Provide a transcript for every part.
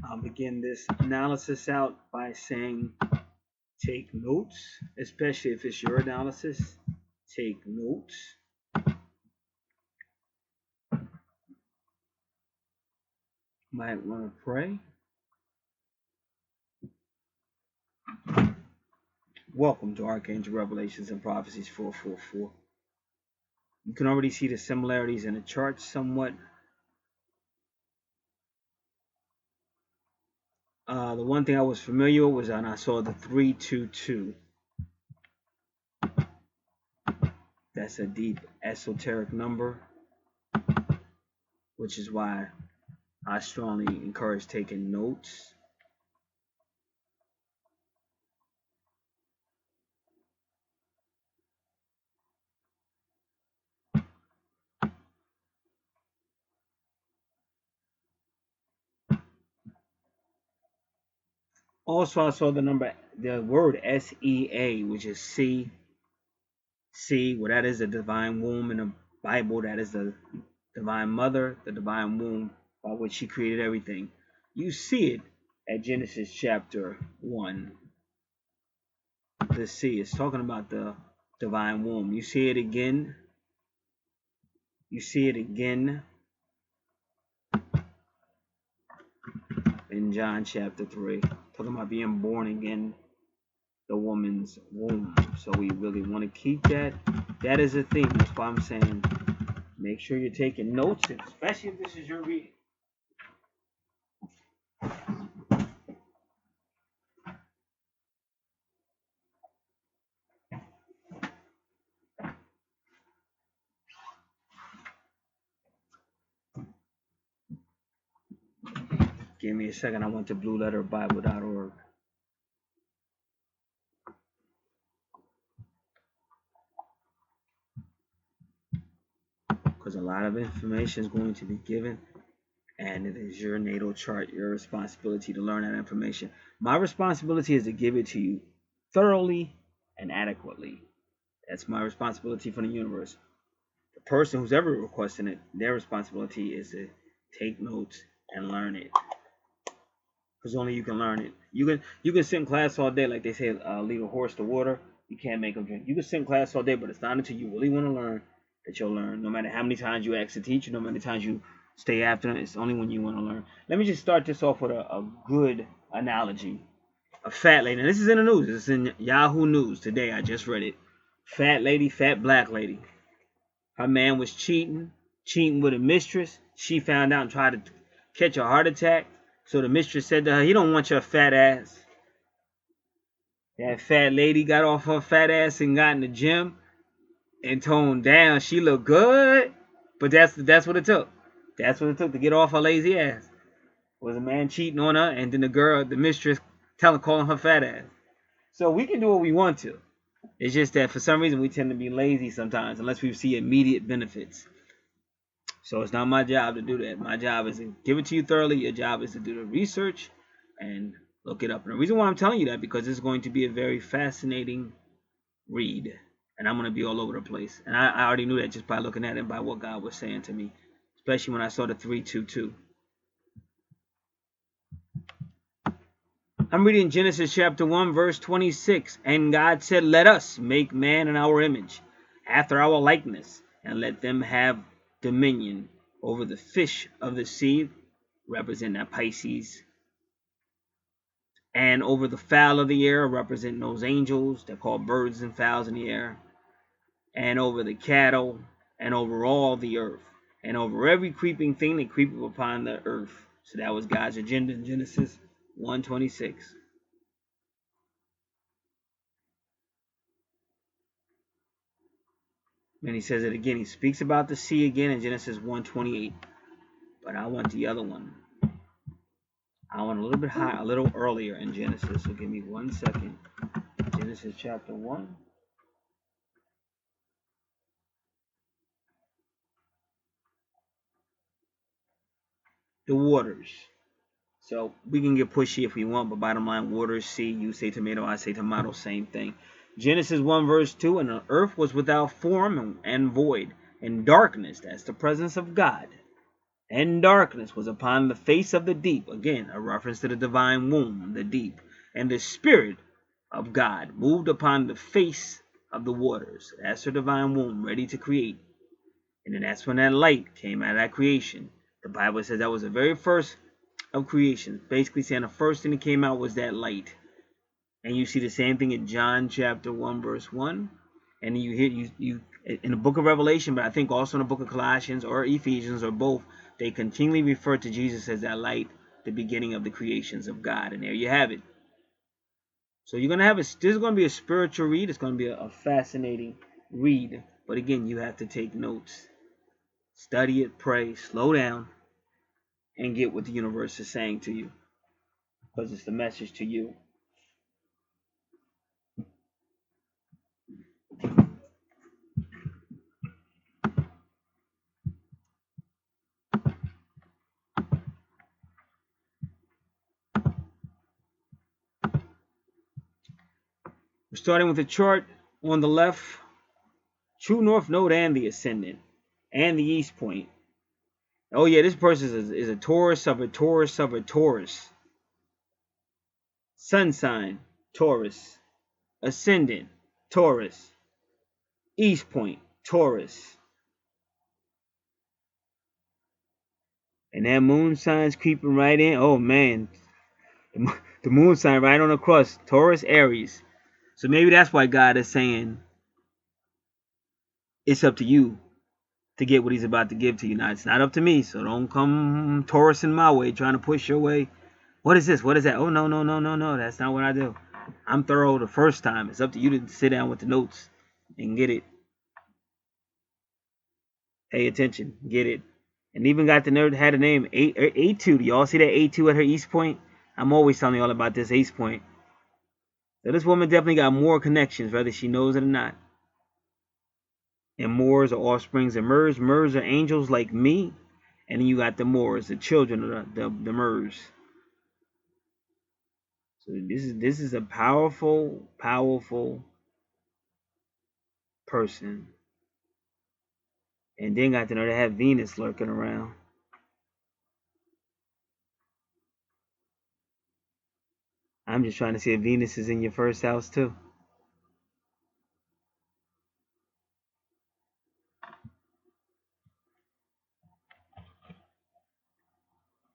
I'll begin this analysis out by saying take notes, especially if it's your analysis. Take notes. Might want to pray. Welcome to Archangel Revelations and Prophecies 444. You can already see the similarities in the chart somewhat. The one thing I was familiar with was when I saw the 322. That's a deep esoteric number, which is why I strongly encourage taking notes. Also, I saw the word SEA, which is C. Well, that is the divine womb in the Bible. That is the divine mother, the divine womb by which she created everything. You see it at Genesis chapter 1. The C is talking about the divine womb. You see it again. You see it again in John chapter 3, talking about being born again, the woman's womb. So we really want to keep that. That is a theme. That's why I'm saying make sure you're taking notes, especially if this is your reading. Give me a second. I went to blueletterbible.org. Because a lot of information is going to be given, and it is your natal chart, your responsibility to learn that information. My responsibility is to give it to you thoroughly and adequately. That's my responsibility for the universe. The person who's ever requesting it, their responsibility is to take notes and learn it. Because only you can learn it. You can sit in class all day, like they say, lead a horse to water. You can't make them drink. You can sit in class all day, but it's not until you really want to learn that you'll learn. No matter how many times you ask the teacher, no many times you stay after them, it's only when you want to learn. Let me just start this off with a good analogy. A fat lady, and this is in the news. It's in Yahoo News today. I just read it. Fat lady, fat black lady. Her man was cheating with a mistress. She found out and tried to catch a heart attack. So the mistress said to her, he don't want your fat ass. That fat lady got off her fat ass and got in the gym and toned down. She looked good, but that's what it took. That's what it took to get off her lazy ass. Was a man cheating on her, and then the mistress, calling her fat ass. So we can do what we want to. It's just that for some reason we tend to be lazy sometimes unless we see immediate benefits. So it's not my job to do that. My job is to give it to you thoroughly. Your job is to do the research and look it up. And the reason why I'm telling you that, because it's going to be a very fascinating read. And I'm going to be all over the place. And I already knew that just by looking at it, by what God was saying to me. Especially when I saw the 322. I'm reading Genesis chapter 1, verse 26. And God said, let us make man in our image, after our likeness, and let them have dominion over the fish of the sea, representing that Pisces, and over the fowl of the air, representing those angels. They're called birds and fowls in the air, and over the cattle, and over all the earth, and over every creeping thing that creepeth upon the earth. So that was God's agenda in Genesis 1:26. And he says it again. He speaks about the sea again in Genesis 1:28. But I want the other one. I want a little bit high, a little earlier in Genesis. So give me 1 second. Genesis chapter 1. The waters. So we can get pushy if we want, but bottom line, waters, sea, you say tomato, I say tomato, same thing. Genesis 1 verse 2, and the earth was without form and void, and darkness, that's the presence of God, And darkness was upon the face of the deep. Again, a reference to the divine womb, the deep. And the Spirit of God moved upon the face of the waters. That's her divine womb, ready to create. And then that's when that light came out of that creation. The Bible says that was the very first of creation. Basically saying the first thing that came out was that light. And you see the same thing in John chapter 1, verse 1. And you hear you in the book of Revelation, but I think also in the book of Colossians or Ephesians or both, they continually refer to Jesus as that light, the beginning of the creations of God. And there you have it. So you're gonna have this is gonna be a spiritual read. It's gonna be a fascinating read. But again, you have to take notes, study it, pray, slow down, and get what the universe is saying to you, because it's the message to you. We're starting with the chart on the left, true north node and the ascendant, and the east point. Oh yeah, this person is a Taurus of a Taurus of a Taurus. Sun sign, Taurus. Ascendant, Taurus. East point, Taurus. And that moon sign's creeping right in. Oh man, the moon sign right on the cross, Taurus, Aries. So maybe that's why God is saying it's up to you to get what he's about to give to you. Now, it's not up to me, so don't come Taurus in my way, trying to push your way. What is this? What is that? Oh, no, no, no, no, no. That's not what I do. I'm thorough the first time. It's up to you to sit down with the notes and get it. Pay attention. Get it. And even got the nerd had a name, A2. Do y'all see that A2 at her east point? I'm always telling y'all about this east point. So this woman definitely got more connections, whether she knows it or not. And Moors are offsprings of Mers. Mers are angels like me. And then you got the Moors, the children of the Mers. So this is a powerful, powerful person. And then got to know they have Venus lurking around. I'm just trying to see if Venus is in your first house too.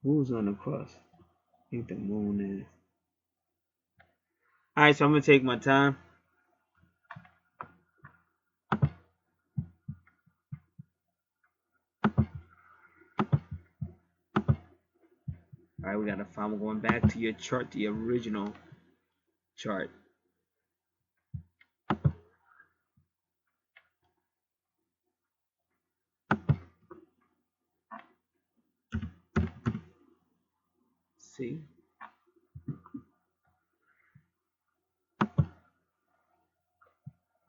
Who's on the cross? I think the moon is. Alright, so I'm going to take my time. Alright, we got to find. We're going back to your chart, the original chart. See?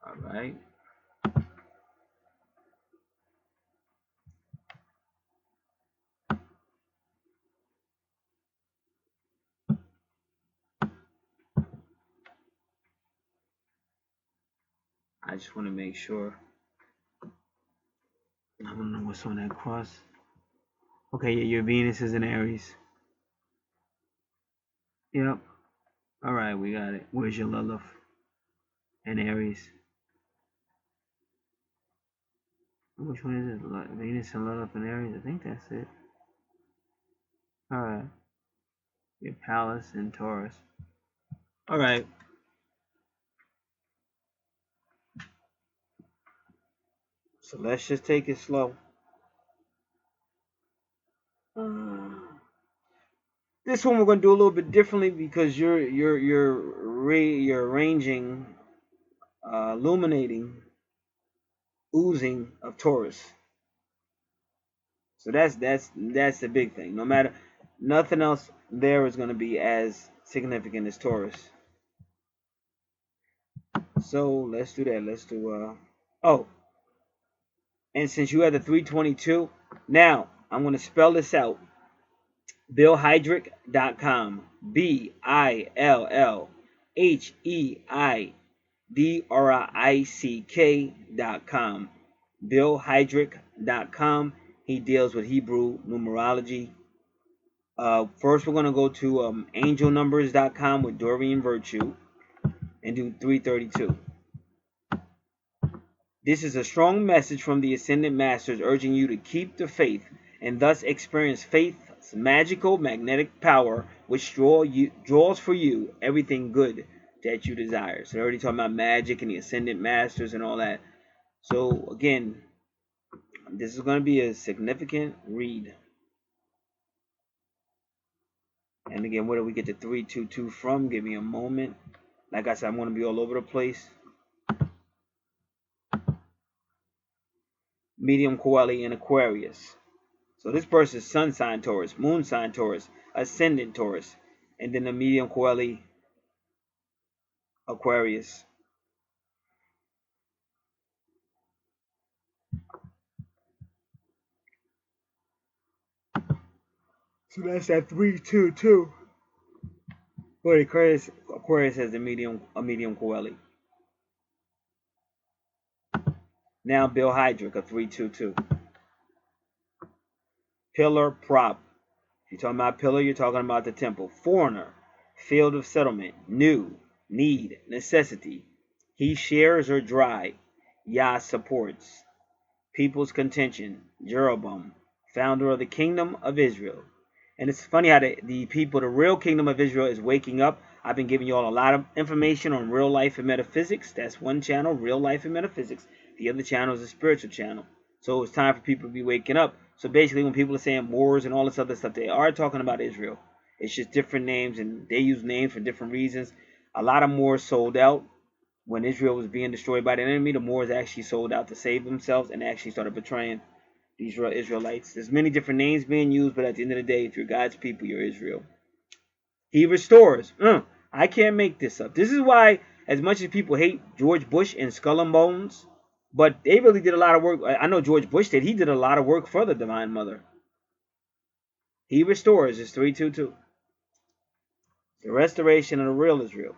Alright. I just want to make sure. I don't know what's on that cross. Okay, yeah, your Venus is in Aries. Yep. Alright, we got it. Where's your Lilith? And Aries. Which one is it? Venus and Lilith and Aries? I think that's it. Alright. Your Pallas and Taurus. Alright. So let's just take it slow. This one we're going to do a little bit differently because you're arranging, illuminating, oozing of Taurus. So that's the big thing. No matter, nothing else there is going to be as significant as Taurus. So let's do that. Let's do oh, and since you had the 322, now I'm going to spell this out. BillHeidrick.com. BillHeidrick.com. BillHeidrick.com. He deals with Hebrew numerology. First, we're going to go to angelnumbers.com with Dorian Virtue and do 332. This is a strong message from the Ascended Masters urging you to keep the faith and thus experience faith's magical magnetic power, which draws for you everything good that you desire. So they're already talking about magic and the Ascended Masters and all that. So again, this is going to be a significant read. And again, where do we get the 322 from? Give me a moment. Like I said, I'm going to be all over the place. Medium Coeli and Aquarius. So this person's sun sign Taurus, moon sign Taurus, ascendant Taurus, and then the medium Coeli Aquarius. So that's that 322. But Aquarius has a medium Coeli. Now Bill Hydrick, a 322. Pillar prop. If you're talking about pillar, you're talking about the temple. Foreigner, field of settlement, new, need, necessity. He shares or dry. Yah supports. People's contention. Jeroboam, founder of the kingdom of Israel. And it's funny how the people, the real kingdom of Israel is waking up. I've been giving you all a lot of information on real life and metaphysics. That's one channel, real life and metaphysics. The other channel is a spiritual channel. So it's time for people to be waking up. So basically when people are saying wars and all this other stuff, they are talking about Israel. It's just different names, and they use names for different reasons. A lot of Moors sold out. When Israel was being destroyed by the enemy, the Moors actually sold out to save themselves and actually started betraying these Israelites. There's many different names being used, but at the end of the day, if you're God's people, you're Israel. He restores. I can't make this up. This is why, as much as people hate George Bush and Skull and Bones, but they really did a lot of work. I know George Bush did. He did a lot of work for the Divine Mother. He restores is 322. The restoration of the real Israel.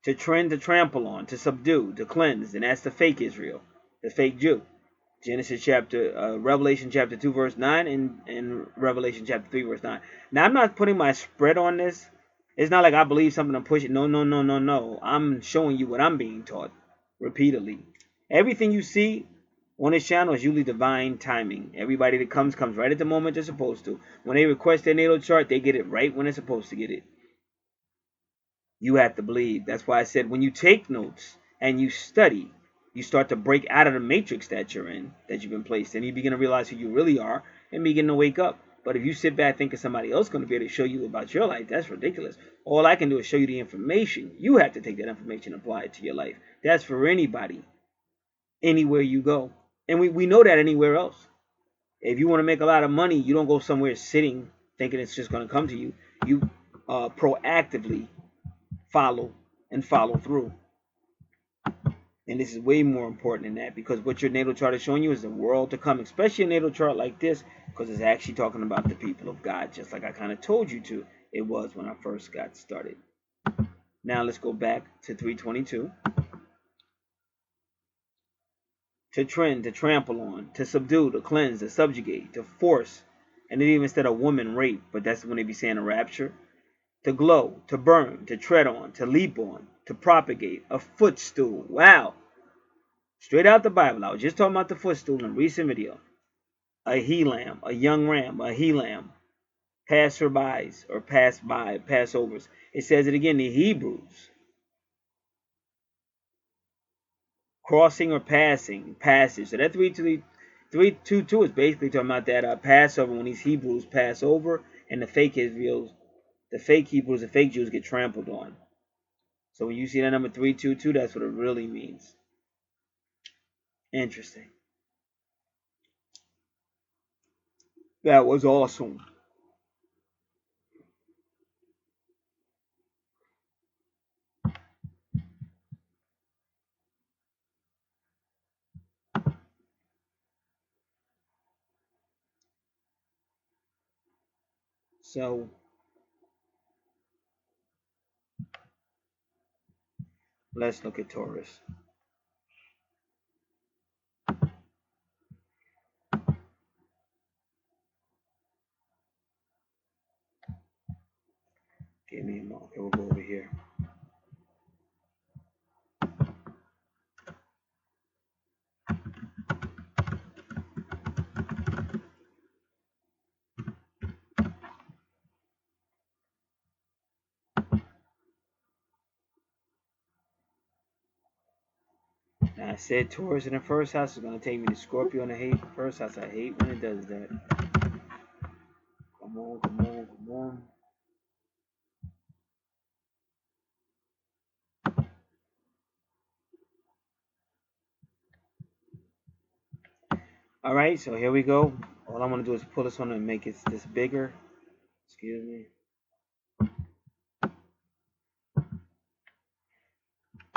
To trend, to trample on, to subdue, to cleanse, and that's the fake Israel, the fake Jew. Revelation chapter 2 verse 9 and Revelation chapter 3 verse 9. Now I'm not putting my spread on this. It's not like I believe something and push it. No, no, no, no, no. I'm showing you what I'm being taught repeatedly. Everything you see on this channel is usually divine timing. Everybody that comes right at the moment they're supposed to. When they request their natal chart, they get it right when they're supposed to get it. You have to believe. That's why I said when you take notes and you study, you start to break out of the matrix that you're in, that you've been placed in. You begin to realize who you really are and begin to wake up. But if you sit back thinking somebody else is going to be able to show you about your life, that's ridiculous. All I can do is show you the information. You have to take that information and apply it to your life. That's for anybody, anywhere you go. And we know that anywhere else. If you want to make a lot of money, you don't go somewhere sitting thinking it's just going to come to you. You proactively follow and follow through. And this is way more important than that, because what your natal chart is showing you is the world to come, especially a natal chart like this, because it's actually talking about the people of God, just like I kind of told you to. It was when I first got started. Now let's go back to 322. To trend, to trample on, to subdue, to cleanse, to subjugate, to force. And it even said a woman rape, but that's when they be saying a rapture. To glow, to burn, to tread on, to leap on, to propagate, a footstool. Wow. Straight out the Bible. I was just talking about the footstool in a recent video. A he-lamb, a young ram, a he-lamb. Passerbys or pass-by, passovers. It says it again, the Hebrews. Crossing or passing, passage. So that 322 is basically talking about that Passover when these Hebrews pass over and the fake Hebrews, the fake Jews get trampled on. So when you see that number 322, that's what it really means. Interesting. That was awesome. So let's look at Taurus. Give me a moment. Okay, we'll go over here. Now I said Taurus in the first house is going to take me to Scorpio in the first house. I hate when it does that. Come on, come on, come on. All right, so here we go. All I'm going to do is pull this one and make it this bigger. Excuse me.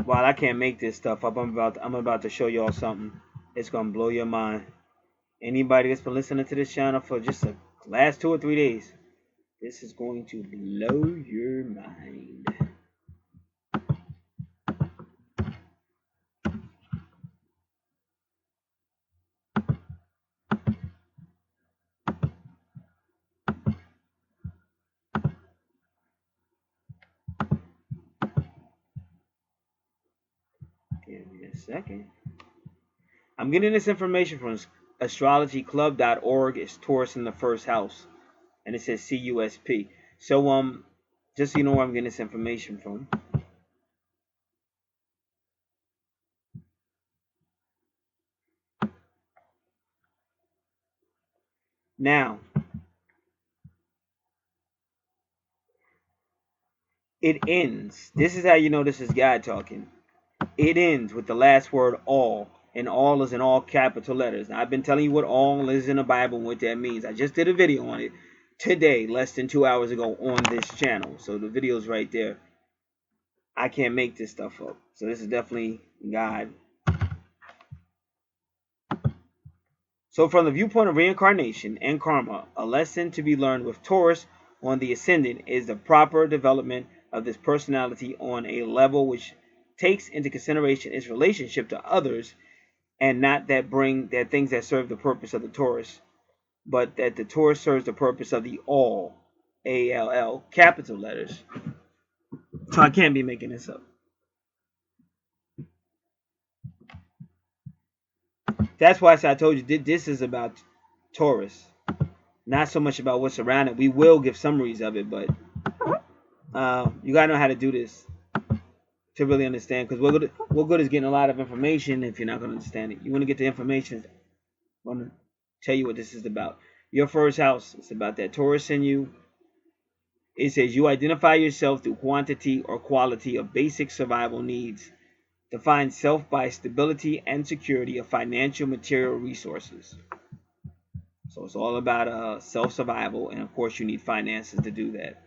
While I can't make this stuff up, I'm about to show y'all something. It's going to blow your mind. Anybody that's been listening to this channel for just the last 2 or 3 days, this is going to blow your mind. Give me a second. I'm getting this information from astrologyclub.org. It's Taurus in the first house, and it says CUSP. So just so you know where I'm getting this information from. Now, it ends. This is how you know this is God talking. It ends with the last word all, and all is in all capital letters. Now, I've been telling you what all is in the Bible and what that means. I just did a video on it today, less than 2 hours ago on this channel. So the video's right there. I can't make this stuff up. So this is definitely God. So from the viewpoint of reincarnation and karma, a lesson to be learned with Taurus on the ascendant is the proper development of this personality on a level which takes into consideration its relationship to others, and not that things that serve the purpose of the Taurus, but that the Taurus serves the purpose of the all, ALL, capital letters. So I can't be making this up. That's why I told you this is about Taurus, not so much about what's around it. We will give summaries of it, but you gotta know how to do this to really understand. Because what good is getting a lot of information if you're not gonna understand it? You want to get the information. I want to tell you what this is about. Your first house. It's about that Taurus in you. It says you identify yourself through quantity or quality of basic survival needs. Define self by stability and security of financial material resources. So it's all about self-survival, and of course you need finances to do that.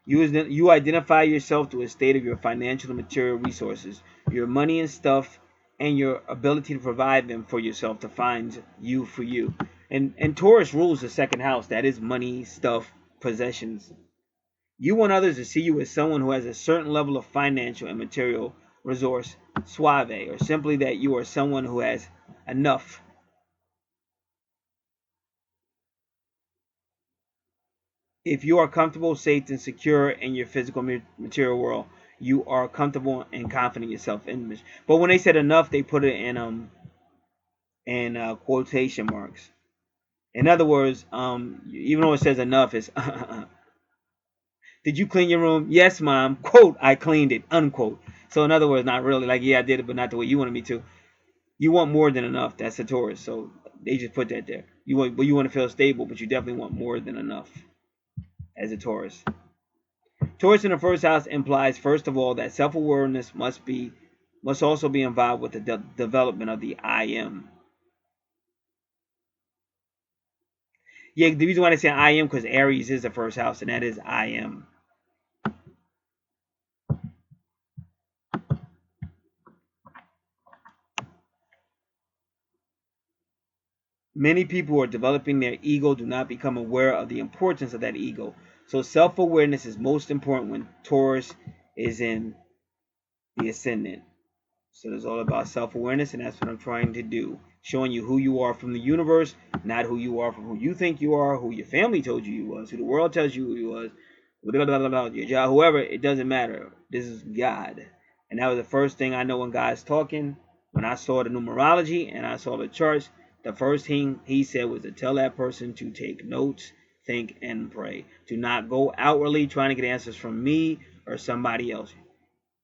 You identify yourself through a state of your financial and material resources, your money and stuff, and your ability to provide them for yourself defines you for you. And Taurus rules the second house. That is money, stuff, possessions. You want others to see you as someone who has a certain level of financial and material resource, suave, or simply that you are someone who has enough. If you are comfortable, safe, and secure in your physical material world, you are comfortable and confident in yourself. But when they said enough, they put it in quotation marks. In other words, even though it says enough, it's did you clean your room? Yes, mom. Quote, I cleaned it. Unquote. So in other words, not really. Like, yeah, I did it, but not the way you wanted me to. You want more than enough. That's a Taurus. So they just put that there. You want to feel stable, but you definitely want more than enough as a Taurus. Taurus in the first house implies, first of all, that self-awareness must also be involved with the development of the I am. Yeah, the reason why I say I am because Aries is the first house, and that is I am. Many people who are developing their ego do not become aware of the importance of that ego. So self-awareness is most important when Taurus is in the ascendant. So it's all about self-awareness, and that's what I'm trying to do. showing you who you are from the universe, not who you are from who you think you are, who your family told you was, who the world tells you who you was, blah, blah, blah, blah, your job, whoever, it doesn't matter. This is God. And that was the first thing I know when God's talking. When I saw the numerology and I saw the charts, the first thing he said was to tell that person to take notes, think, and pray. Do not go outwardly trying to get answers from me or somebody else.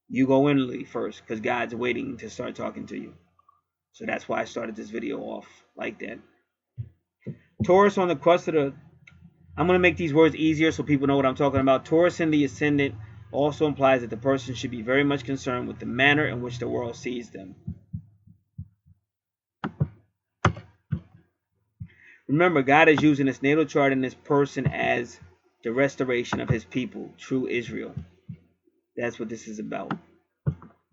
You go inwardly first, because God's waiting to start talking to you. So that's why I started this video off like that. Taurus on the crust of the... I'm going to make these words easier so people know what I'm talking about. Taurus in the ascendant also implies that the person should be very much concerned with the manner in which the world sees them. Remember, God is using this natal chart in this person as the restoration of his people, true Israel. That's what this is about.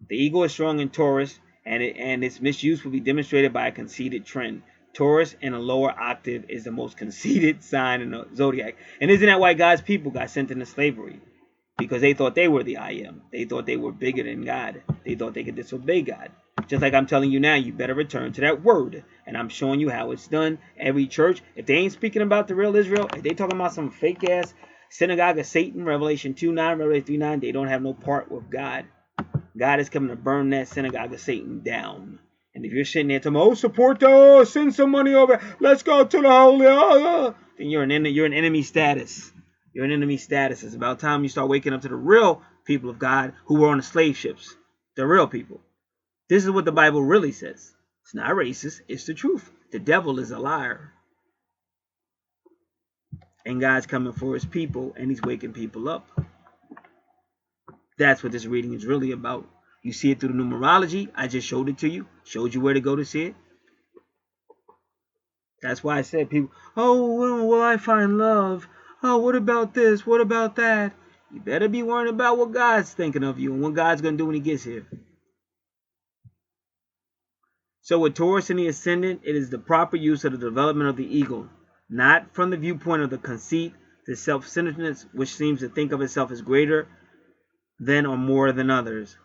The ego is strong in Taurus, and its misuse will be demonstrated by a conceited trend. Taurus in a lower octave is the most conceited sign in the zodiac. And isn't that why God's people got sent into slavery? Because they thought they were the I am. They thought they were bigger than God. They thought they could disobey God. Just like I'm telling you now, you better return to that word. And I'm showing you how it's done. Every church, if they ain't speaking about the real Israel, if they talking about some fake-ass synagogue of Satan, Revelation 2:9, Revelation 3:9, they don't have no part with God. God is coming to burn that synagogue of Satan down. And if you're sitting there telling me, oh, support those, send some money over, let's go to the holy, then you're in enemy status. You're in enemy status. It's about time you start waking up to the real people of God who were on the slave ships. The real people. This is what the Bible really says. It's not racist. It's the truth. The devil is a liar. And God's coming for his people, and he's waking people up. That's what this reading is really about. You see it through the numerology. I just showed it to you. Showed you where to go to see it. That's why I said people, oh, when will I find love? Oh, what about this? What about that? You better be worrying about what God's thinking of you and what God's going to do when he gets here. So with Taurus in the ascendant, it is the proper use of the development of the ego, not from the viewpoint of the conceit, the self-centeredness, which seems to think of itself as greater than or more than others.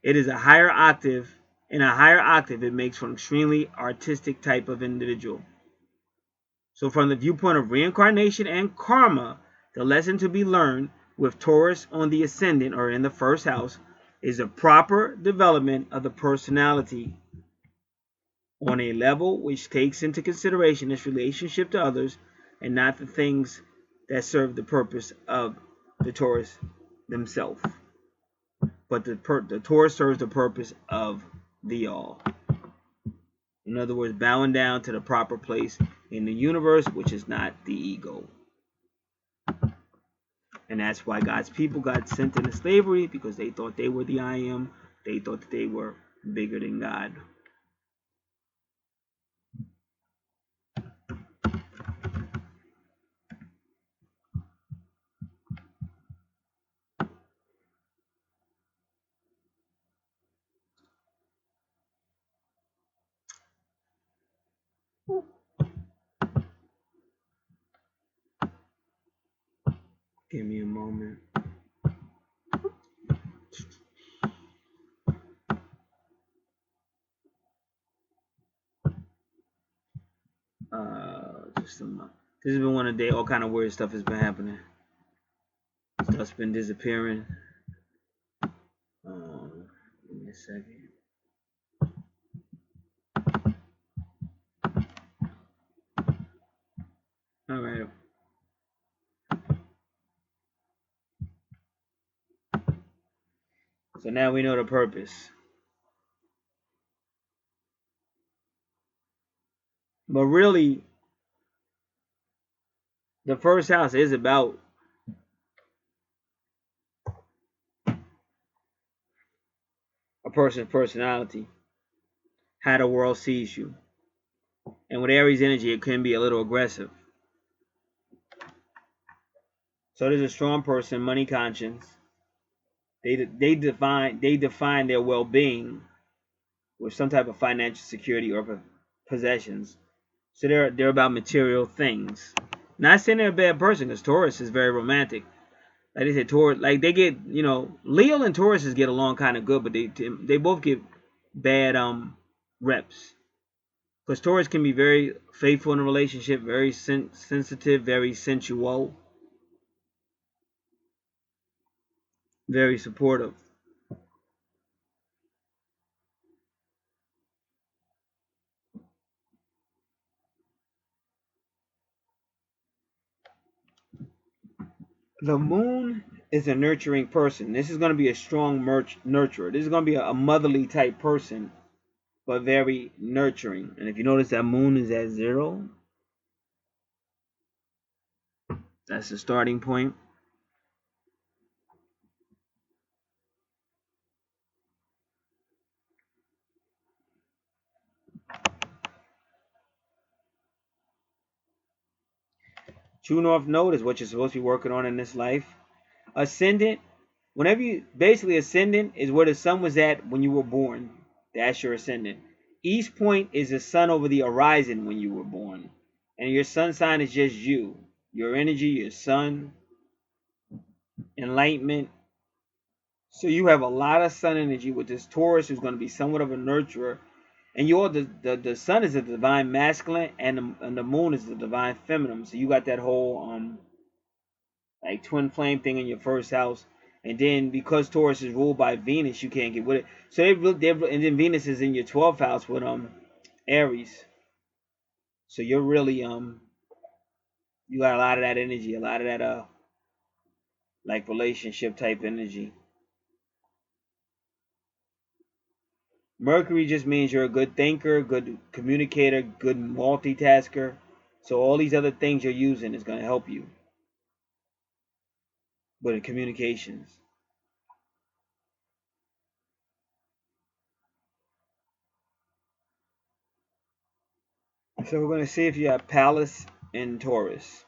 It is a higher octave. In a higher octave, it makes for an extremely artistic type of individual. So from the viewpoint of reincarnation and karma, the lesson to be learned with Taurus on the ascendant or in the first house is a proper development of the personality on a level which takes into consideration its relationship to others and not the things that serve the purpose of the Taurus themselves. But the Taurus serves the purpose of the all. In other words, bowing down to the proper place in the universe, which is not the ego. And that's why God's people got sent into slavery, because they thought they were the I am. They thought that they were bigger than God. Give me a moment. Just a moment. This has been one of the day. All kind of weird stuff has been happening. Stuff's been disappearing. Give me a second. All right. So now we know the purpose. But really, the first house is about a person's personality, how the world sees you. And with Aries energy, it can be a little aggressive. So there's a strong person, money conscience. They define their well-being with some type of financial security or possessions. So they're about material things. Not saying they're a bad person, because Taurus is very romantic. Like they said, Taurus, like they get, Leo and Tauruses get along kind of good, but they both get bad reps. Because Taurus can be very faithful in a relationship, very sensitive, very sensual, very supportive. The moon is a nurturing person. This is going to be a strong nurturer. This is going to be a motherly type person, but very nurturing. And if you notice that moon is at 0, that's the starting point. True North Node is what you're supposed to be working on in this life. Ascendant, whenever you basically ascendant is where the sun was at when you were born. That's your ascendant. East point is the sun over the horizon when you were born. And your sun sign is just you. Your energy, your sun, enlightenment. So you have a lot of sun energy with this Taurus who's going to be somewhat of a nurturer. And you're the sun is the divine masculine and the moon is the divine feminine. So you got that whole like twin flame thing in your first house. And then because Taurus is ruled by Venus, you can't get with it. So and then Venus is in your 12th house with Aries. So you're really you got a lot of that energy, a lot of that like relationship type energy. Mercury just means you're a good thinker, good communicator, good multitasker. So all these other things you're using is going to help you with communications. So we're going to see if you have Pallas in Taurus.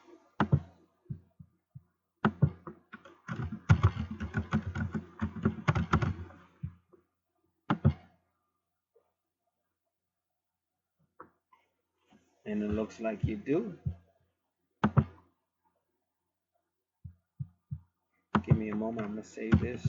And it looks like you do. Give me a moment. I'm going to save this.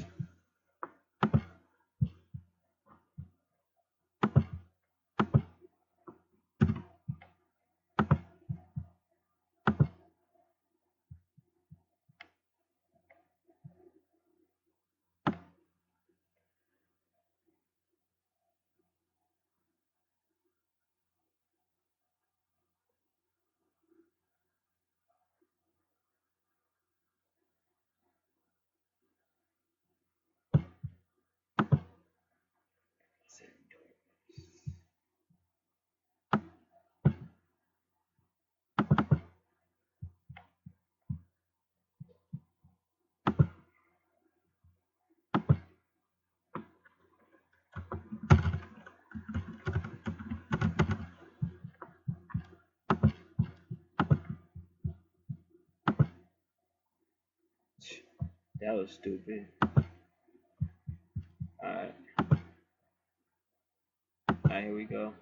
That was stupid. Alright. Alright, here we go.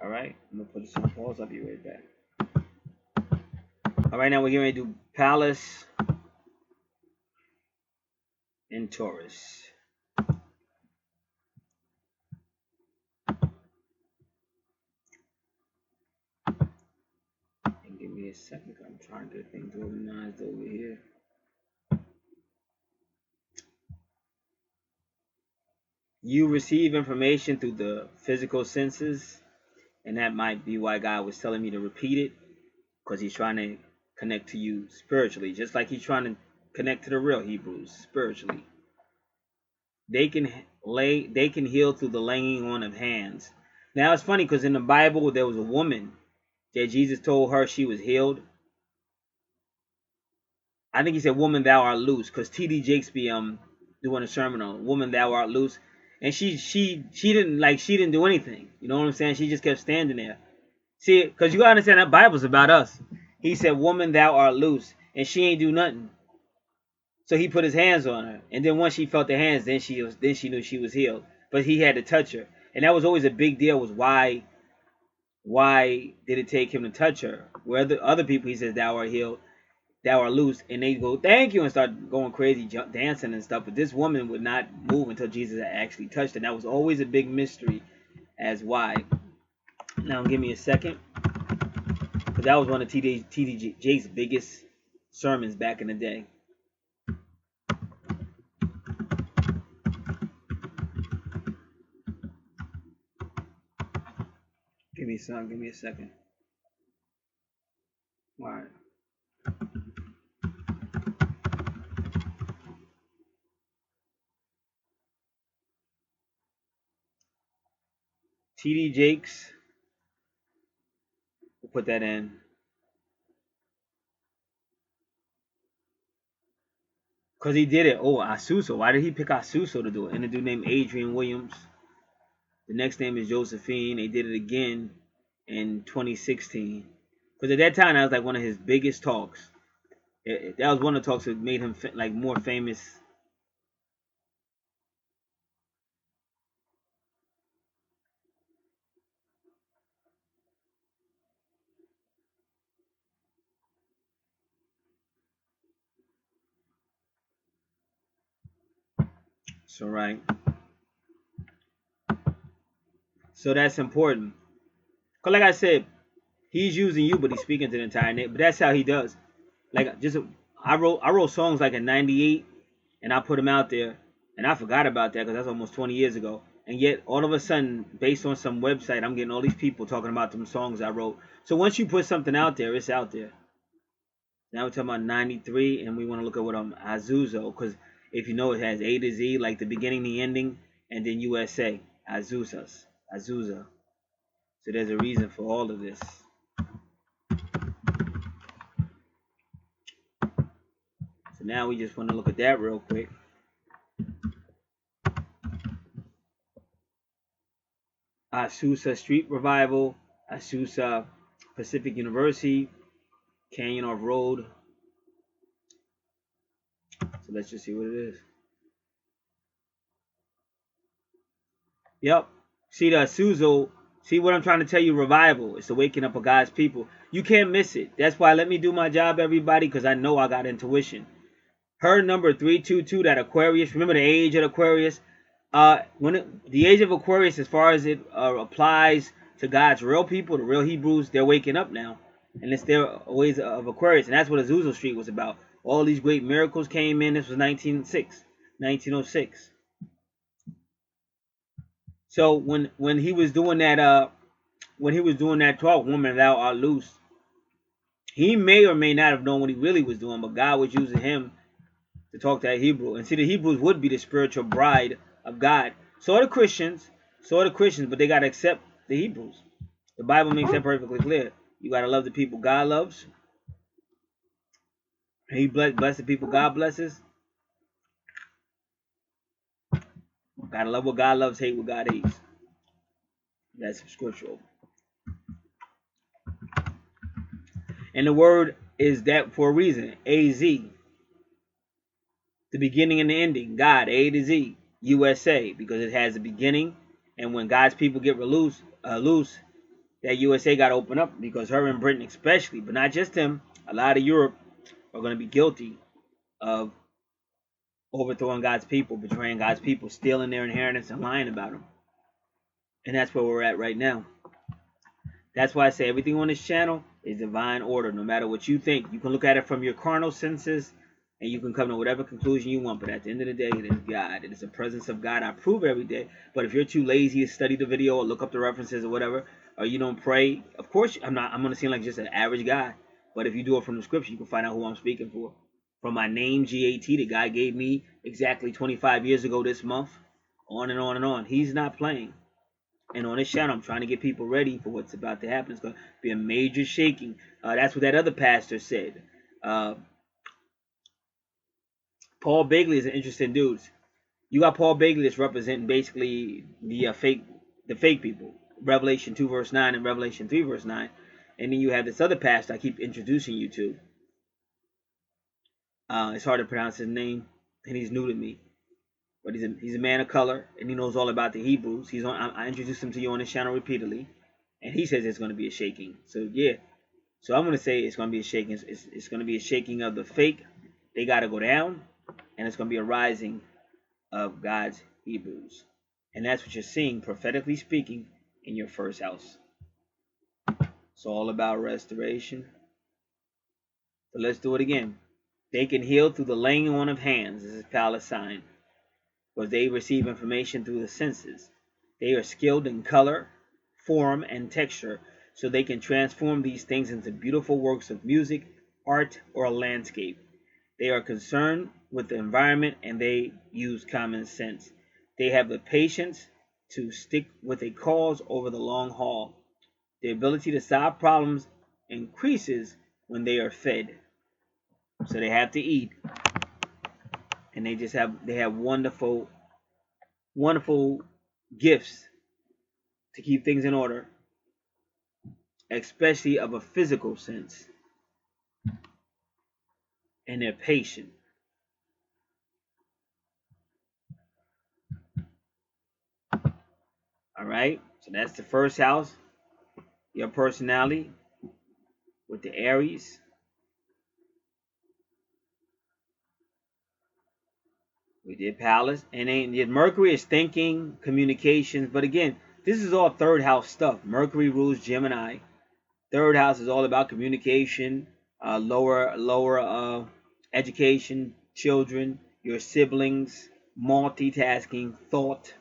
Alright, I'm going to put this on pause. I'll be right back. Alright, now we're getting ready to do Pallas in Taurus. And give me a second. I'm trying to get things organized over here. You receive information through the physical senses, and that might be why God was telling me to repeat it, because he's trying to connect to you spiritually, just like he's trying to connect to the real Hebrews spiritually. They can heal through the laying on of hands. Now it's funny because in the Bible there was a woman that Jesus told her she was healed. I think he said, "Woman, thou art loose," because T.D. Jakes be doing a sermon on "Woman, thou art loose," and she didn't do anything. You know what I'm saying? She just kept standing there. See, because you gotta understand that Bible's about us. He said, "Woman, thou art loose," and she ain't do nothing. So he put his hands on her, and then once she felt the hands, then she knew she was healed. But he had to touch her, and that was always a big deal. Was why did it take him to touch her? Where the other people he says thou art healed, that are loose, and they go thank you and start going crazy, dancing and stuff. But this woman would not move until Jesus had actually touched her. And that was always a big mystery as why. Now give me a second, because that was one of TD Jakes' biggest sermons back in the day. Give me a second. All right. TD Jakes, we'll put that in. Because he did it. Oh, Asuso. Why did he pick Asuso to do it? And a dude named Adrian Williams. The next name is Josephine. They did it again in 2016. Because at that time, that was like one of his biggest talks. That was one of the talks that made him like more famous. So right. So that's important. Cause like I said, he's using you, but he's speaking to the entire nation. But that's how he does. Like I wrote songs like in '98, and I put them out there, and I forgot about that because that's almost 20 years ago. And yet, all of a sudden, based on some website, I'm getting all these people talking about them songs I wrote. So once you put something out there, it's out there. Now we're talking about '93, and we want to look at what Azusa, because if you know, it has A to Z, like the beginning, the ending, and then USA, Azusa. So there's a reason for all of this. So now we just want to look at that real quick. Azusa Street Revival, Azusa Pacific University, Canyon Off Road. So let's just see what it is. Yep. See the Azusa. See what I'm trying to tell you? Revival. It's the waking up of God's people. You can't miss it. That's why let me do my job, everybody, because I know I got intuition. Her number 322, that Aquarius. Remember the age of Aquarius? The age of Aquarius, as far as it applies to God's real people, the real Hebrews, they're waking up now, and it's their ways of Aquarius, and that's what Azusa Street was about. All these great miracles came in. This was 1906. So when he was doing that talk, "Woman, thou art loose," he may or may not have known what he really was doing, but God was using him to talk to that Hebrew. And see, the Hebrews would be the spiritual bride of God. So are the Christians, but they got to accept the Hebrews. The Bible makes that perfectly clear. You got to love the people God loves. And he bless the people God blesses. Got to love what God loves, hate what God hates. That's scriptural. And the word is that for a reason. A-Z. The beginning and the ending. God, A to Z. USA, because it has a beginning. And when God's people get loose, that USA got to open up, because her and Britain especially, but not just them, a lot of Europe are going to be guilty of overthrowing God's people, betraying God's people, stealing their inheritance, and lying about them. And that's where we're at right now. That's why I say everything on this channel is divine order. No matter what you think, you can look at it from your carnal senses, and you can come to whatever conclusion you want. But at the end of the day, it is God. It is the presence of God. I prove every day. But if you're too lazy to study the video or look up the references or whatever, or you don't pray, of course I'm going to seem like just an average guy. But if you do it from the scripture, you can find out who I'm speaking for. From my name, GAT, the guy gave me exactly 25 years ago this month, on and on and on. He's not playing. And on this channel, I'm trying to get people ready for what's about to happen. It's going to be a major shaking. That's what that other pastor said. Paul Bagley is an interesting dude. You got Paul Bagley that's representing basically the fake people. Revelation 2 verse 9 and Revelation 3 verse 9. And then you have this other pastor I keep introducing you to. It's hard to pronounce his name, and he's new to me. But he's a man of color, and he knows all about the Hebrews. I introduced him to you on this channel repeatedly, and he says it's going to be a shaking. So yeah, So I'm going to say it's going to be a shaking. It's going to be a shaking of the fake. They got to go down. And it's going to be a rising of God's Hebrews. And that's what you're seeing, prophetically speaking, in your first house. It's all about restoration. So let's do it again. They can heal through the laying on of hands. This is Palace sign. Because they receive information through the senses. They are skilled in color, form, and texture, so they can transform these things into beautiful works of music, art, or a landscape. They are concerned with the environment and they use common sense. They have the patience to stick with a cause over the long haul. The ability to solve problems increases when they are fed. So they have to eat, and they have wonderful gifts to keep things in order, especially of a physical sense. And they're patient. All right, so that's the first house, your personality with the Aries. We did Palace, and then Mercury is thinking, communications. But again, this is all third house stuff. Mercury rules Gemini. Third house is all about communication, lower education, children, your siblings, multitasking, thought.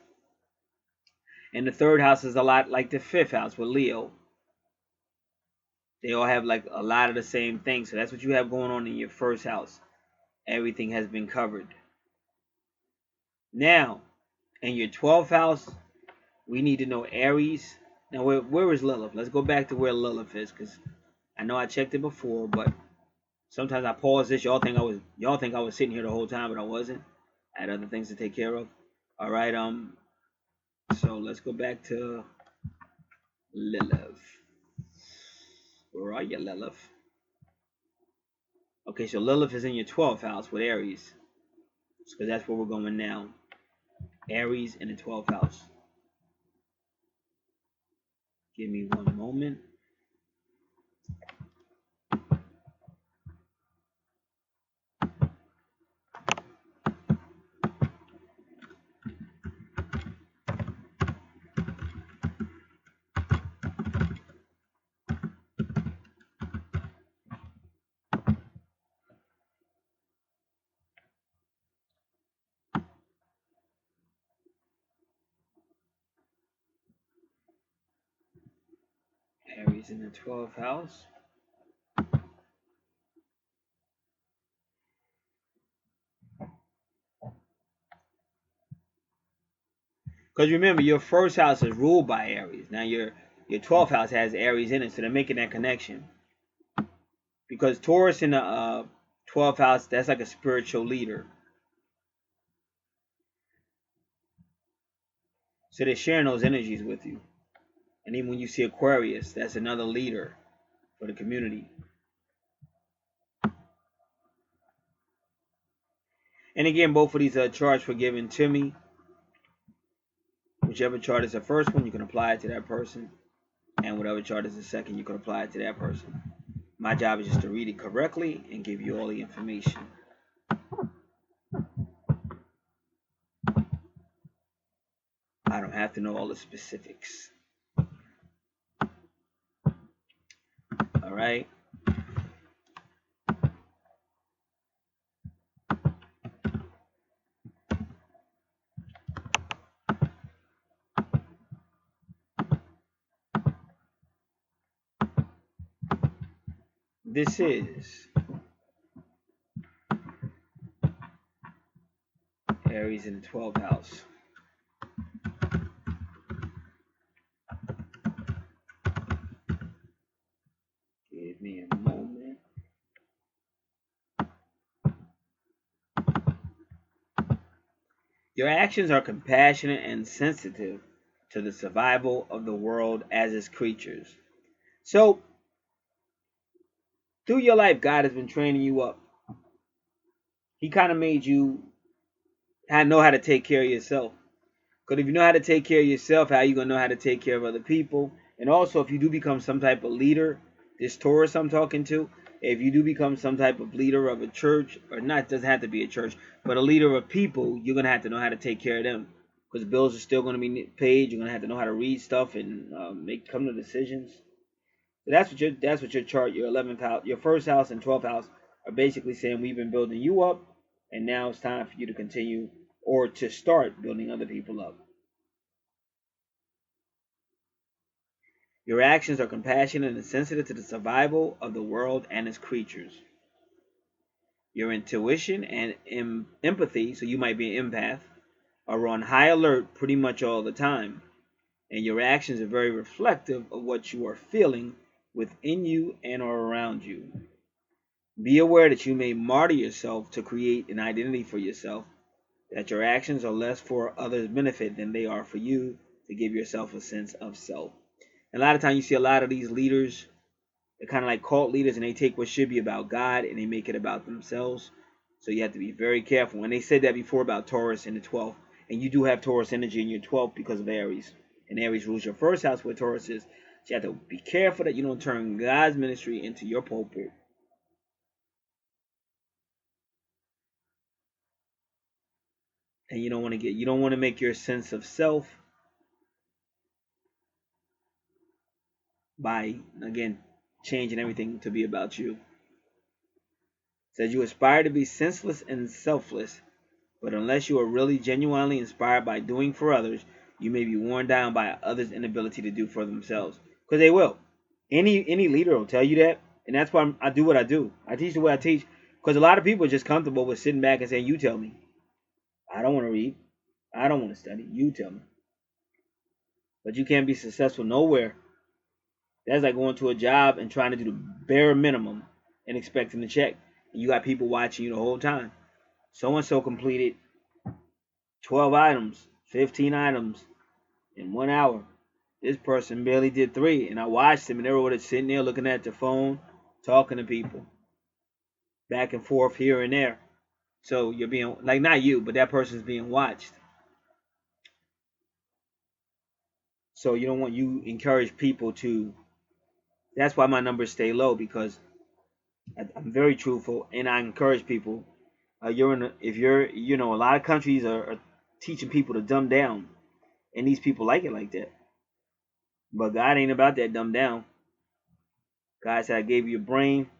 And the third house is a lot like the fifth house with Leo. They all have like a lot of the same things. So that's what you have going on in your first house. Everything has been covered. Now, in your 12th house, we need to know Aries. Now, where is Lilith? Let's go back to where Lilith is, because I know I checked it before, but sometimes I pause this. Y'all think I was sitting here the whole time, but I wasn't. I had other things to take care of. All right. So let's go back to Lilith. Where are you, Lilith? Okay, so Lilith is in your 12th house with Aries, because that's where we're going now. Aries in the 12th house. Give me one moment. Aries in the 12th house. Because remember, your first house is ruled by Aries. Now your 12th house has Aries in it, so they're making that connection. Because Taurus in the 12th house, that's like a spiritual leader. So they're sharing those energies with you. And even when you see Aquarius, that's another leader for the community. And again, both of these charts were given to me. Whichever chart is the first one, you can apply it to that person. And whatever chart is the second, you can apply it to that person. My job is just to read it correctly and give you all the information. I don't have to know all the specifics. All right. This is Aries in the 12th house. Give me a moment. Your actions are compassionate and sensitive to the survival of the world as its creatures. So, through your life, God has been training you up. He kind of made you know how to take care of yourself. Because if you know how to take care of yourself, how are you going to know how to take care of other people? And also, if you do become some type of leader, This Taurus I'm talking to, if you do become some type of leader of a church, or not, doesn't have to be a church, but a leader of people, you're gonna have to know how to take care of them, because bills are still gonna be paid. You're gonna have to know how to read stuff and come to decisions. So that's what your chart, your 11th house, your first house and 12th house are basically saying we've been building you up, and now it's time for you to continue or to start building other people up. Your actions are compassionate and sensitive to the survival of the world and its creatures. Your intuition and empathy, so you might be an empath, are on high alert pretty much all the time, and your actions are very reflective of what you are feeling within you and or around you. Be aware that you may martyr yourself to create an identity for yourself, that your actions are less for others' benefit than they are for you to give yourself a sense of self. And a lot of times you see a lot of these leaders, they're kind of like cult leaders, and they take what should be about God and they make it about themselves. So you have to be very careful. And they said that before about Taurus in the 12th. And you do have Taurus energy in your 12th because of Aries. And Aries rules your first house where Taurus is. So you have to be careful that you don't turn God's ministry into your pulpit. And you don't want to make your sense of self by, again, changing everything to be about you. It says you aspire to be senseless and selfless, but unless you are really genuinely inspired by doing for others, you may be worn down by others' inability to do for themselves. Because they will. Any leader will tell you that, and that's why I do what I do. I teach the way I teach, because a lot of people are just comfortable with sitting back and saying, "You tell me." I don't want to read. I don't want to study. You tell me. But you can't be successful nowhere. That's like going to a job and trying to do the bare minimum and expecting to check. And you got people watching you the whole time. So and so completed 12 items, 15 items in 1 hour. This person barely did 3. And I watched them, and they were sitting there looking at their phone, talking to people, back and forth here and there. So you're being, like, not you, but that person's being watched. So you don't want, you encourage people to, that's why my numbers stay low, because I'm very truthful, and I encourage people. If you're, a lot of countries are teaching people to dumb down, and these people like it like that. But God ain't about that dumb down. God said, I gave you a brain,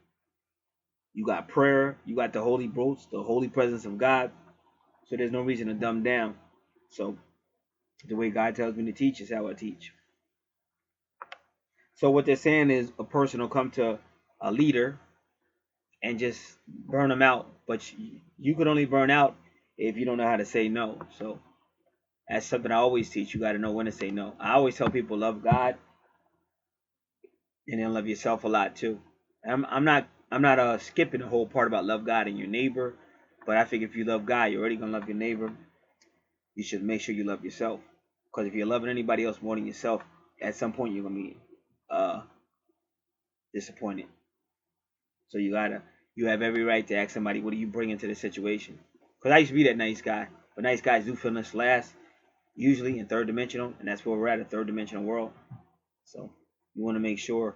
you got prayer, you got the Holy Ghost, the holy presence of God. So there's no reason to dumb down. So the way God tells me to teach is how I teach. So what they're saying is a person will come to a leader and just burn them out. But you could only burn out if you don't know how to say no. So that's something I always teach. You got to know when to say no. I always tell people love God and then love yourself a lot too. I'm not skipping the whole part about love God and your neighbor, but I think if you love God, you're already gonna love your neighbor. You should make sure you love yourself, because if you're loving anybody else more than yourself, at some point you're gonna be uh, disappointed. So you have every right to ask somebody, what do you bring into the situation? Because I used to be that nice guy, but nice guys do finish last, usually in third dimensional, and that's where we're at, a third dimensional world. So you want to make sure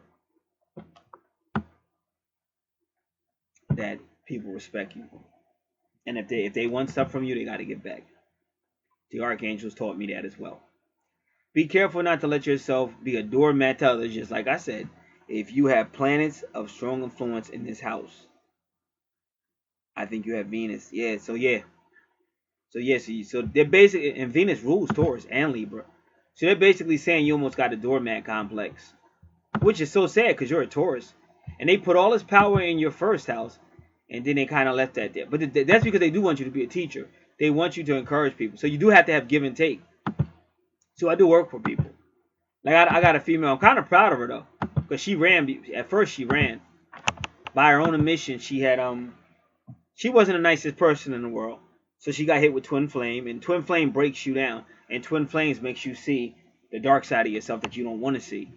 that people respect you, and if they want stuff from you, they got to give back. The archangels taught me that as well. Be careful not to let yourself be a doormat to others, just like I said. If you have planets of strong influence in this house, I think you have Venus. Yeah, so yeah. So yes, so they're basically, and Venus rules Taurus and Libra. So they're basically saying you almost got a doormat complex, which is so sad because you're a Taurus, and they put all this power in your first house, and then they kind of left that there. But that's because they do want you to be a teacher. They want you to encourage people. So you do have to have give and take. So I do work for people. Like I got a female. I'm kind of proud of her though, because she ran. At first, she ran by her own admission. She wasn't the nicest person in the world. So she got hit with twin flame, and twin flame breaks you down, and twin flames makes you see the dark side of yourself that you don't want to see.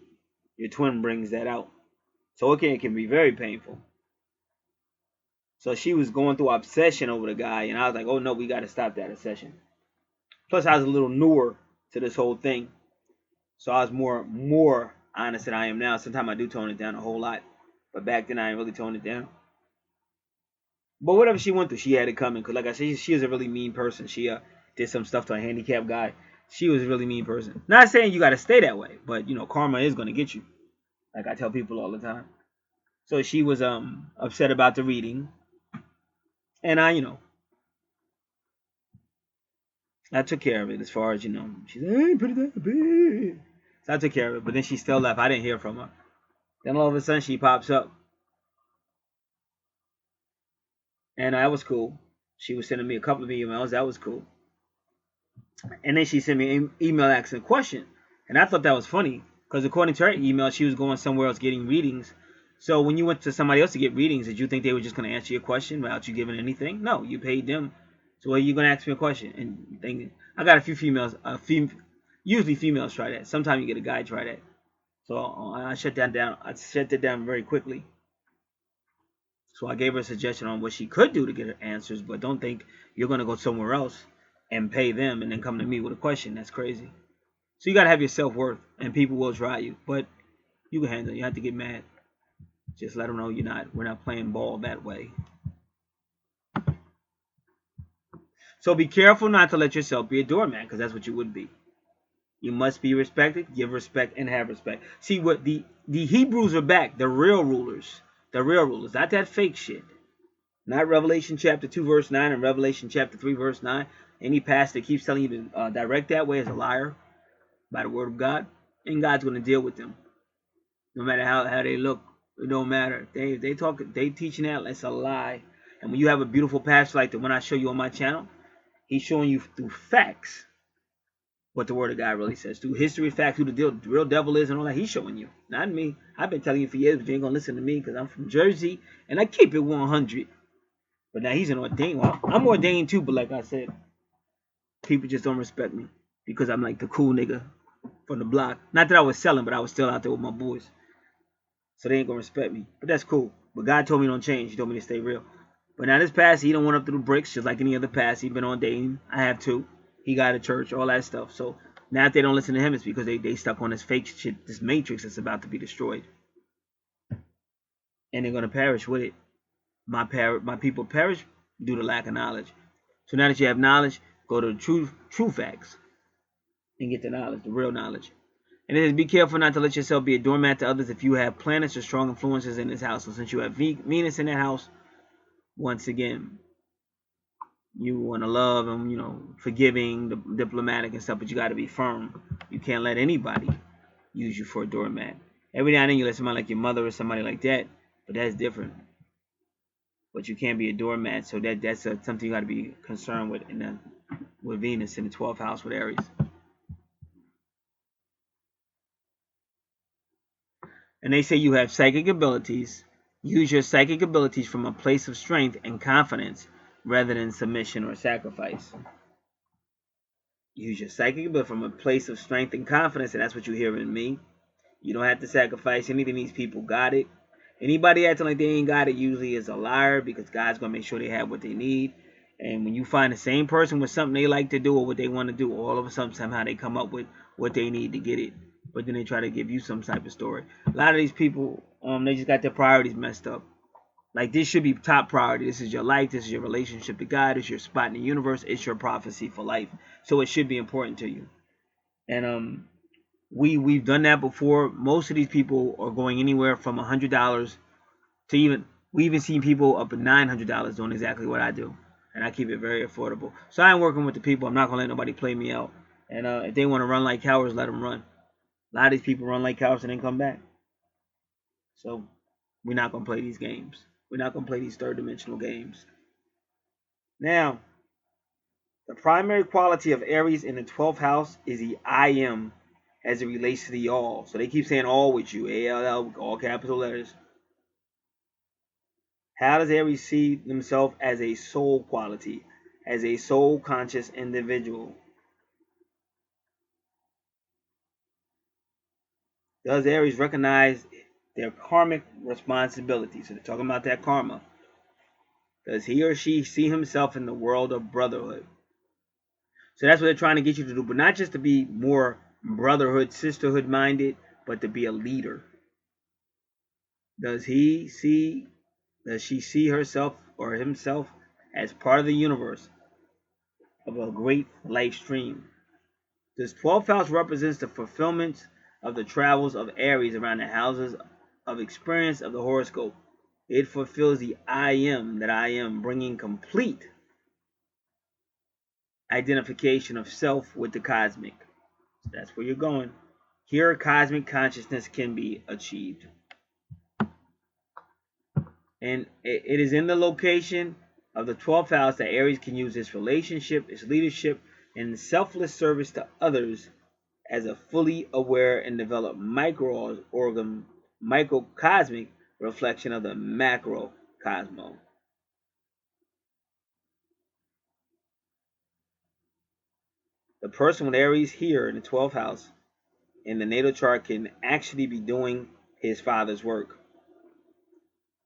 Your twin brings that out. So it can be very painful. So she was going through obsession over the guy, and I was like, oh no, we got to stop that obsession. Plus, I was a little newer to this whole thing, so I was more honest than I am now. Sometimes I do tone it down a whole lot. But back then I ain't really toned it down. But whatever she went through, she had it coming. Cause like I said, she was a really mean person. She did some stuff to a handicapped guy. She was a really mean person. Not saying you got to stay that way, but you know, karma is gonna get you. Like I tell people all the time. So she was upset about the reading, and I took care of it as far as She's like, hey, put it down, baby. So I took care of it, but then she still left. I didn't hear from her. Then all of a sudden she pops up, and that was cool. She was sending me a couple of emails. That was cool. And then she sent me an email asking a question, and I thought that was funny because according to her email, she was going somewhere else getting readings. So when you went to somebody else to get readings, did you think they were just going to answer your question without you giving anything? No, you paid them. So are you going to ask me a question? And thinking, I got a few females, usually females try that. Sometimes you get a guy try that. So I shut that down. I shut that down very quickly. So I gave her a suggestion on what she could do to get her answers, but don't think you're going to go somewhere else and pay them and then come to me with a question. That's crazy. So you got to have your self-worth, and people will try you, but you can handle it. You have to get mad. Just let them know we're not playing ball that way. So be careful not to let yourself be a doormat, because that's what you would be. You must be respected, give respect, and have respect. See, what the Hebrews are back, the real rulers, not that fake shit. Not Revelation chapter 2 verse 9 and Revelation chapter 3 verse 9. Any pastor keeps telling you to direct that way is a liar by the word of God, and God's going to deal with them. No matter how they look, it don't matter. They teaching that, it's a lie. And when you have a beautiful pastor like the one I show you on my channel, he's showing you through facts what the word of God really says. Through history, facts, who the real devil is and all that, he's showing you. Not me. I've been telling you for years, but you ain't going to listen to me because I'm from Jersey and I keep it 100. But now he's an ordained. Well, I'm ordained too, but like I said, people just don't respect me because I'm like the cool nigga from the block. Not that I was selling, but I was still out there with my boys. So they ain't gonna respect me. But that's cool. But God told me don't change. He told me to stay real. But now this pastor, he don't went up through the bricks just like any other pastor. He been ordained. I have too. He got a church, all that stuff. So now if they don't listen to him, it's because they stuck on this fake shit, this matrix that's about to be destroyed. And they're gonna perish with it. My people perish due to lack of knowledge. So now that you have knowledge, go to the true facts and get the knowledge, the real knowledge. And it is be careful not to let yourself be a doormat to others if you have planets or strong influences in this house. So since you have Venus in that house, once again, you want to love and forgiving, diplomatic and stuff, but you got to be firm. You can't let anybody use you for a doormat. Every now and then you let somebody like your mother or somebody like that, but that's different. But you can't be a doormat, so that's something you got to be concerned with with Venus in the 12th house with Aries. And they say you have psychic abilities. Use your psychic abilities from a place of strength and confidence rather than submission or sacrifice. Use your psychic ability from a place of strength and confidence, and that's what you hear in me. You don't have to sacrifice anything. These people got it. Anybody acting like they ain't got it usually is a liar because God's going to make sure they have what they need. And when you find the same person with something they like to do or what they want to do, all of a sudden somehow they come up with what they need to get it. But then they try to give you some type of story. A lot of these people, they just got their priorities messed up. Like this should be top priority. This is your life. This is your relationship to God. It's your spot in the universe. It's your prophecy for life. So it should be important to you. And we've done that before. Most of these people are going anywhere from $100 to we even seen people up at $900 doing exactly what I do, and I keep it very affordable. So I'm working with the people. I'm not gonna let nobody play me out. And if they want to run like cowards, let them run. A lot of these people run like cowards and then come back. So we're not gonna play these games. We're not gonna play these third dimensional games. Now, the primary quality of Aries in the 12th house is the I am as it relates to the all. So they keep saying all with you, ALL, all capital letters. How does Aries see himself as a soul quality, as a soul conscious individual? Does Aries recognize their karmic responsibility? So they're talking about that karma. Does he or she see himself in the world of brotherhood? So that's what they're trying to get you to do, but not just to be more brotherhood, sisterhood minded, but to be a leader. Does he see, does she see herself or himself as part of the universe of a great life stream? This 12th house represents the fulfillment of the travels of Aries around the houses of experience of the horoscope. It fulfills the I am that I am, bringing complete identification of self with the cosmic. So that's where you're going. Here, cosmic consciousness can be achieved. And it is in the location of the 12th house that Aries can use its relationship, its leadership, and selfless service to others as a fully aware and developed microcosmic reflection of the macrocosmos. The person with Aries here in the 12th house in the natal chart can actually be doing his father's work.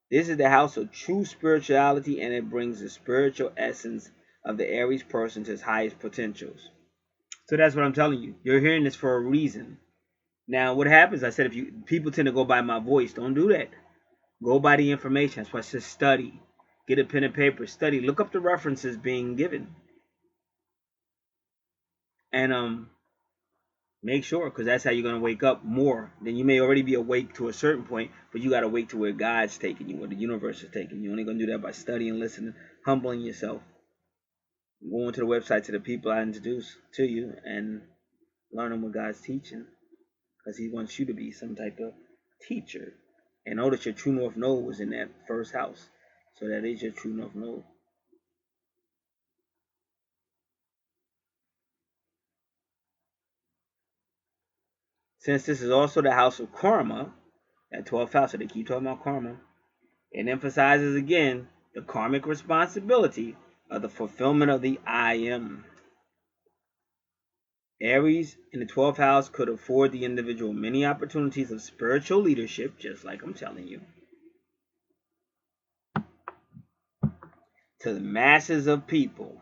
This is the house of true spirituality, and it brings the spiritual essence of the Aries person to its highest potentials. So that's what I'm telling you. You're hearing this for a reason. Now, what happens? I said, if people tend to go by my voice, don't do that. Go by the information. That's why I said study. Get a pen and paper, study, look up the references being given, and make sure, because that's how you're gonna wake up more. Then you may already be awake to a certain point, but you gotta wake to where God's taking you, where the universe is taking you. You're only gonna do that by studying, listening, humbling yourself, going to the website to the people I introduce to you, and learning what God's teaching, because He wants you to be some type of teacher. And know that your true north node was in that first house, so that is your true north node. Since this is also the house of karma, that 12th house, so they keep talking about karma, it emphasizes again the karmic responsibility of the fulfillment of the I am. Aries in the 12th house could afford the individual many opportunities of spiritual leadership, just like I'm telling you, to the masses of people.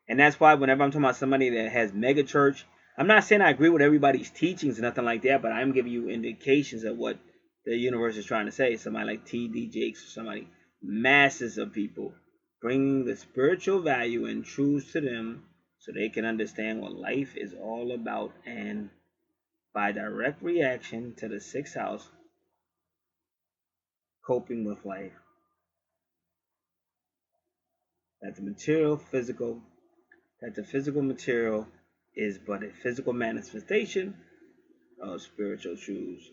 And that's why whenever I'm talking about somebody that has mega church, I'm not saying I agree with everybody's teachings and nothing like that, but I'm giving you indications of what the universe is trying to say. Somebody like T.D. Jakes or somebody, masses of people, bringing the spiritual value and truths to them so they can understand what life is all about, and by direct reaction to the 6th house, coping with life. That the physical material is but a physical manifestation of spiritual truths.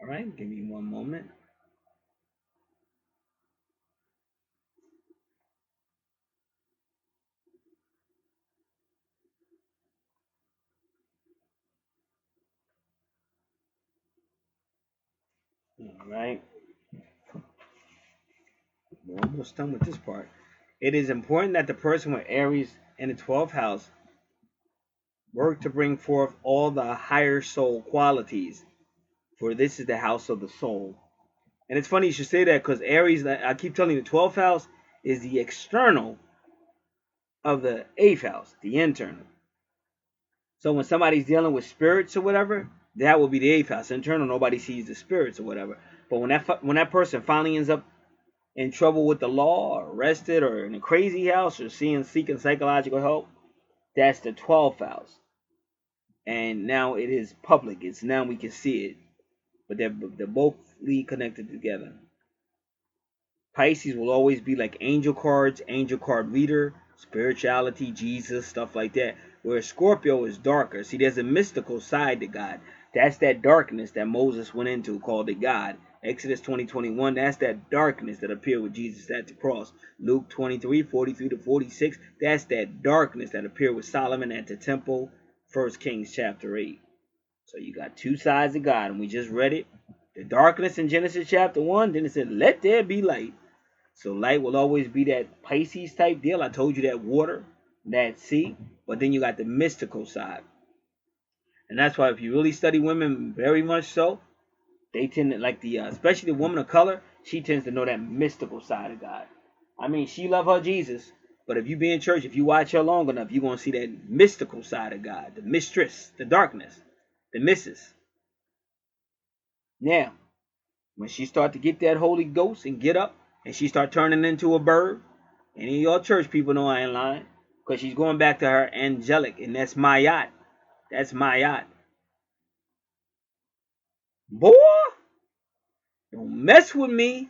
All right, give me one moment. All right, we're almost done with this part. It is important that the person with Aries in the 12th house work to bring forth all the higher soul qualities, for this is the house of the soul. And it's funny you should say that, because Aries, I keep telling you, the 12th house is the external of the 8th house, the internal. So when somebody's dealing with spirits or whatever, that will be the 8th house. Internal, nobody sees the spirits or whatever. But when that person finally ends up in trouble with the law, or arrested, or in a crazy house, or seeking psychological help, that's the 12th house. And now it is public. It's now we can see it. But they're both connected together. Pisces will always be like angel cards, angel card reader, spirituality, Jesus, stuff like that. Whereas Scorpio is darker. See, there's a mystical side to God. That's that darkness that Moses went into, called it God. Exodus 20:21, that's that darkness that appeared with Jesus at the cross. Luke 23:43-46, that's that darkness that appeared with Solomon at the temple. 1 Kings chapter 8. So you got two sides of God, and we just read it. The darkness in Genesis chapter 1, then it said, let there be light. So light will always be that Pisces type deal. I told you that water, that sea. But then you got the mystical side. And that's why if you really study women very much so, they tend to, like especially the woman of color, she tends to know that mystical side of God. I mean, she love her Jesus, But if you be in church, if you watch her long enough, you're going to see that mystical side of God, the mistress, the darkness, the missus. Now, when she start to get that Holy Ghost and get up, and she start turning into a bird, any of y'all church people know I ain't lying, because she's going back to her angelic, and that's my yacht. That's my yacht. Boy, don't mess with me.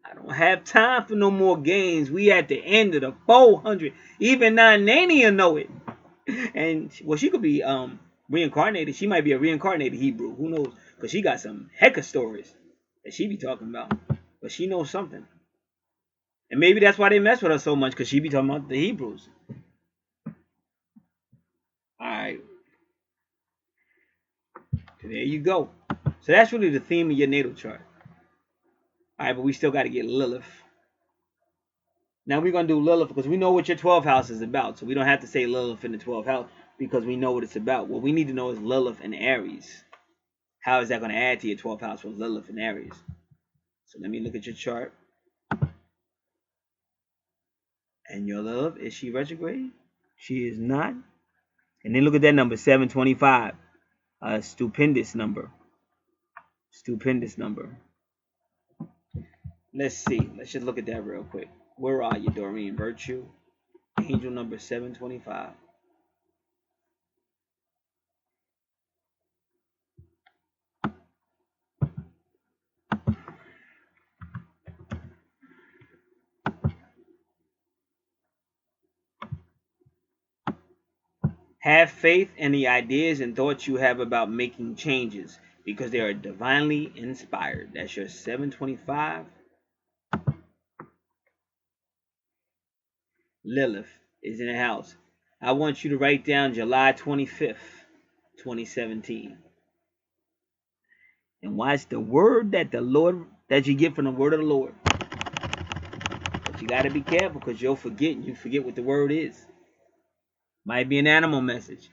I don't have time for no more games. We at the end of the 400. Even Nanania know it. And well, she could be reincarnated. She might be a reincarnated Hebrew. Who knows? Because she got some heck of stories that she be talking about. But she knows something. And maybe that's why they mess with her so much, because she be talking about the Hebrews. Alright. So there you go. So that's really the theme of your natal chart. Alright, but we still got to get Lilith. Now we're going to do Lilith because we know what your 12th house is about. So we don't have to say Lilith in the 12th house because we know what it's about. What we need to know is Lilith and Aries. How is that going to add to your 12th house with Lilith and Aries? So let me look at your chart. And your Lilith, is she retrograde? She is not. And then look at that number, 725. A stupendous number. Stupendous number. Let's see. Let's just look at that real quick. Where are you, Doreen? Virtue. Angel number 725. Have faith in the ideas and thoughts you have about making changes because they are divinely inspired. That's your 725. Lilith is in the house. I want you to write down July 25th, 2017. And watch the word that you get from the word of the Lord. But you got to be careful because you'll forget. You forget what the word is. Might be an animal message.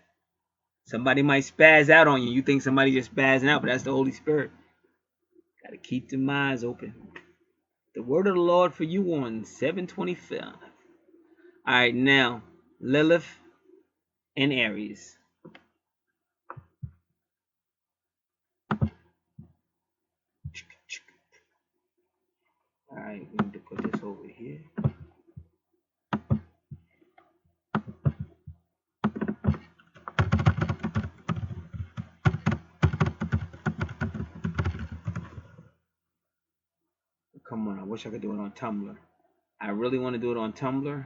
Somebody might spaz out on you. You think somebody just spazzing out, but that's the Holy Spirit. Got to keep the minds open. The word of the Lord for you on 725. All right, now, Lilith and Aries. All right, we need to put this over here. Come on, I wish I could do it on Tumblr. I really want to do it on Tumblr.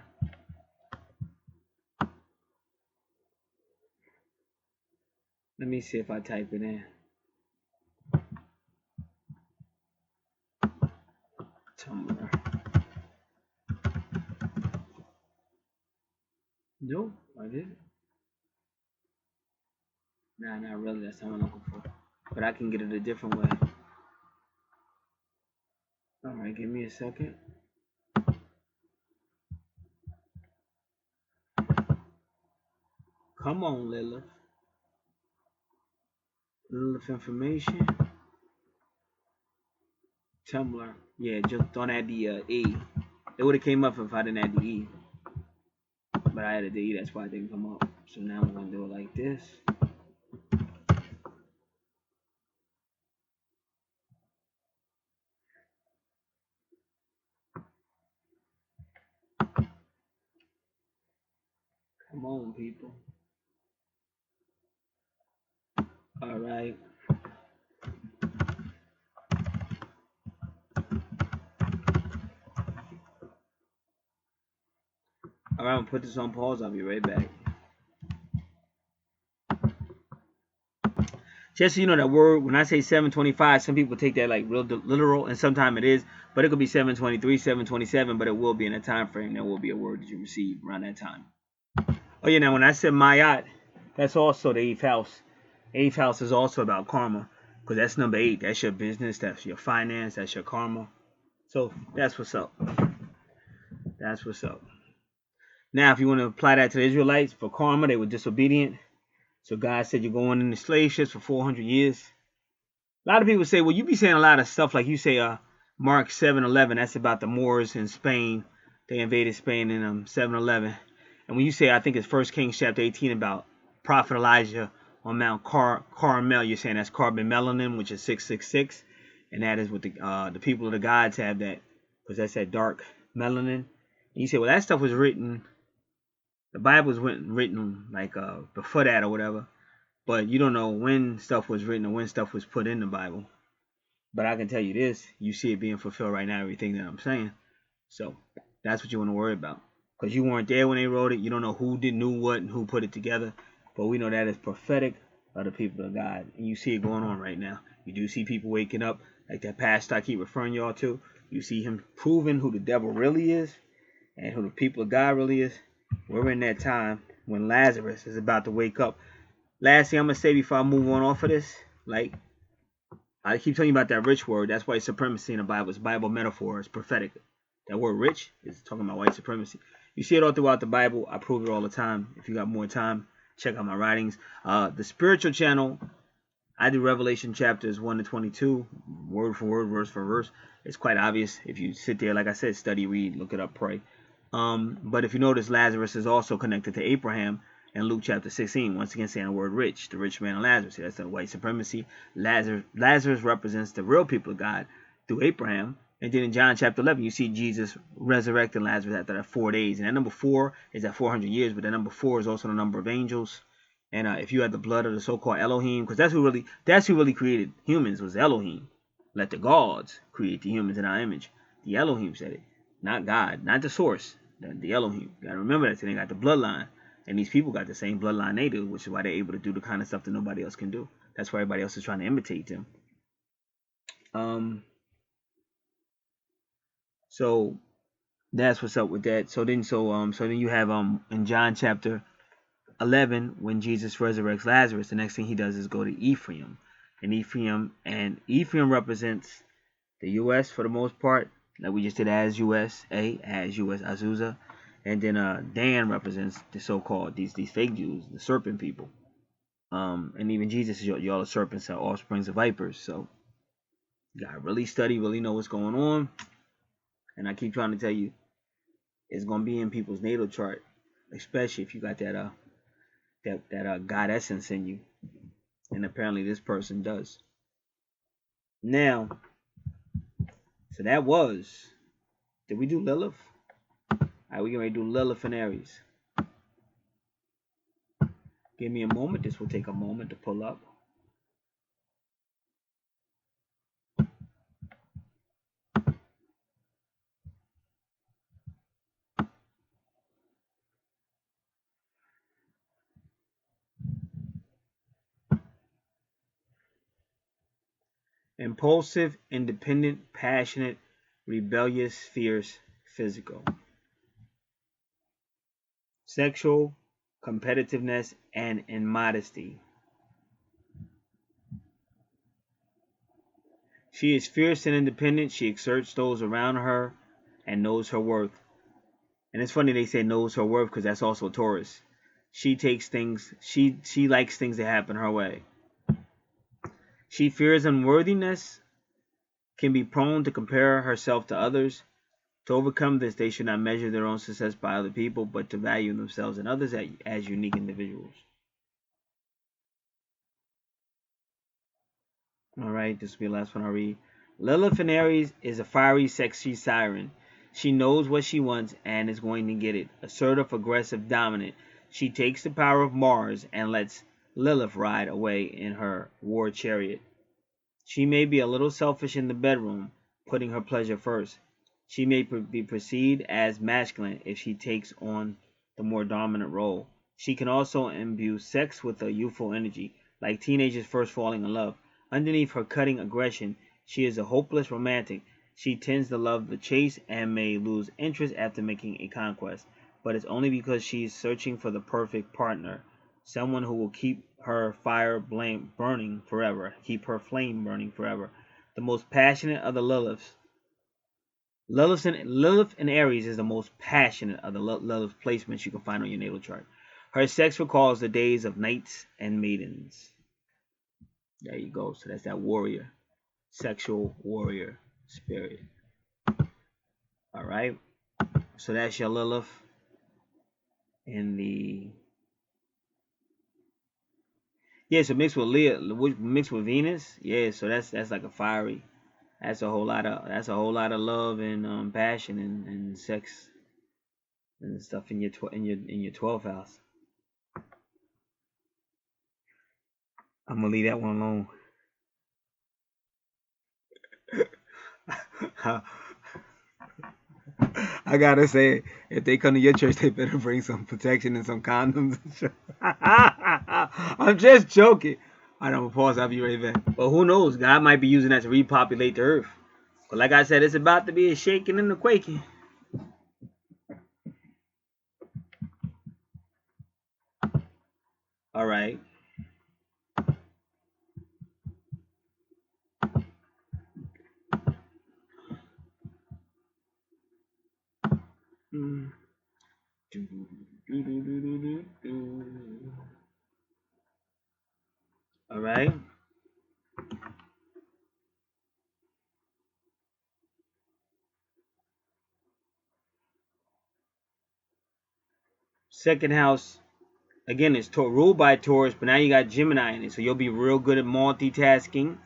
Let me see if I type it in. Tumblr. Nope, I didn't. Nah, not really. That's not what I'm looking for. But I can get it a different way. All right, give me a second. Come on, Lilith. Lilith information. Tumblr. Yeah, just don't add the E. It would have came up if I didn't add the E. But I added the E, that's why it didn't come up. So now I'm going to do it like this. Come on, people. All right. All right, I'm going to put this on pause. I'll be right back. Just so you know, that word, when I say 725, some people take that like real literal, and sometimes it is, but it could be 723, 727, but it will be in a time frame. There will be a word that you receive around that time. Oh yeah, now when I said Mayat, that's also the 8th house. 8th house is also about karma, because that's number 8. That's your business, that's your finance, that's your karma. So that's what's up. That's what's up. Now, if you want to apply that to the Israelites for karma, they were disobedient. So God said you're going into slave ships for 400 years. A lot of people say, well, you be saying a lot of stuff like you say Mark 7:11. That's about the Moors in Spain they invaded Spain in 711. And when you say, I think it's 1 Kings chapter 18 about Prophet Elijah on Mount Carmel, you're saying that's carbon melanin, which is 666, and that is what the people of the gods have, that because that's that dark melanin. And you say, well, that stuff was written, the Bible was written like before that or whatever, but you don't know when stuff was written or when stuff was put in the Bible. But I can tell you this, you see it being fulfilled right now, everything that I'm saying. So that's what you want to worry about, because you weren't there when they wrote it. You don't know who knew what and who put it together, but we know that is prophetic of the people of God, and you see it going on right now. You do see people waking up, like that pastor I keep referring y'all to. You see him proving who the devil really is and who the people of God really is. We're in that time when Lazarus is about to wake up. Last thing I'm gonna say before I move on off of this, like I keep telling you about that rich word. That's white supremacy in the Bible. It's Bible metaphor. It's prophetic. That word rich is talking about white supremacy. You see it all throughout the Bible. I prove it all the time. If you got more time, check out my writings. The spiritual channel, I do Revelation chapters 1 to 22, word for word, verse for verse. It's quite obvious if you sit there, like I said, study, read, look it up, pray. But if you notice, Lazarus is also connected to Abraham in Luke chapter 16. Once again, saying the word rich, the rich man and Lazarus. That's the white supremacy. Lazarus represents the real people of God through Abraham. And then in John chapter 11, you see Jesus resurrecting Lazarus after that 4 days. And that number 4 is at 400 years, but that number 4 is also the number of angels. And if you had the blood of the so-called Elohim, because that's who really created humans, was Elohim. Let the gods create the humans in our image. The Elohim said it, not God, not the source. The Elohim. You gotta remember that. So they got the bloodline, and these people got the same bloodline they do, which is why they're able to do the kind of stuff that nobody else can do. That's why everybody else is trying to imitate them. So that's what's up with that. So then you have in John chapter 11, when Jesus resurrects Lazarus, the next thing he does is go to Ephraim. And Ephraim represents the U.S. for the most part, like we just did as USA, as U.S. Azusa. And then Dan represents the so-called, these fake Jews, the serpent people. And even Jesus is y'all are serpents, are offsprings of vipers. So you gotta really study, really know what's going on. And I keep trying to tell you, it's gonna be in people's natal chart, especially if you got that God essence in you. And apparently this person does. Now, so that was, did we do Lilith? Alright, we're going to do Lilith and Aries. Give me a moment. This will take a moment to pull up. Impulsive, independent, passionate, rebellious, fierce, physical. Sexual, competitiveness, and immodesty. She is fierce and independent. She exerts those around her and knows her worth. And it's funny they say knows her worth, because that's also Taurus. She takes things, she likes things to happen her way. She fears unworthiness, can be prone to compare herself to others. To overcome this, they should not measure their own success by other people, but to value themselves and others as unique individuals. Alright, this will be the last one I read. Lilith in Aries is a fiery, sexy siren. She knows what she wants and is going to get it. Assertive, aggressive, dominant. She takes the power of Mars and lets Lilith ride away in her war chariot. She may be a little selfish in the bedroom, putting her pleasure first. She may be perceived as masculine if she takes on the more dominant role. She can also imbue sex with a youthful energy, like teenagers first falling in love. Underneath her cutting aggression, she is a hopeless romantic. She tends to love the chase and may lose interest after making a conquest, but it's only because she's searching for the perfect partner, someone who will keep her fire burning forever, keep her flame burning forever. The most passionate of the Liliths. Lilith in Aries is the most passionate of the Lilith placements you can find on your natal chart. Her sex recalls the days of knights and maidens. There you go. So that's that warrior, sexual warrior spirit. All right. So that's your Lilith in the so mixed with Leo, mixed with Venus. Yeah, so that's like a fiery. That's a whole lot of love and passion and sex and stuff in your in your 12th house. I'm gonna leave that one alone. I gotta say, if they come to your church, they better bring some protection and some condoms. I'm just joking. Alright, I'm gonna pause. I'll be right back. But who knows? God might be using that to repopulate the earth. But like I said, it's about to be a shaking and a quaking. All right. All right. Second house, again, it's ruled by Taurus, but now you got Gemini in it. So you'll be real good at multitasking.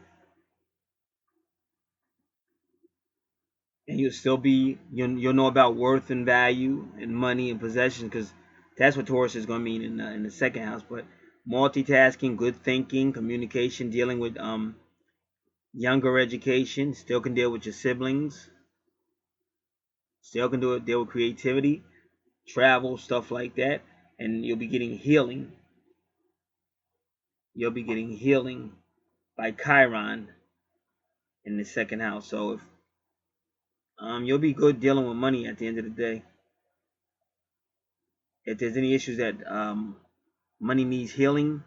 And you'll still be, you'll know about worth and value and money and possessions, because that's what Taurus is going to mean in the second house. But multitasking, good thinking, communication, dealing with younger education, still can deal with your siblings, still can deal with creativity, travel, stuff like that. And you'll be getting healing. You'll be getting healing by Chiron in the second house. So if you'll be good dealing with money at the end of the day. If there's any issues that money needs healing,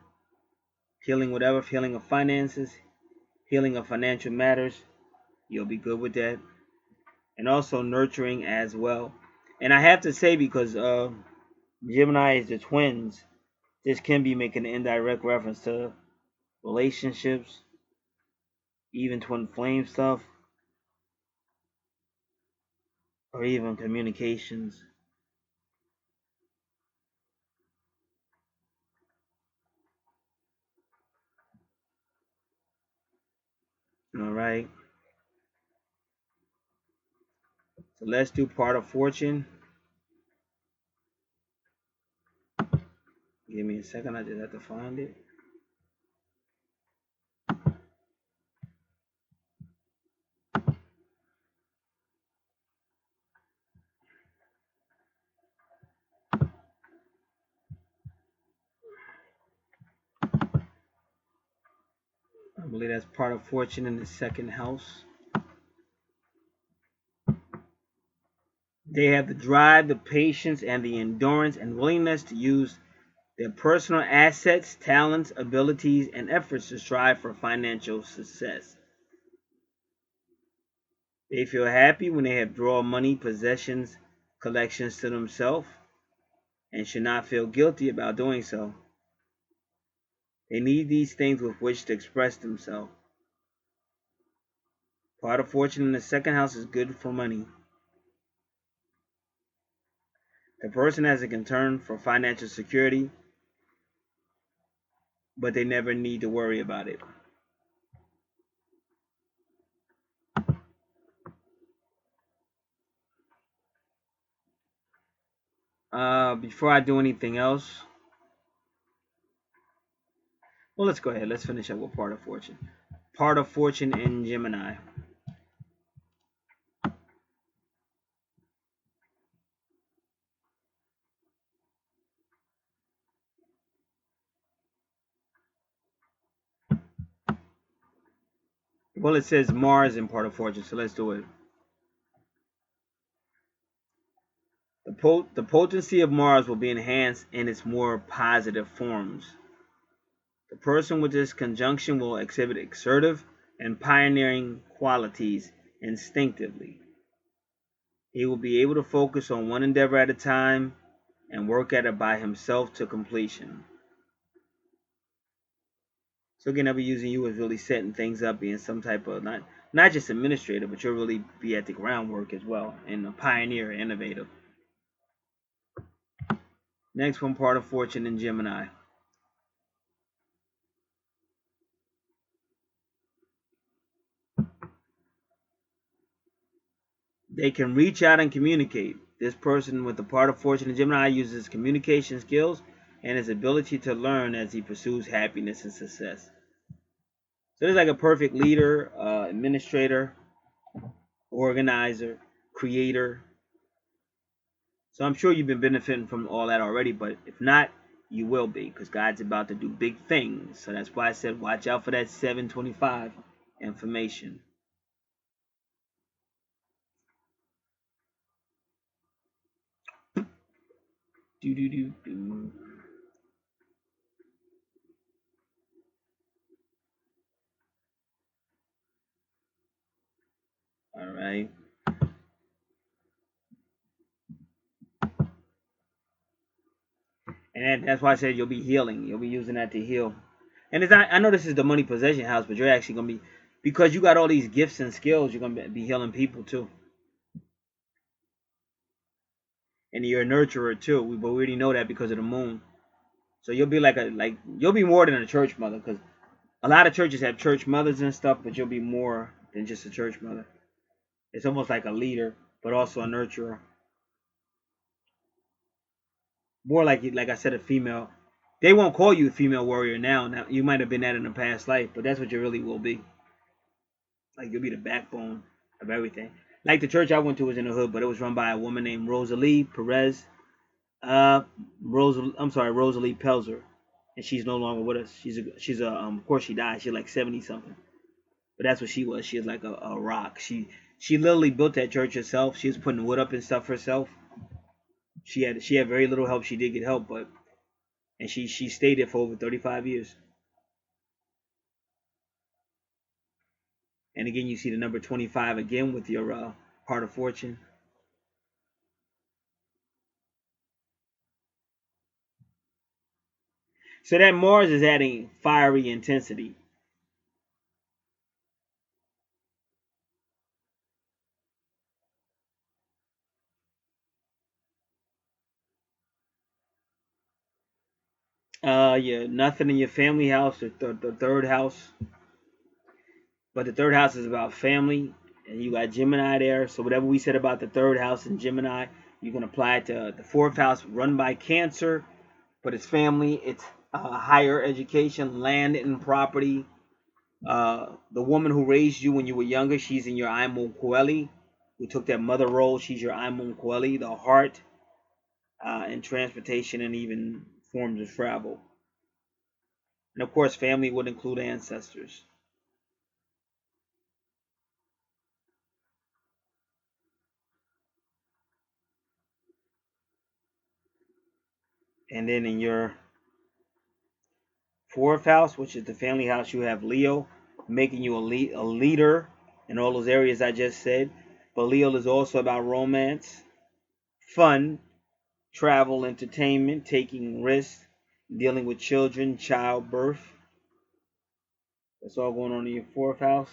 whatever, healing of finances, healing of financial matters, you'll be good with that. And also nurturing as well. And I have to say, because Gemini is the twins, this can be making an indirect reference to relationships, even twin flame stuff, or even communications. All right. So let's do part of fortune. Give me a second. I just have to find it. I believe that's part of fortune in the second house. They have the drive, the patience, and the endurance and willingness to use their personal assets, talents, abilities, and efforts to strive for financial success. They feel happy when they have draw money, possessions, collections to themselves, and should not feel guilty about doing so. They need these things with which to express themselves. Part of fortune in the second house is good for money. The person has a concern for financial security, but they never need to worry about it. Before I do anything else, well, let's go ahead. Let's finish up with part of fortune. Part of fortune in Gemini. Well, it says Mars in part of fortune, so let's do it. The potency of Mars will be enhanced in its more positive forms. The person with this conjunction will exhibit assertive and pioneering qualities instinctively. He will be able to focus on one endeavor at a time and work at it by himself to completion. So again, I'll be using you as really setting things up, being some type of not just administrator, but you'll really be at the groundwork as well, and a pioneer, innovative. Next one, part of fortune in Gemini. They can reach out and communicate. This person with the part of fortune in Gemini uses communication skills and his ability to learn as he pursues happiness and success. So there's like a perfect leader, administrator, organizer, creator. So I'm sure you've been benefiting from all that already, but if not, you will be, because God's about to do big things. So that's why I said watch out for that 725 information. Do do do do. All right. And that's why I said you'll be healing. You'll be using that to heal. And it's not, I know this is the money possession house, but you're actually going to be, because you got all these gifts and skills, you're going to be healing people too. And you're a nurturer too. But we already know that because of the moon. So you'll be you'll be more than a church mother, because a lot of churches have church mothers and stuff, but you'll be more than just a church mother. It's almost like a leader, but also a nurturer. More like I said, a female. They won't call you a female warrior now. Now you might have been that in a past life, but that's what you really will be. Like you'll be the backbone of everything. Like the church I went to was in the hood, but it was run by a woman named Rosalie Perez. Rosalie Pelzer, and she's no longer with us. She's a of course she died. She's like 70 something, but that's what she was. She was like a rock. She literally built that church herself. She was putting wood up and stuff herself. She had very little help. She did get help, but and she stayed there for over 35 years. And again, you see the number 25 again with your part of fortune. So that Mars is adding fiery intensity. Yeah, nothing in your family house, the third house, but the third house is about family, and you got Gemini there. So whatever we said about the third house in Gemini, you can apply it to the fourth house, run by Cancer, but it's family, it's higher education, land and property. The woman who raised you when you were younger, she's in your Imon Coeli, who took that mother role. She's your Imon Coeli, the heart, and transportation, and even forms of travel. And of course, family would include ancestors. And then in your fourth house, which is the family house, you have Leo, making you a leader in all those areas I just said. But Leo is also about romance, fun, travel, entertainment, taking risks, dealing with children, childbirth. That's all going on in your fourth house.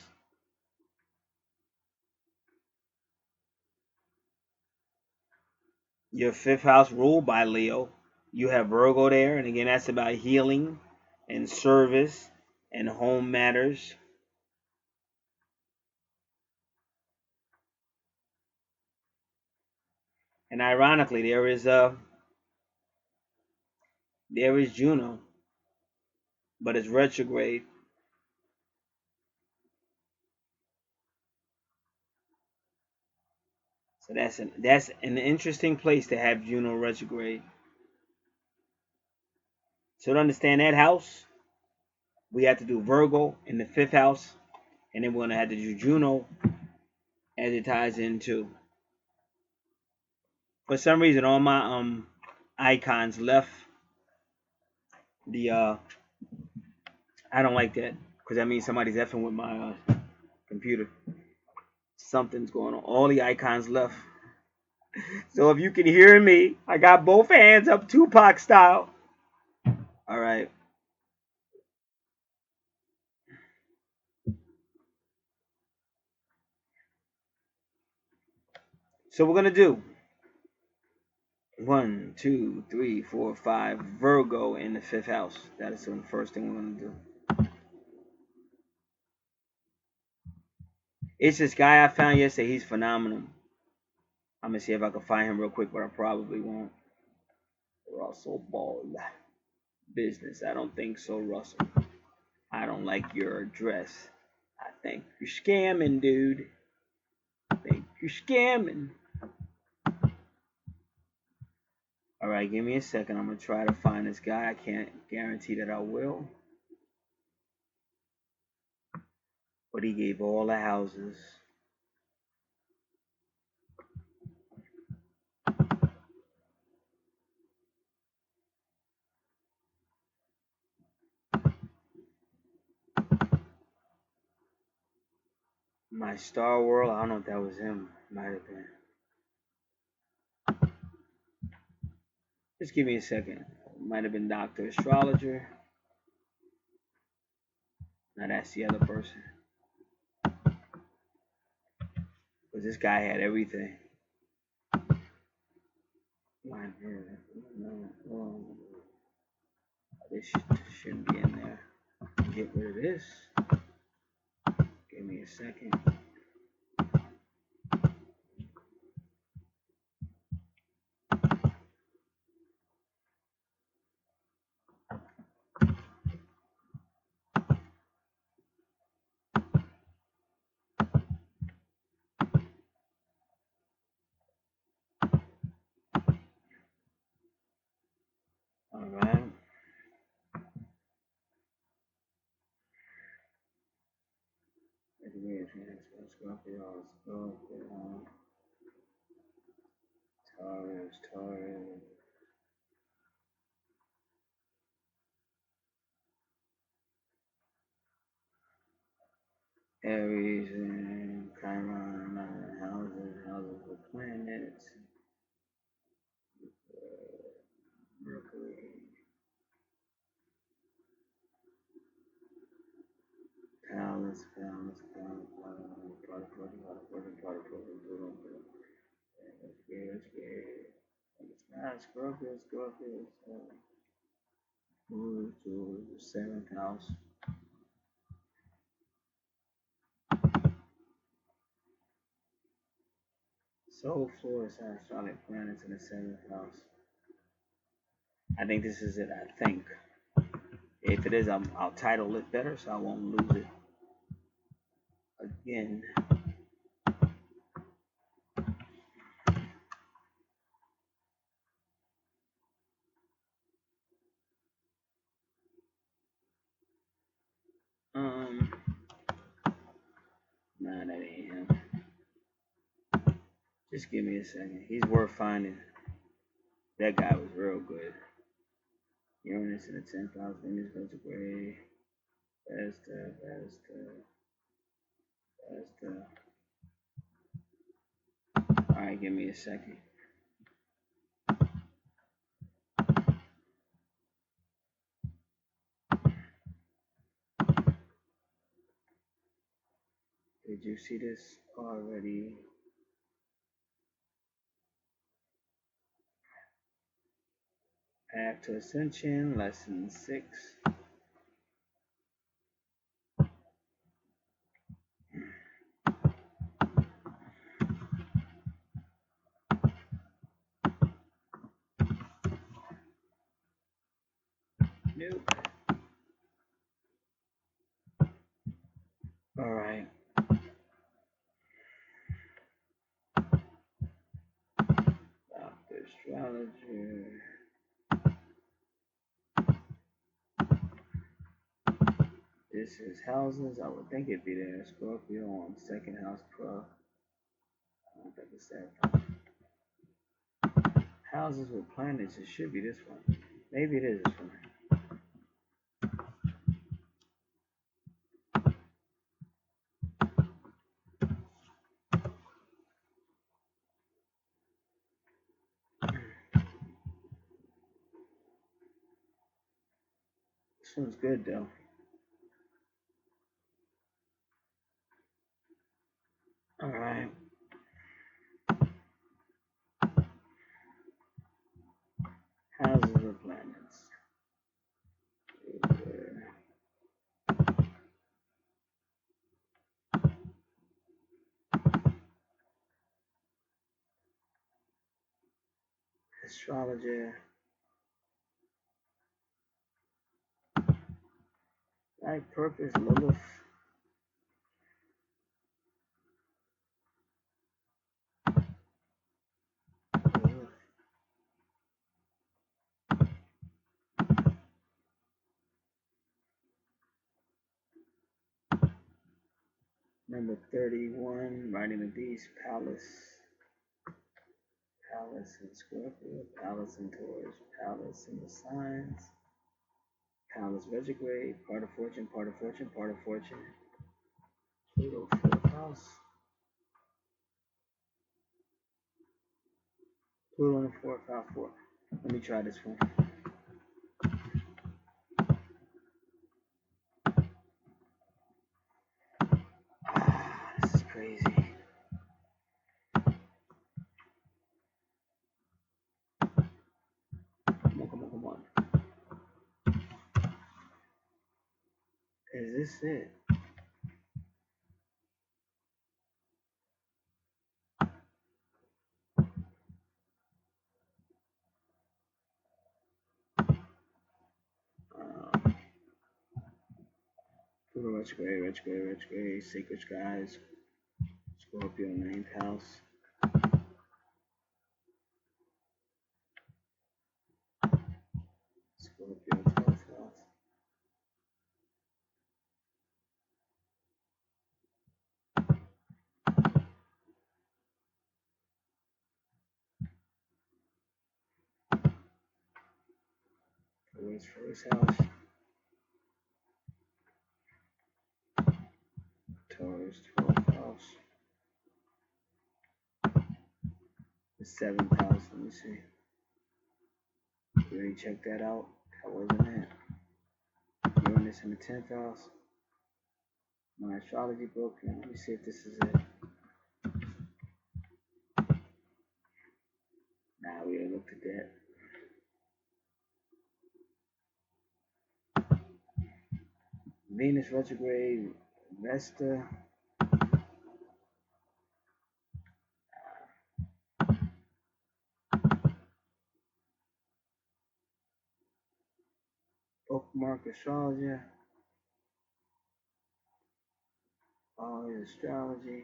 Your fifth house ruled by Leo. You have Virgo there, and again, that's about healing and service and home matters. And ironically, there is Juno, but it's retrograde. So that's an interesting place to have Juno retrograde. So to understand that house, we have to do Virgo in the fifth house, and then we're gonna have to do Juno as it ties into. For some reason, all my icons left the I don't like that, because that means somebody's effing with my computer. Something's going on. All the icons left. So if you can hear me, I got both hands up, Tupac style. All right. So we're gonna do 1, 2, 3, 4, 5. Virgo in the 5th house. That is the first thing we're going to do. It's this guy I found yesterday. He's phenomenal. I'm going to see if I can find him real quick, but I probably won't. Russell Ball. Business. I don't think so, Russell. I don't like your address. I think you're scamming, dude. I think you're scamming. Alright, give me a second. I'm going to try to find this guy. I can't guarantee that I will. But he gave all the houses. My Star World, I don't know if that was him. Might have been. Just give me a second. Might have been Dr. Astrologer. Now that's the other person. Because this guy had everything. No. This shouldn't be in there. Get rid of this. Give me a second. Alright. Taurus. Aries and Chiron, houses with planets. Mercury. Palace. Scorpio. Move to the 7th house. So Florida has solid planets in the 7th house. I think this is it. I think. If it is, I'll title it better so I won't lose it again. Nah, that ain't him. Just give me a second. He's worth finding. That guy was real good. Uranus in the 10th house, Venus retrograde. That's the. Alright, give me a second. Did you see this already? Path to Ascension, Lesson 6. Nope. Alright. Dr. Astrologer. This is houses. I would think it'd be there. Scorpio on 2nd house pro. I don't think it's that. Houses with planets. It should be this one. Maybe it is this one. This one's good though. Alright. astrologer. Life purpose, Lilith. Number 31, Riding the Beast, Palace. Palace in Scorpio, Palace in Taurus, Palace in the signs. Palace retrograde, part of fortune, part of fortune, part of fortune. Pluto, 4th house. Pluto in the 4th house. Let me try this one. This is crazy. Come on. Is this it? Pluto retrograde, sacred skies, Scorpio, 9th house. Scorpio, 12th house. Taurus, 1st house. Taurus, 12th house. The 7th house, let me see. You already checked that out? That wasn't it. Uranus in the 10th house. My astrology book. Now, let me see if this is it. Nah, we already looked at that. Venus retrograde, Vesta. Bookmark astrology. Always astrology.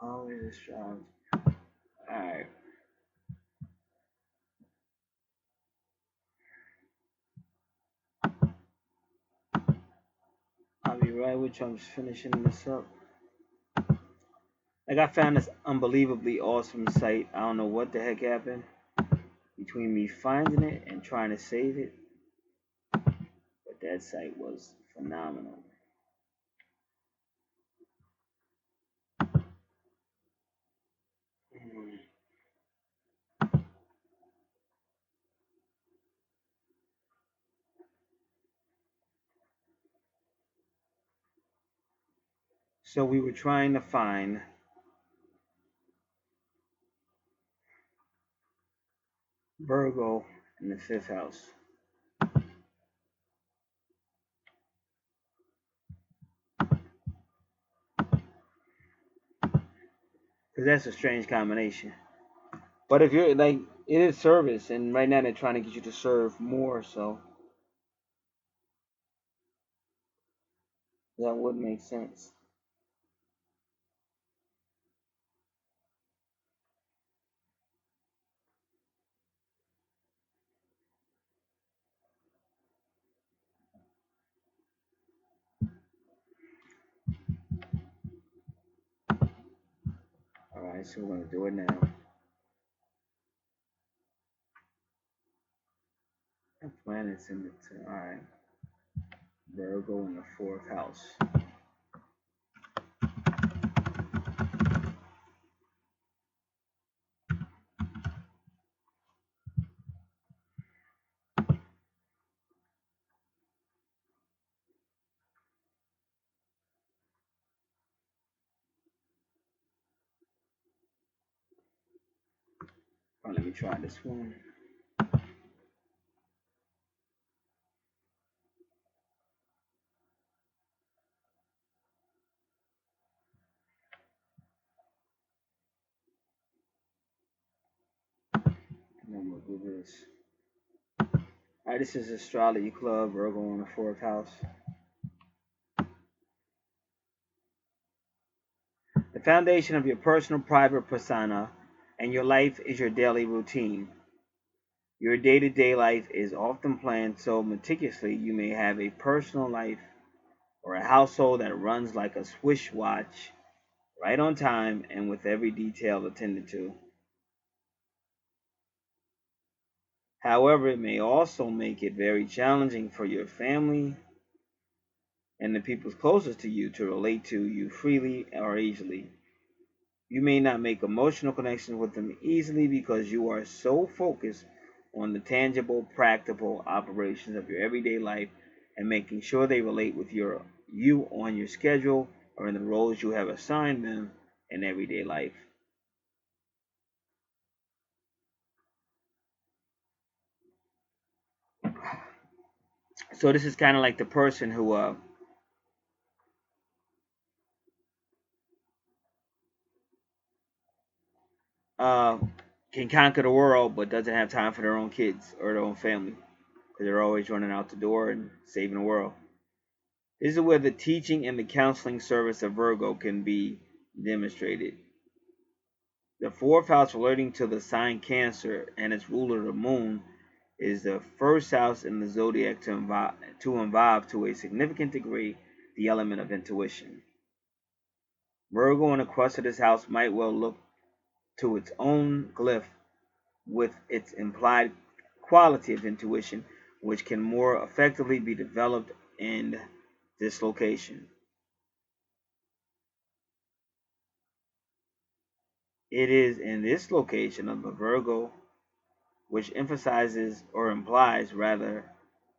Always astrology. Alright. I'll be right with you. I'm just finishing this up. Like, I found this unbelievably awesome site. I don't know what the heck happened between me finding it and trying to save it. But that site was phenomenal. So we were trying to find Virgo in the 5th house. Because that's a strange combination. But if you're like, it is service, and right now they're trying to get you to serve more, so that would make sense. Alright, so we're going to do it now. The planets in the, alright. Virgo in the 4th house. Alright, let me try this one. I'm gonna do this. Alright, this is Astrology Club, Virgo in the 4th house. The foundation of your personal private persona and your life is your daily routine. Your day-to-day life is often planned so meticulously you may have a personal life or a household that runs like a Swiss watch, right on time and with every detail attended to. However, it may also make it very challenging for your family and the people closest to you to relate to you freely or easily. You may not make emotional connections with them easily because you are so focused on the tangible, practical operations of your everyday life and making sure they relate with you on your schedule or in the roles you have assigned them in everyday life. So this is kind of like the person who uh, can conquer the world but doesn't have time for their own kids or their own family because they're always running out the door and saving the world. This is where the teaching and the counseling service of Virgo can be demonstrated. The 4th house relating to the sign Cancer and its ruler the moon is the first house in the zodiac to involve to a significant degree the element of intuition. Virgo in the crust of this house might well look to its own glyph with its implied quality of intuition, which can more effectively be developed in this location. It is in this location of the Virgo which emphasizes or implies rather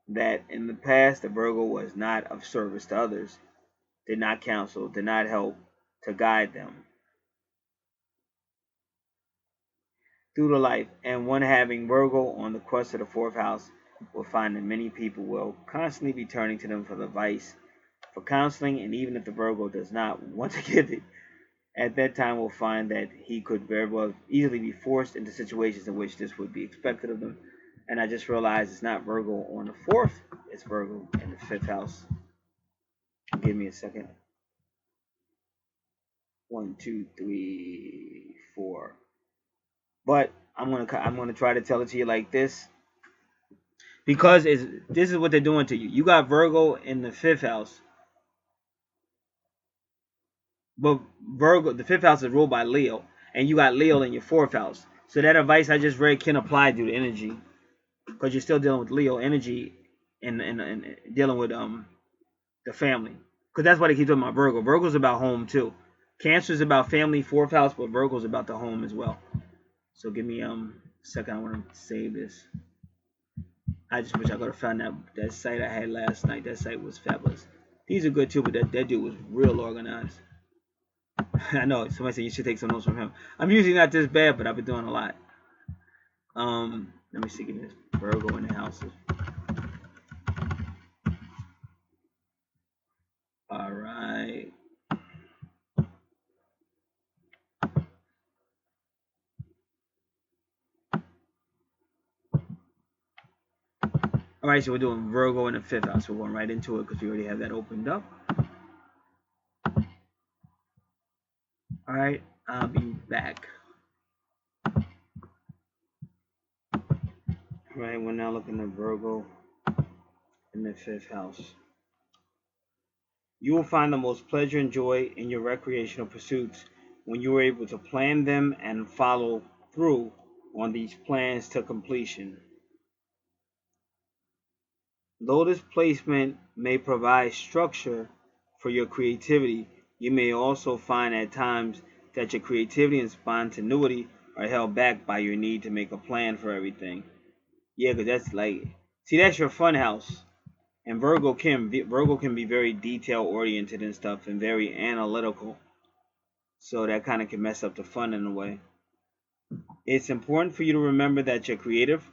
that in the past the Virgo was not of service to others, did not counsel, did not help to guide them through the life, and one having Virgo on the crust of the 4th house will find that many people will constantly be turning to them for advice, for counseling, and even if the Virgo does not want to give it, at that time will find that he could very well easily be forced into situations in which this would be expected of them. And I just realized it's not Virgo on the 4th, it's Virgo in the 5th house. Give me a second. 1, 2, 3, 4. But I'm gonna try to tell it to you like this because this is what they're doing to you. You got Virgo in the 5th house, but Virgo, the 5th house is ruled by Leo, and you got Leo in your 4th house. So that advice I just read can apply to the energy because you're still dealing with Leo energy and dealing with the family. Because that's why they keep talking about Virgo. Virgo's about home too. Cancer's about family, 4th house, but Virgo's about the home as well. So give me a second. I want to save this. I just wish I could have found that site I had last night. That site was fabulous. These are good too, but that dude was real organized. I know somebody said you should take some notes from him. I'm usually not this bad, but I've been doing a lot. Let me see. Give me this Virgo in the houses. All right. All right, so we're doing Virgo in the 5th house. We're going right into it because we already have that opened up. All right, I'll be back. All right, we're now looking at Virgo in the 5th house. You will find the most pleasure and joy in your recreational pursuits when you are able to plan them and follow through on these plans to completion. Though this placement may provide structure for your creativity, you may also find at times that your creativity and spontaneity are held back by your need to make a plan for everything. Yeah, because that's like, see, that's your fun house. And Virgo can be very detail oriented and stuff and very analytical. So that kind of can mess up the fun in a way. It's important for you to remember that your creative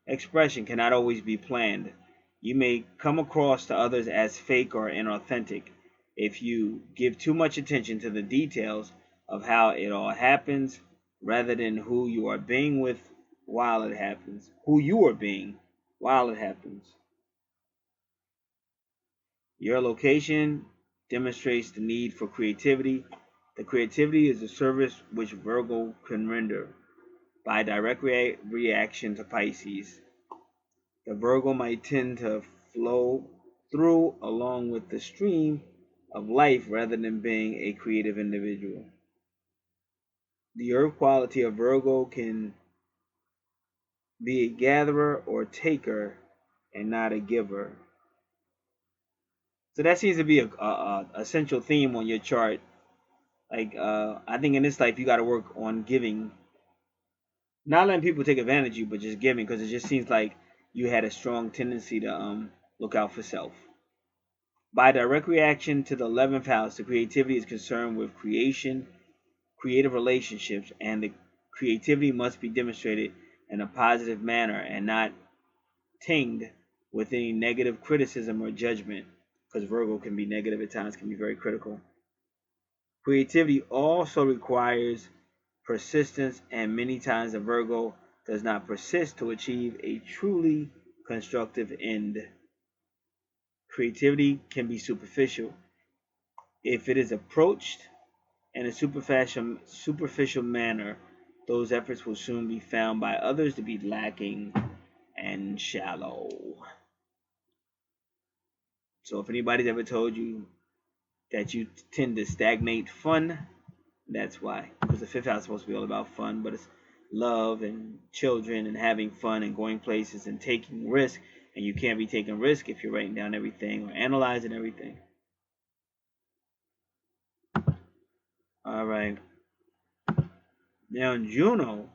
expression cannot always be planned. You may come across to others as fake or inauthentic if you give too much attention to the details of how it all happens rather than who you are being with while it happens, who you are being while it happens. Your location demonstrates the need for creativity. The creativity is a service which Virgo can render by direct reaction to Pisces. The Virgo might tend to flow through along with the stream of life rather than being a creative individual. The earth quality of Virgo can be a gatherer or taker and not a giver. So that seems to be a essential theme on your chart. Like I think in this life you got to work on giving, not letting people take advantage of you, but just giving, because it just seems like you had a strong tendency to look out for self. By direct reaction to the 11th house, the creativity is concerned with creation, creative relationships, and the creativity must be demonstrated in a positive manner and not tinged with any negative criticism or judgment, because Virgo can be negative at times, can be very critical. Creativity also requires persistence, and many times the Virgo does not persist to achieve a truly constructive end. Creativity can be superficial. If it is approached in a superficial manner, those efforts will soon be found by others to be lacking and shallow. So if anybody's ever told you that you tend to stagnate fun, that's why. Because the fifth house is supposed to be all about fun, but it's love and children and having fun and going places and taking risk. And you can't be taking risk if you're writing down everything or analyzing everything. All right. Now in Juno,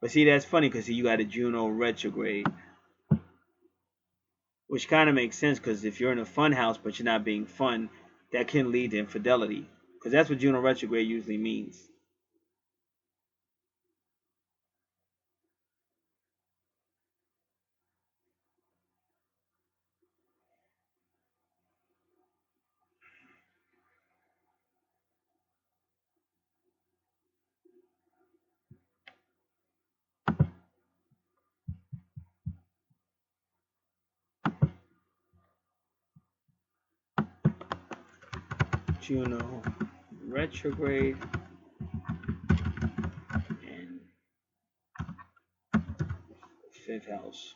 but see, that's funny because you got a Juno retrograde, which kind of makes sense because if you're in a fun house but you're not being fun, that can lead to infidelity, because that's what Juno retrograde usually means. Juno retrograde and fifth house.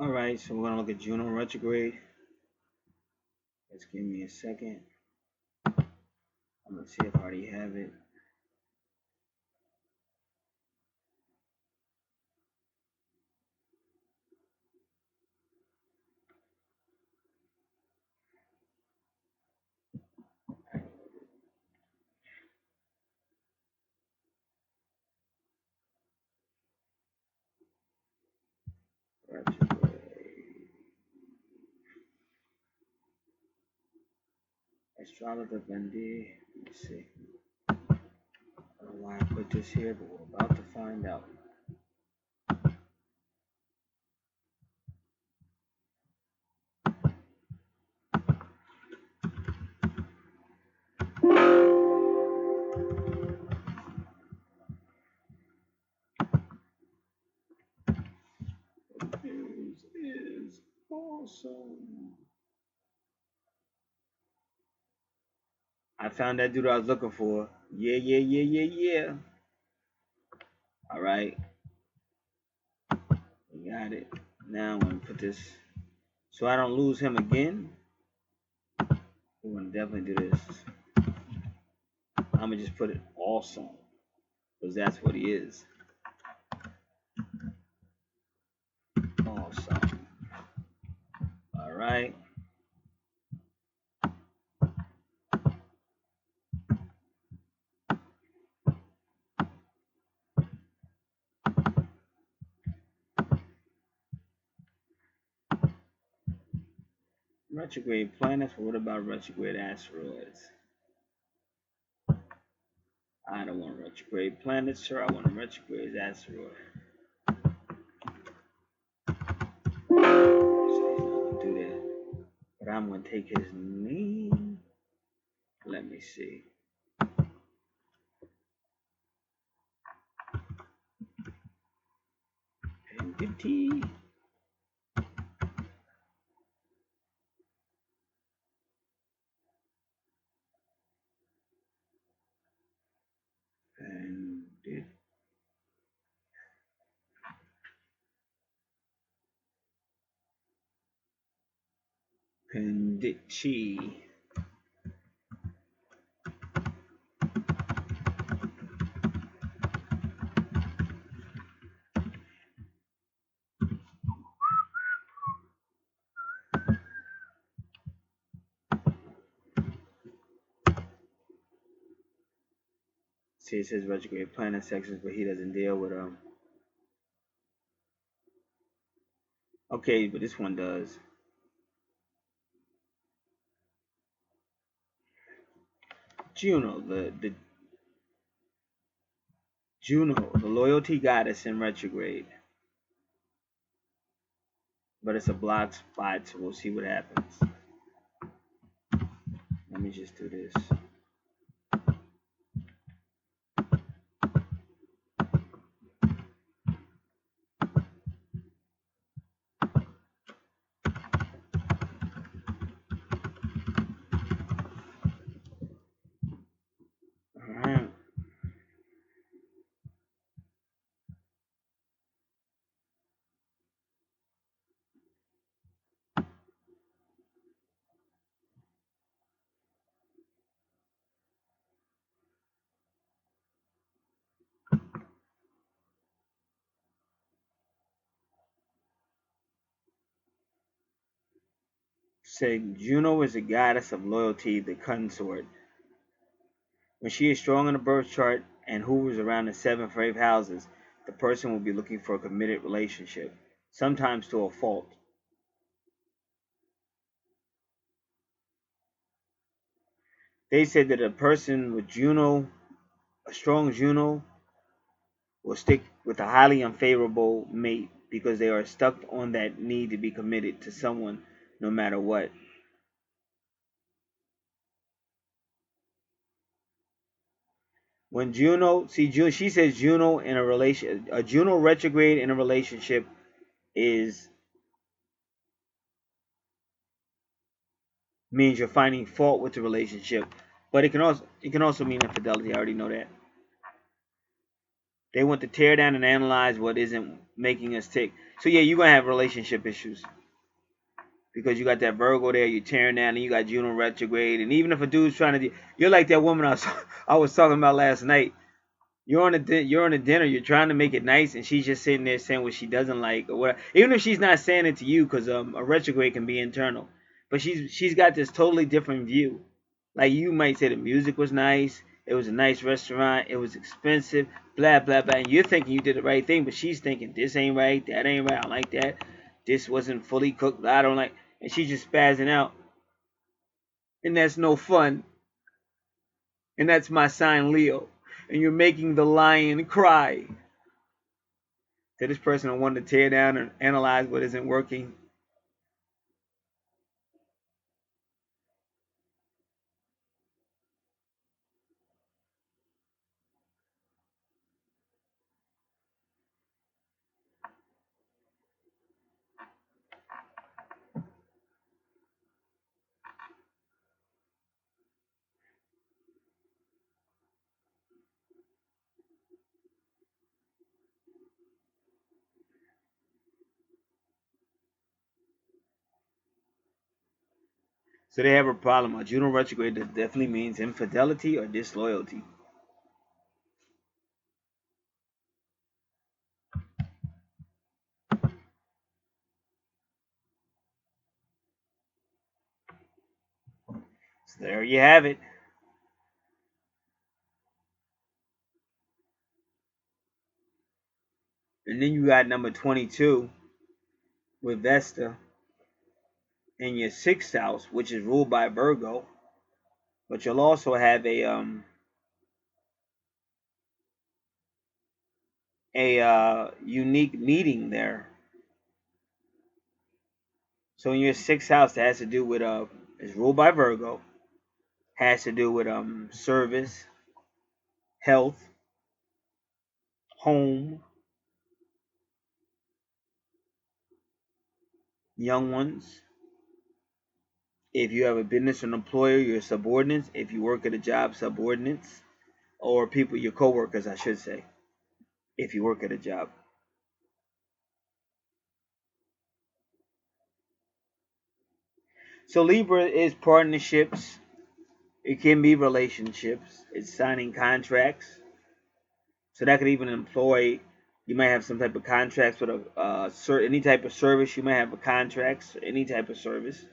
All right, so we're gonna look at Juno retrograde. Just give me a second. I'm gonna see if I already have it. Retrograde. Astrologer Bendy. Let me see. put this here, but we're about to find out. This is awesome. I found that dude I was looking for. Yeah. All right. We got it. Now I'm going to put this so I don't lose him again. We're going to definitely do this. I'm going to just put it awesome because that's what he is. Awesome. All right. Retrograde planets, but what about retrograde asteroids? I don't want retrograde planets, sir. I want a retrograde asteroid. So he's not gonna do that. But I'm gonna take his name. Let me see. Entity. Pendici. See, it says retrograde planet sections, but he doesn't deal with them. Okay, but this one does. Juno, the Juno, the loyalty goddess in retrograde. But it's a block spot, so we'll see what happens. Let me just do this. Alright. Say Juno is a goddess of loyalty, the consort. When she is strong in the birth chart and hovers around the 7th or 8th houses, the person will be looking for a committed relationship, sometimes to a fault. They said that a person with Juno, a strong Juno, will stick with a highly unfavorable mate because they are stuck on that need to be committed to someone no matter what. When Juno, see, she says Juno in a Juno retrograde in a relationship is means you're finding fault with the relationship, but it can also mean infidelity. I already know that. They want to tear down and analyze what isn't making us tick. So yeah, you're gonna have relationship issues because you got that Virgo there. You're tearing down, and you got Juno retrograde. And even if a dude's trying to, you're like that woman I was talking about last night. You're on a dinner. You're trying to make it nice, and she's just sitting there saying what she doesn't like or what. Even if she's not saying it to you, because a retrograde can be internal, but she's got this totally different view. Like you might say the music was nice, it was a nice restaurant, it was expensive, blah blah blah, and you're thinking you did the right thing, but she's thinking this ain't right, that ain't right, I don't like that, this wasn't fully cooked, I don't like, and she's just spazzing out, and that's no fun, and that's my sign Leo. and you're making the lion cry. To this person, I want to tear down and analyze what isn't working. So they have a problem. A Juno retrograde definitely means infidelity or disloyalty. So there you have it. And then you got number 22 with Vesta in your sixth house, which is ruled by Virgo. But you'll also have a unique meeting there. So in your sixth house, that has to do with is ruled by Virgo, has to do with service, health, home, young ones. If you have a business or an employer, your subordinates. If you work at a job, subordinates, or people, your coworkers, I should say. If you work at a job. So Libra is partnerships. It can be relationships. It's signing contracts. So that could even employ. You might have some type of contracts with any type of service. You might have a contracts, any type of service.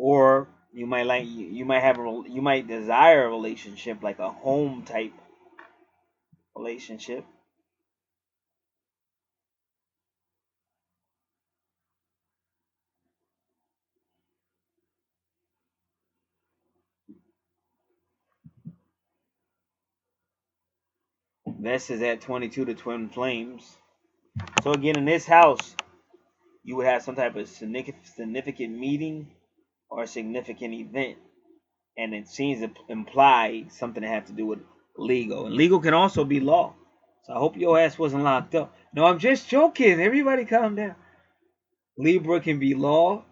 Or you might desire a relationship like a home type relationship. This is at 22 to twin flames. So again, in this house, you would have some type of significant meeting or a significant event, and it seems to imply something that have to do with legal. And legal can also be law. So I hope your ass wasn't locked up. No, I'm just joking. Everybody calm down. Libra can be law,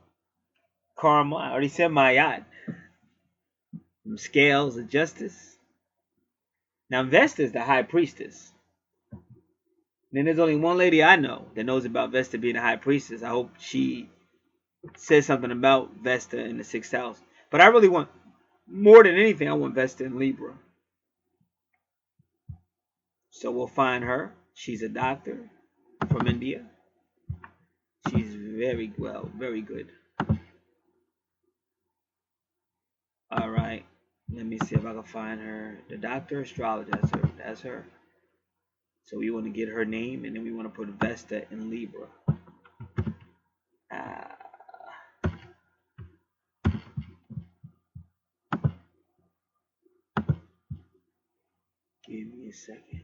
karma. I already said my yacht. Scales of justice. Now Vesta is the high priestess. Then there's only one lady I know that knows about Vesta being a high priestess. I hope she says something about Vesta in the sixth house. But I really want, more than anything, I want Vesta in Libra. So we'll find her. She's a doctor from India. She's very good. All right. Let me see if I can find her. The doctor astrologer. That's her. That's her. So we want to get her name, and then we want to put Vesta in Libra. Uh, Give me a second.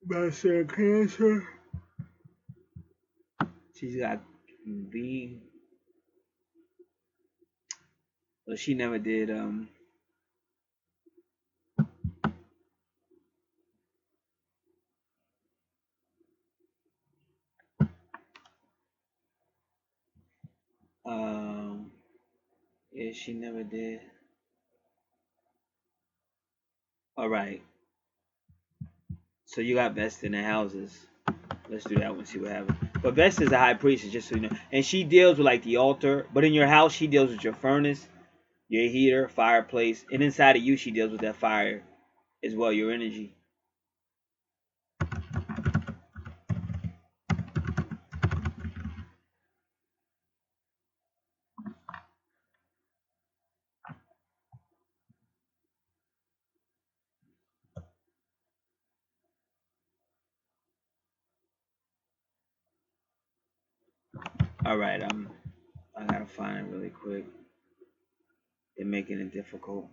Vesta Cancer. She's got B. Well, she never did um yeah, she never did. All right. So you got Vesta in the houses. Let's do that one, see what happens. But Vesta is a high priestess, just so you know. And she deals with like the altar. But in your house, she deals with your furnace, your heater, fireplace. And inside of you, she deals with that fire as well, your energy. All right, I gotta find it really quick. They're making it difficult.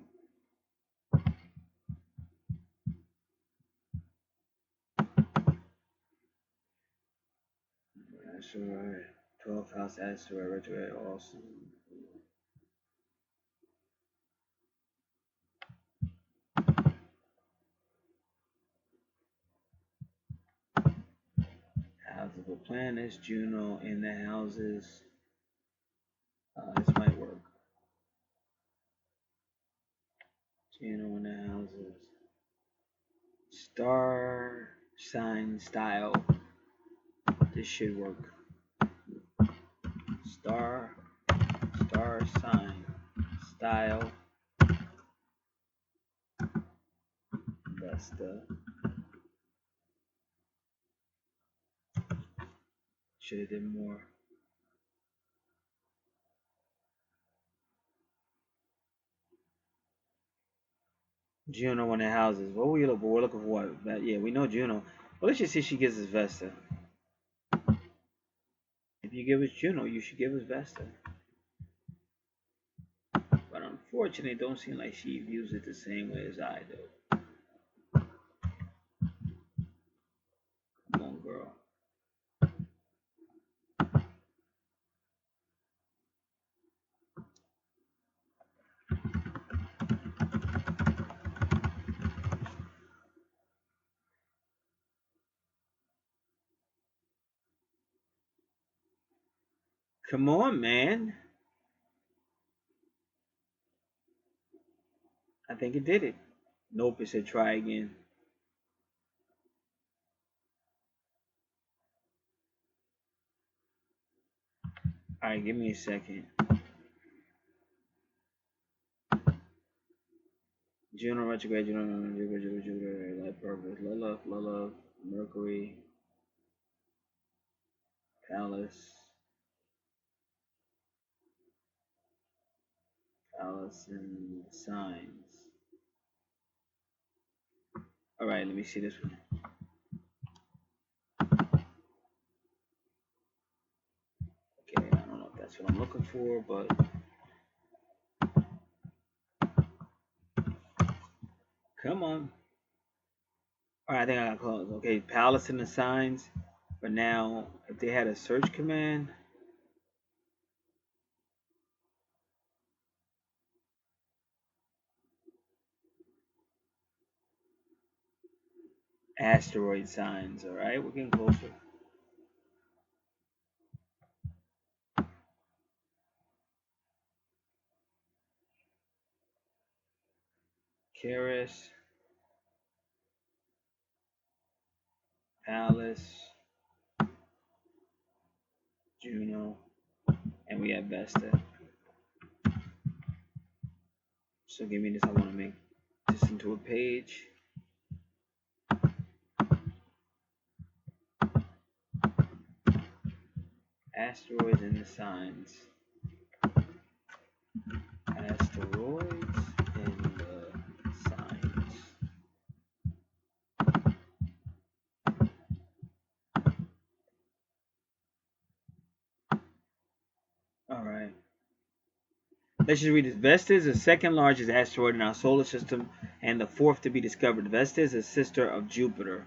Asteroid, 12th house asteroid, retrograde also. Houses of planets, Juno in the houses. This might work. Juno in the houses. Star sign style. This should work. Star sign style. Vesta. Should have did more. Juno in the houses. What we look for? We're looking for what? That, yeah, we know Juno. Well, let's just see if she gives us Vesta. If you give us Juno, you should give us Vesta. But unfortunately, it don't seem like she views it the same way as I do. Come on, girl. Come on, man. I think it did it. Nope, it said try again. Alright, give me a second. Juno retrograde, Juno, Jupiter, light purpose, Lilith, Mercury, Pallas and signs. Alright, let me see this one. Okay, I don't know if that's what I'm looking for, but come on. Alright, I think I got close. Okay, Pallas and the signs. But now, if they had a search command, asteroid signs. Alright, we're getting closer. Keras, Pallas, Juno, and we have Vesta. So give me this. I want to make this into a page. Asteroids and the signs. Asteroids and the signs. Alright. Let's just read this. Vesta is the second largest asteroid in our solar system and the fourth to be discovered. Vesta is a sister of Jupiter,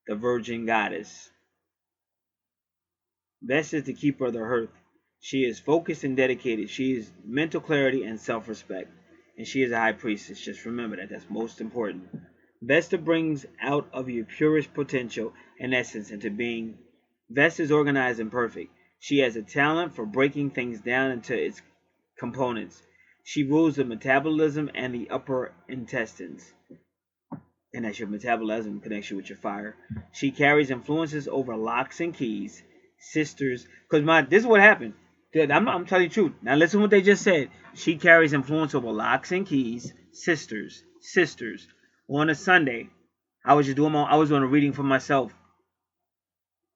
the virgin goddess. Vesta is the keeper of the earth. She is focused and dedicated. She is mental clarity and self-respect. And she is a high priestess. Just remember that. That's most important. Vesta brings out of your purest potential and essence into being. Vesta is organized and perfect. She has a talent for breaking things down into its components. She rules the metabolism and the upper intestines. And that's your metabolism connection with your fire. She carries influences over locks and keys, sisters. Because this is what happened. I'm telling you the truth. Now listen to what they just said. She carries influence over locks and keys, sisters. On a Sunday, I was doing a reading for myself.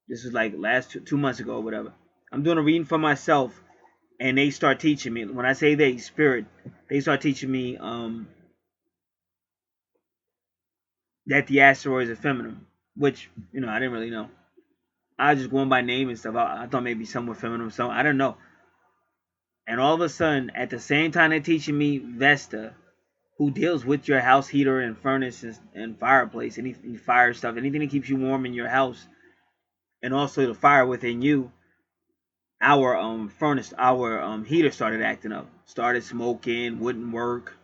This was like last 2 months ago or whatever. I'm doing a reading for myself, and they start teaching me. When I say they, spirit, they start teaching me that the asteroids are feminine, which I didn't really know. I was just going by name and stuff. I thought maybe some were feminine, some I don't know. And all of a sudden, at the same time they're teaching me Vesta, who deals with your house heater and furnace and fireplace, any fire stuff, anything that keeps you warm in your house, and also the fire within you. Our furnace, our heater started acting up, started smoking, wouldn't work,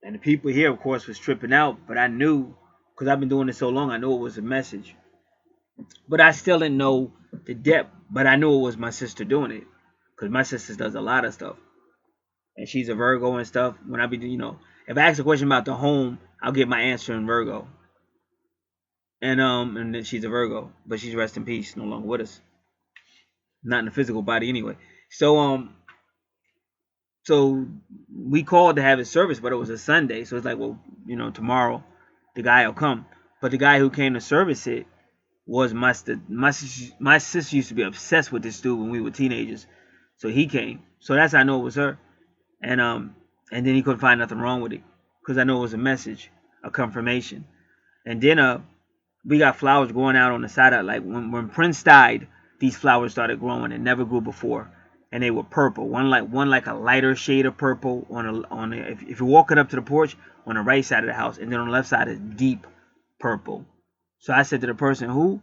and the people here, of course, was tripping out. But I knew, because I've been doing this so long, I knew it was a message. But I still didn't know the depth. But I knew it was my sister doing it, because my sister does a lot of stuff, and she's a Virgo and stuff. When I be, if I ask a question about the home, I'll get my answer in Virgo. And then she's a Virgo, but she's rest in peace, no longer with us. Not in the physical body anyway. So we called to have his service, but it was a Sunday, so it's like, well, tomorrow the guy will come. But the guy who came to service it was my sister used to be obsessed with this dude when we were teenagers, so he came. So that's how I know it was her, and then he couldn't find nothing wrong with it, because I know it was a message, a confirmation. And then we got flowers growing out on the side of, like, when Prince died, these flowers started growing and never grew before, and they were purple. One like a lighter shade of purple if you're walking up to the porch on the right side of the house, and then on the left side is deep purple. So I said to the person who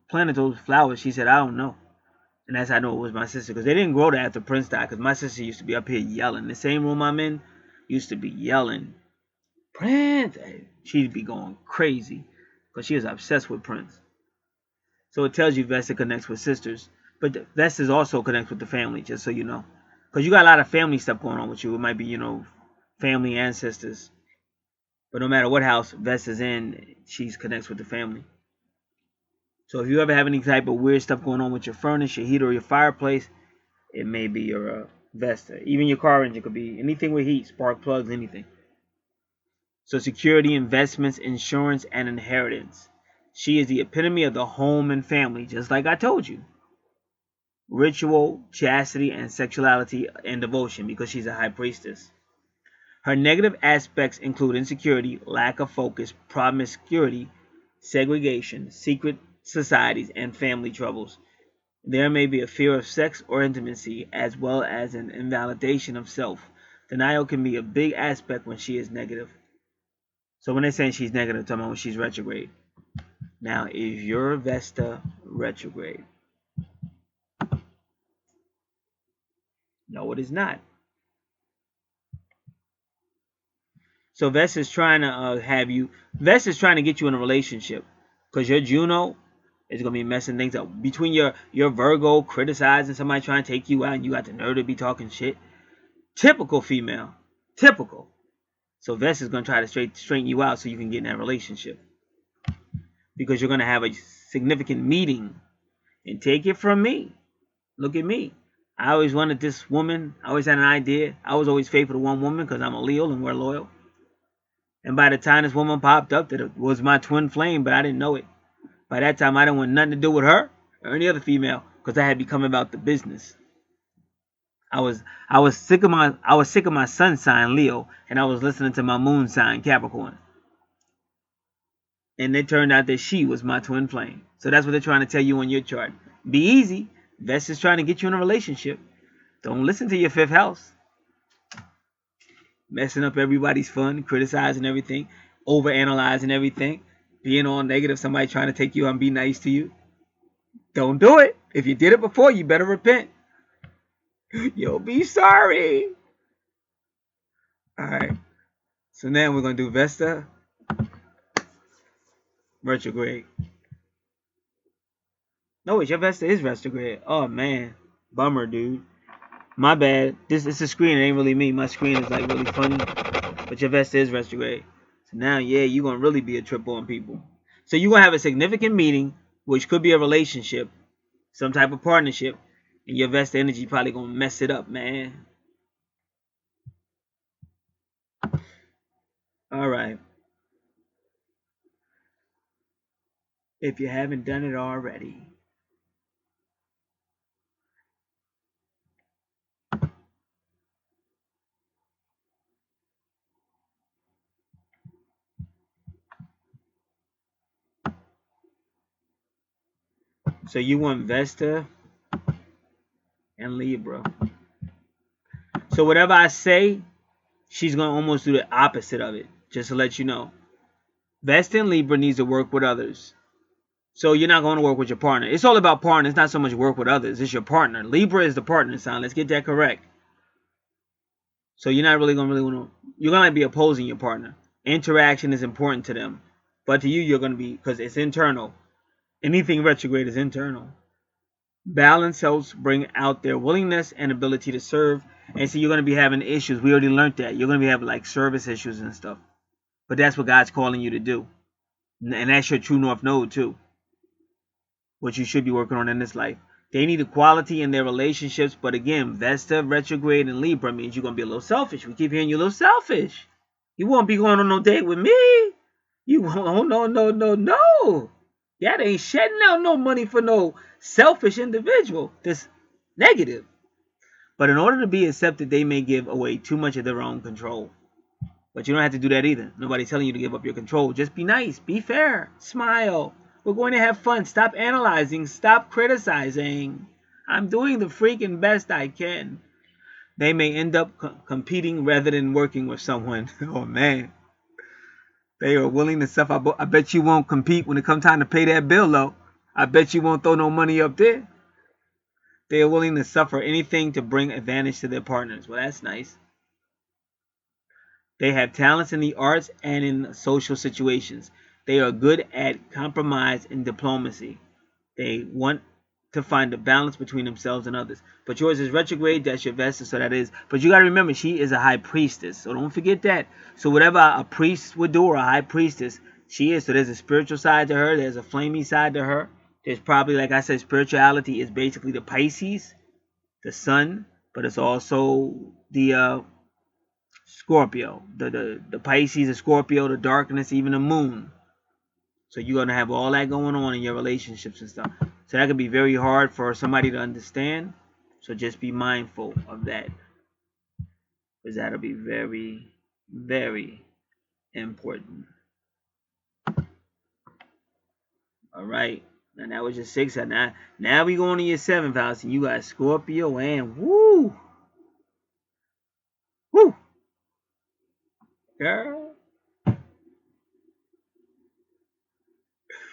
planted those flowers. She said, I don't know. And that's how I know it was my sister, because they didn't grow there after Prince died. Because my sister used to be up here yelling. The same room I'm in used to be yelling, Prince. She'd be going crazy because she was obsessed with Prince. So it tells you Vesta connects with sisters, but Vesta also connects with the family, just so you know, because you got a lot of family stuff going on with you. It might be family ancestors, but no matter what house Vesta's in, she connects with the family. So if you ever have any type of weird stuff going on with your furnace, your heater, or your fireplace, it may be your Vesta. Even your car engine could be anything with heat, spark plugs, anything. So security, investments, insurance, and inheritance. She is the epitome of the home and family, just like I told you. Ritual, chastity, and sexuality and devotion, because she's a high priestess. Her negative aspects include insecurity, lack of focus, promiscuity, segregation, secret societies, and family troubles. There may be a fear of sex or intimacy, as well as an invalidation of self. Denial can be a big aspect when she is negative. So when they're saying she's negative, talking about when she's retrograde. Now, is your Vesta retrograde? No, it is not. So Vesta's trying to Vesta's trying to get you in a relationship, because your Juno is gonna be messing things up between your Virgo criticizing somebody trying to take you out, and you got the nerve to be talking shit. Typical female, typical. So Vesta's gonna try to straighten you out so you can get in that relationship, because you're gonna have a significant meeting. And take it from me, look at me. I always wanted this woman. I always had an idea. I was always faithful to one woman because I'm a Leo and we're loyal. And by the time this woman popped up, that it was my twin flame, but I didn't know it. By that time, I didn't want nothing to do with her or any other female, because I had become about the business. I was sick of my sun sign Leo, and I was listening to my moon sign Capricorn. And it turned out that she was my twin flame. So that's what they're trying to tell you on your chart. Be easy. Vesta's trying to get you in a relationship. Don't listen to your fifth house. Messing up everybody's fun, criticizing everything, overanalyzing everything, being all negative, somebody trying to take you and be nice to you. Don't do it. If you did it before, you better repent. You'll be sorry. Alright. So now we're going to do Vesta retrograde. No, your Vesta is retrograde. Oh, man. Bummer, dude. My bad. This is a screen. It ain't really me. My screen is like really funny. But your Vesta is retrograde. So now, yeah, you're going to really be a trip on people. So you're going to have a significant meeting, which could be a relationship, some type of partnership. And your Vesta energy probably going to mess it up, man. All right. If you haven't done it already, So you want Vesta and Libra. So whatever I say, she's going to almost do the opposite of it, just to let you know. Vesta and Libra needs to work with others. So you're not going to work with your partner. It's all about partner. It's not so much work with others. It's your partner. Libra is the partner sign. Let's get that correct. So you're not really going to you're going to be opposing your partner. Interaction is important to them. But to you, you're going to be, because it's internal. Anything retrograde is internal. Balance helps bring out their willingness and ability to serve. And so you're going to be having issues. We already learned that. You're going to be having like service issues and stuff. But that's what God's calling you to do. And that's your true north node too. What you should be working on in this life. They need equality in their relationships. But again, Vesta, retrograde, and Libra means you're going to be a little selfish. We keep hearing you're a little selfish. You won't be going on no date with me. You won't. Oh, no. That ain't shedding out no money for no selfish individual. That's negative. But in order to be accepted, they may give away too much of their own control. But you don't have to do that either. Nobody's telling you to give up your control. Just be nice. Be fair. Smile. We're going to have fun. Stop analyzing. Stop criticizing. I'm doing the freaking best I can. They may end up competing rather than working with someone. Oh, man. They are willing to suffer. I bet you won't compete when it comes time to pay that bill, though. I bet you won't throw no money up there. They are willing to suffer anything to bring advantage to their partners. Well, that's nice. They have talents in the arts and in social situations. They are good at compromise and diplomacy. They want to find a balance between themselves and others. But yours is retrograde, that's your Vesta, so that is. But you got to remember, she is a high priestess, so don't forget that. So whatever a priest would do, or a high priestess, she is. So there's a spiritual side to her, there's a flamey side to her. There's probably, like I said, spirituality is basically the Pisces, the sun, but it's also the Scorpio, the Pisces, the Scorpio, the darkness, even the moon. So you're going to have all that going on in your relationships and stuff. So that could be very hard for somebody to understand. So just be mindful of that. Because that'll be very, very important. All right. And that was your 6th. Now we going to your 7th house. And you got Scorpio and woo. Woo. Girl.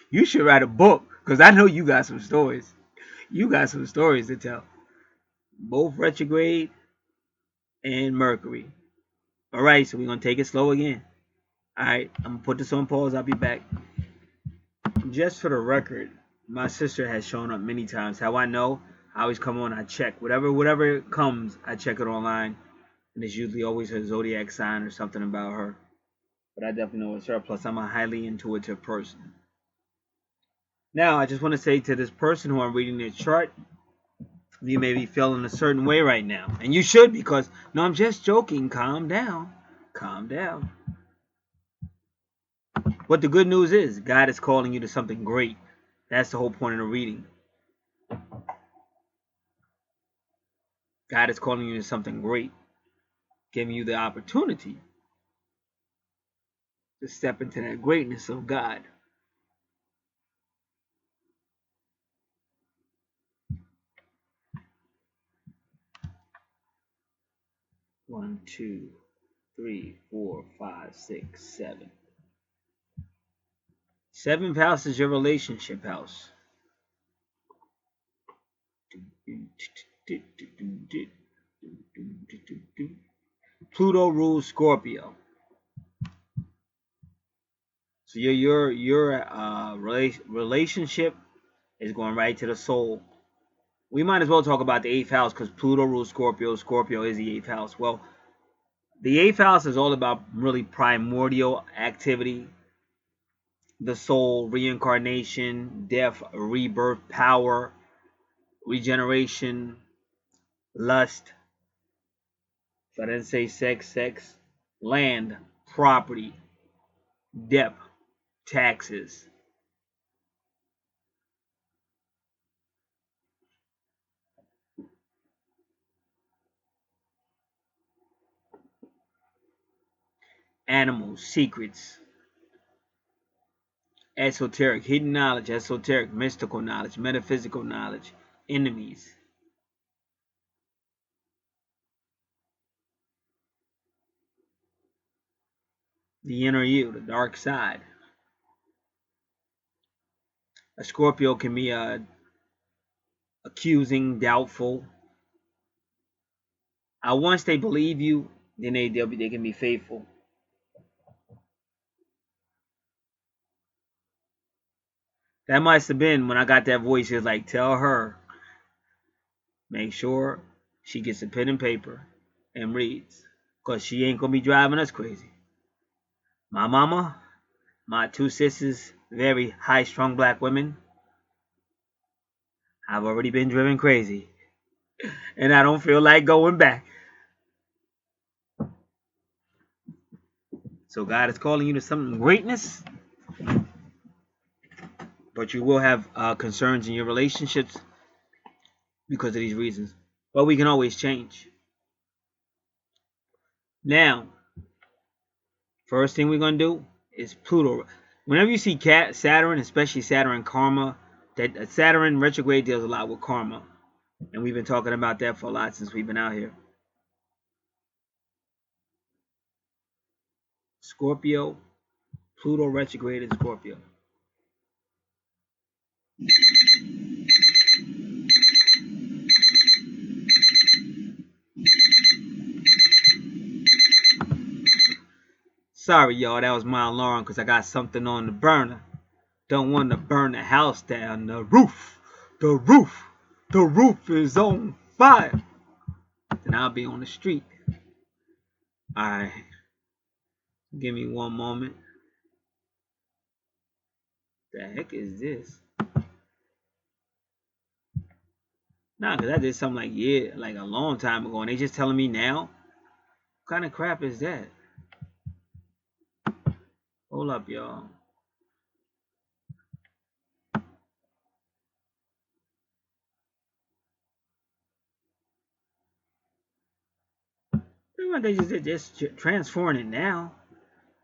You should write a book. Because I know you got some stories. You got some stories to tell. Both retrograde and Mercury. All right, so we're going to take it slow again. All right, I'm going to put this on pause. I'll be back. Just for the record, my sister has shown up many times. How I know, I always come on, I check. Whatever comes, I check it online. And it's usually always her zodiac sign or something about her. But I definitely know it's her. Plus, I'm a highly intuitive person. Now, I just want to say to this person who I'm reading their chart, you may be feeling a certain way right now. And you should, because, no, I'm just joking. Calm down. Calm down. But the good news is, God is calling you to something great. That's the whole point of the reading. God is calling you to something great. Giving you the opportunity to step into that greatness of God. One, two, three, four, five, six, seven. 7th house is your relationship house. Pluto rules Scorpio. So your relationship is going right to the soul. We might as well talk about the 8th house because Pluto rules Scorpio. Scorpio is the 8th house. Well, the 8th house is all about really primordial activity, the soul, reincarnation, death, rebirth, power, regeneration, lust. So I didn't say sex, land, property, debt, taxes. Animals, secrets, Esoteric, hidden knowledge, esoteric, mystical knowledge, metaphysical knowledge, enemies. The inner you, the dark side. A Scorpio can be accusing, doubtful. Once they believe you, then they can be faithful. That must have been when I got that voice. It was like, tell her, make sure she gets a pen and paper and reads, because she ain't going to be driving us crazy. My mama, my two sisters, very high-strung black women, I've already been driven crazy, and I don't feel like going back. So God is calling you to some greatness, but you will have concerns in your relationships because of these reasons. But we can always change. Now, first thing we're going to do is Pluto. Whenever you see Saturn, especially Saturn karma, that Saturn retrograde deals a lot with karma. And we've been talking about that for a lot since we've been out here. Scorpio, Pluto retrograde in Scorpio. Sorry, y'all, that was my alarm because I got something on the burner. Don't want to burn the house down. The roof is on fire. Then I'll be on the street. Alright, give me one moment. The heck is this? Nah, because I did something like a long time ago, and they just telling me now? What kind of crap is that? Hold up, y'all. They just transferring it now.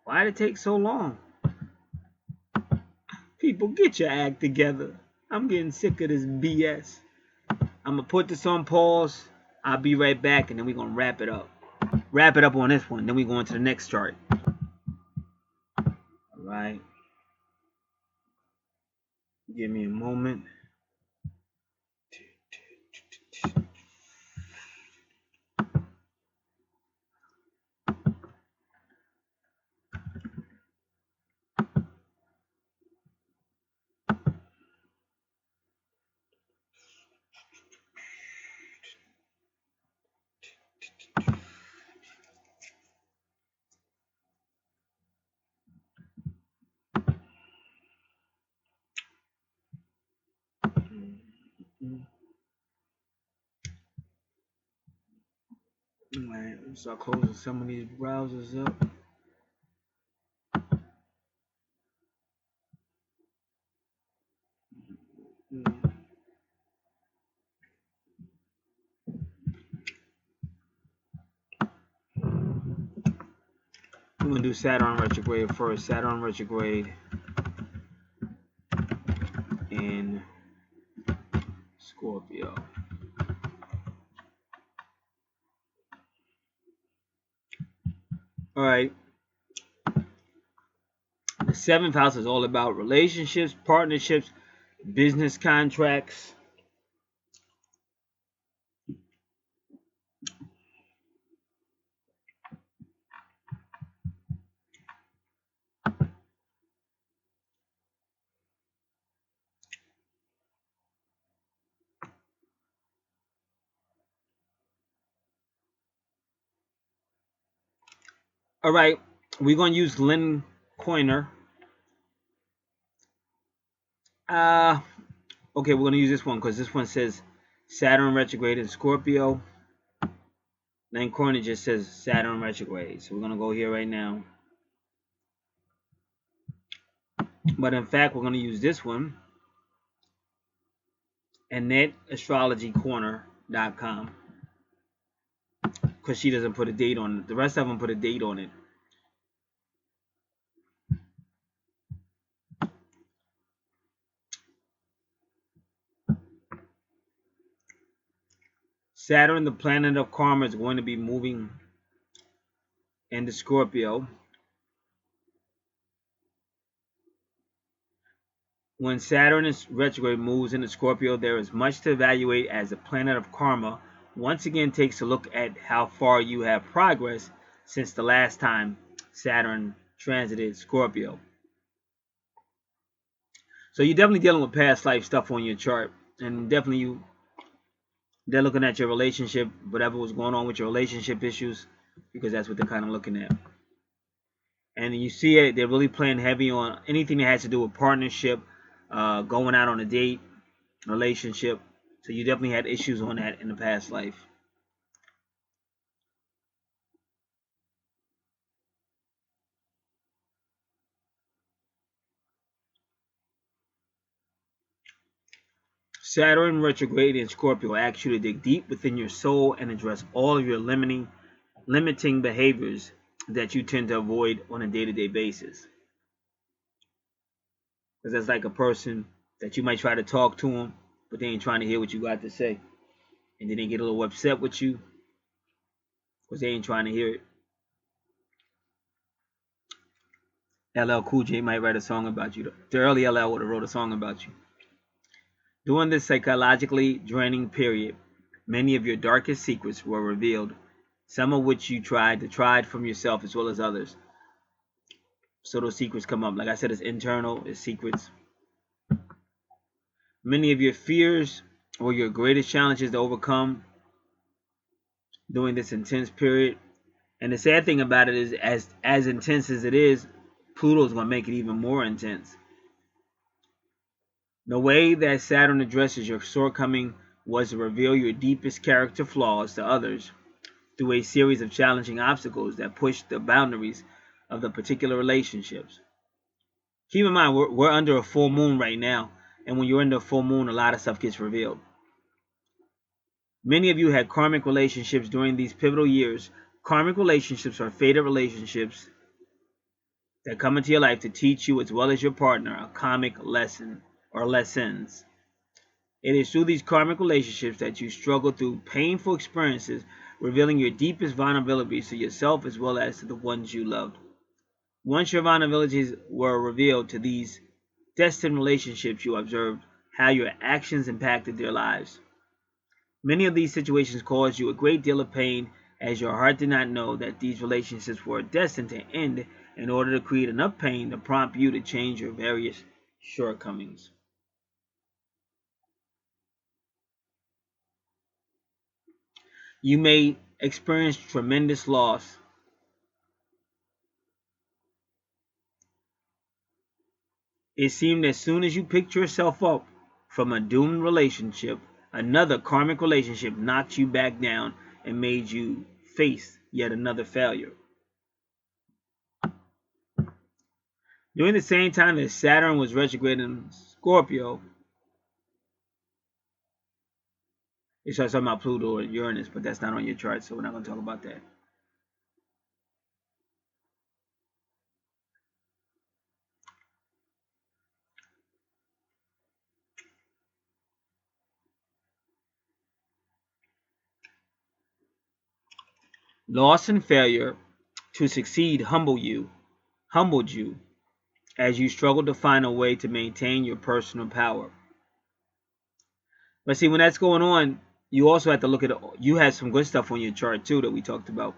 Why did it take so long? People, get your act together. I'm getting sick of this BS. I'm going to put this on pause. I'll be right back, and then we're going to wrap it up. Wrap it up on this one. Then we go into the next chart. All right. Give me a moment. Alright, let's start closing some of these browsers up. We're going to do Saturn retrograde first. Saturn retrograde in Scorpio. Alright. The 7th house is all about relationships, partnerships, business contracts. Alright, we're going to use Lynn Coiner. Okay, we're going to use this one because this one says Saturn retrograde in Scorpio. Lynn Coiner just says Saturn retrograde. So we're going to go here right now. But in fact, we're going to use this one. AnnetteAstrologyCorner.com. Because she doesn't put a date on it. The rest of them put a date on it. Saturn, the planet of karma, is going to be moving into Scorpio. When Saturn is retrograde moves into Scorpio, there is much to evaluate as the planet of karma once again takes a look at how far you have progressed since the last time Saturn transited Scorpio. So you're definitely dealing with past life stuff on your chart, and definitely they're looking at your relationship, whatever was going on with your relationship issues, because that's what they're kind of looking at. And you see it, they're really playing heavy on anything that has to do with partnership, going out on a date, relationship. So you definitely had issues on that in the past life. Saturn retrograde in Scorpio asks you to dig deep within your soul and address all of your limiting behaviors that you tend to avoid on a day-to-day basis. Because that's like a person that you might try to talk to them, but they ain't trying to hear what you got to say. And then they get a little upset with you because they ain't trying to hear it. LL Cool J might write a song about you. The early LL would have wrote a song about you. During this psychologically draining period, many of your darkest secrets were revealed, some of which you tried to hide from yourself as well as others. So those secrets come up. Like I said, it's internal, it's secrets. Many of your fears were your greatest challenges to overcome during this intense period. And the sad thing about it is, as intense as it is, Pluto's going to make it even more intense. The way that Saturn addresses your shortcoming was to reveal your deepest character flaws to others through a series of challenging obstacles that push the boundaries of the particular relationships. Keep in mind, we're under a full moon right now, and when you're under a full moon, a lot of stuff gets revealed. Many of you had karmic relationships during these pivotal years. Karmic relationships are fated relationships that come into your life to teach you, as well as your partner, a karmic lesson or lessons. It is through these karmic relationships that you struggle through painful experiences, revealing your deepest vulnerabilities to yourself as well as to the ones you loved. Once your vulnerabilities were revealed to these destined relationships, you observed how your actions impacted their lives. Many of these situations caused you a great deal of pain, as your heart did not know that these relationships were destined to end in order to create enough pain to prompt you to change your various shortcomings. You may experience tremendous loss. It seemed as soon as you picked yourself up from a doomed relationship, another karmic relationship knocked you back down and made you face yet another failure. During the same time that Saturn was retrograde in Scorpio, it starts talking about Pluto or Uranus, but that's not on your chart, so we're not going to talk about that. Loss and failure to succeed humbled you as you struggled to find a way to maintain your personal power. But see, when that's going on, you also have to look at you had some good stuff on your chart too that we talked about.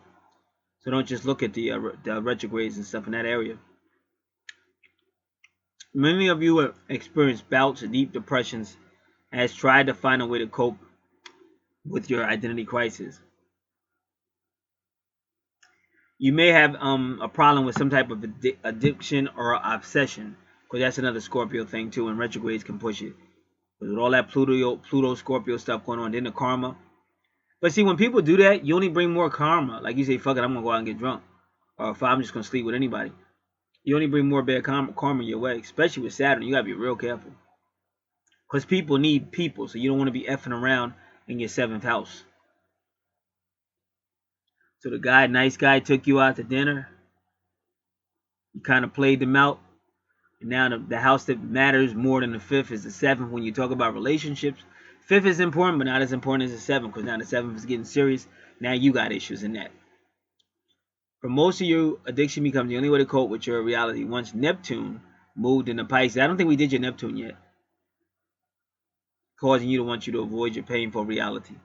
So don't just look at the retrogrades and stuff in that area. Many of you have experienced bouts of deep depressions and has tried to find a way to cope with your identity crisis. You may have a problem with some type of addiction or obsession, because that's another Scorpio thing too, and retrogrades can push it. With all that Pluto Scorpio stuff going on, then the karma. But see, when people do that, you only bring more karma. Like you say, fuck it, I'm gonna go out and get drunk, or if I'm just gonna sleep with anybody. You only bring more bad karma your way, especially with Saturn. You gotta be real careful, because people need people, so you don't want to be effing around in your seventh house. So the nice guy, took you out to dinner. You kind of played them out. And now the house that matters more than the fifth is the seventh when you talk about relationships. Fifth is important, but not as important as the seventh, because now the seventh is getting serious. Now you got issues in that. For most of you, addiction becomes the only way to cope with your reality. Once Neptune moved into Pisces, I don't think we did your Neptune yet, causing you to want you to avoid your painful reality.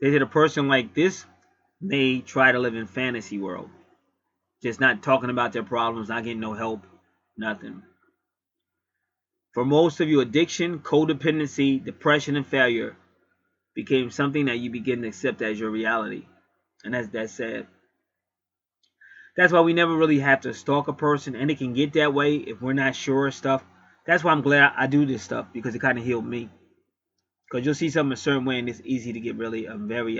They said a person like this may try to live in fantasy world, just not talking about their problems, not getting no help, nothing. For most of you, addiction, codependency, depression, and failure became something that you begin to accept as your reality. And that's sad. That's why we never really have to stalk a person, and it can get that way if we're not sure of stuff. That's why I'm glad I do this stuff, because it kind of healed me. Because you'll see something a certain way, and it's easy to get really very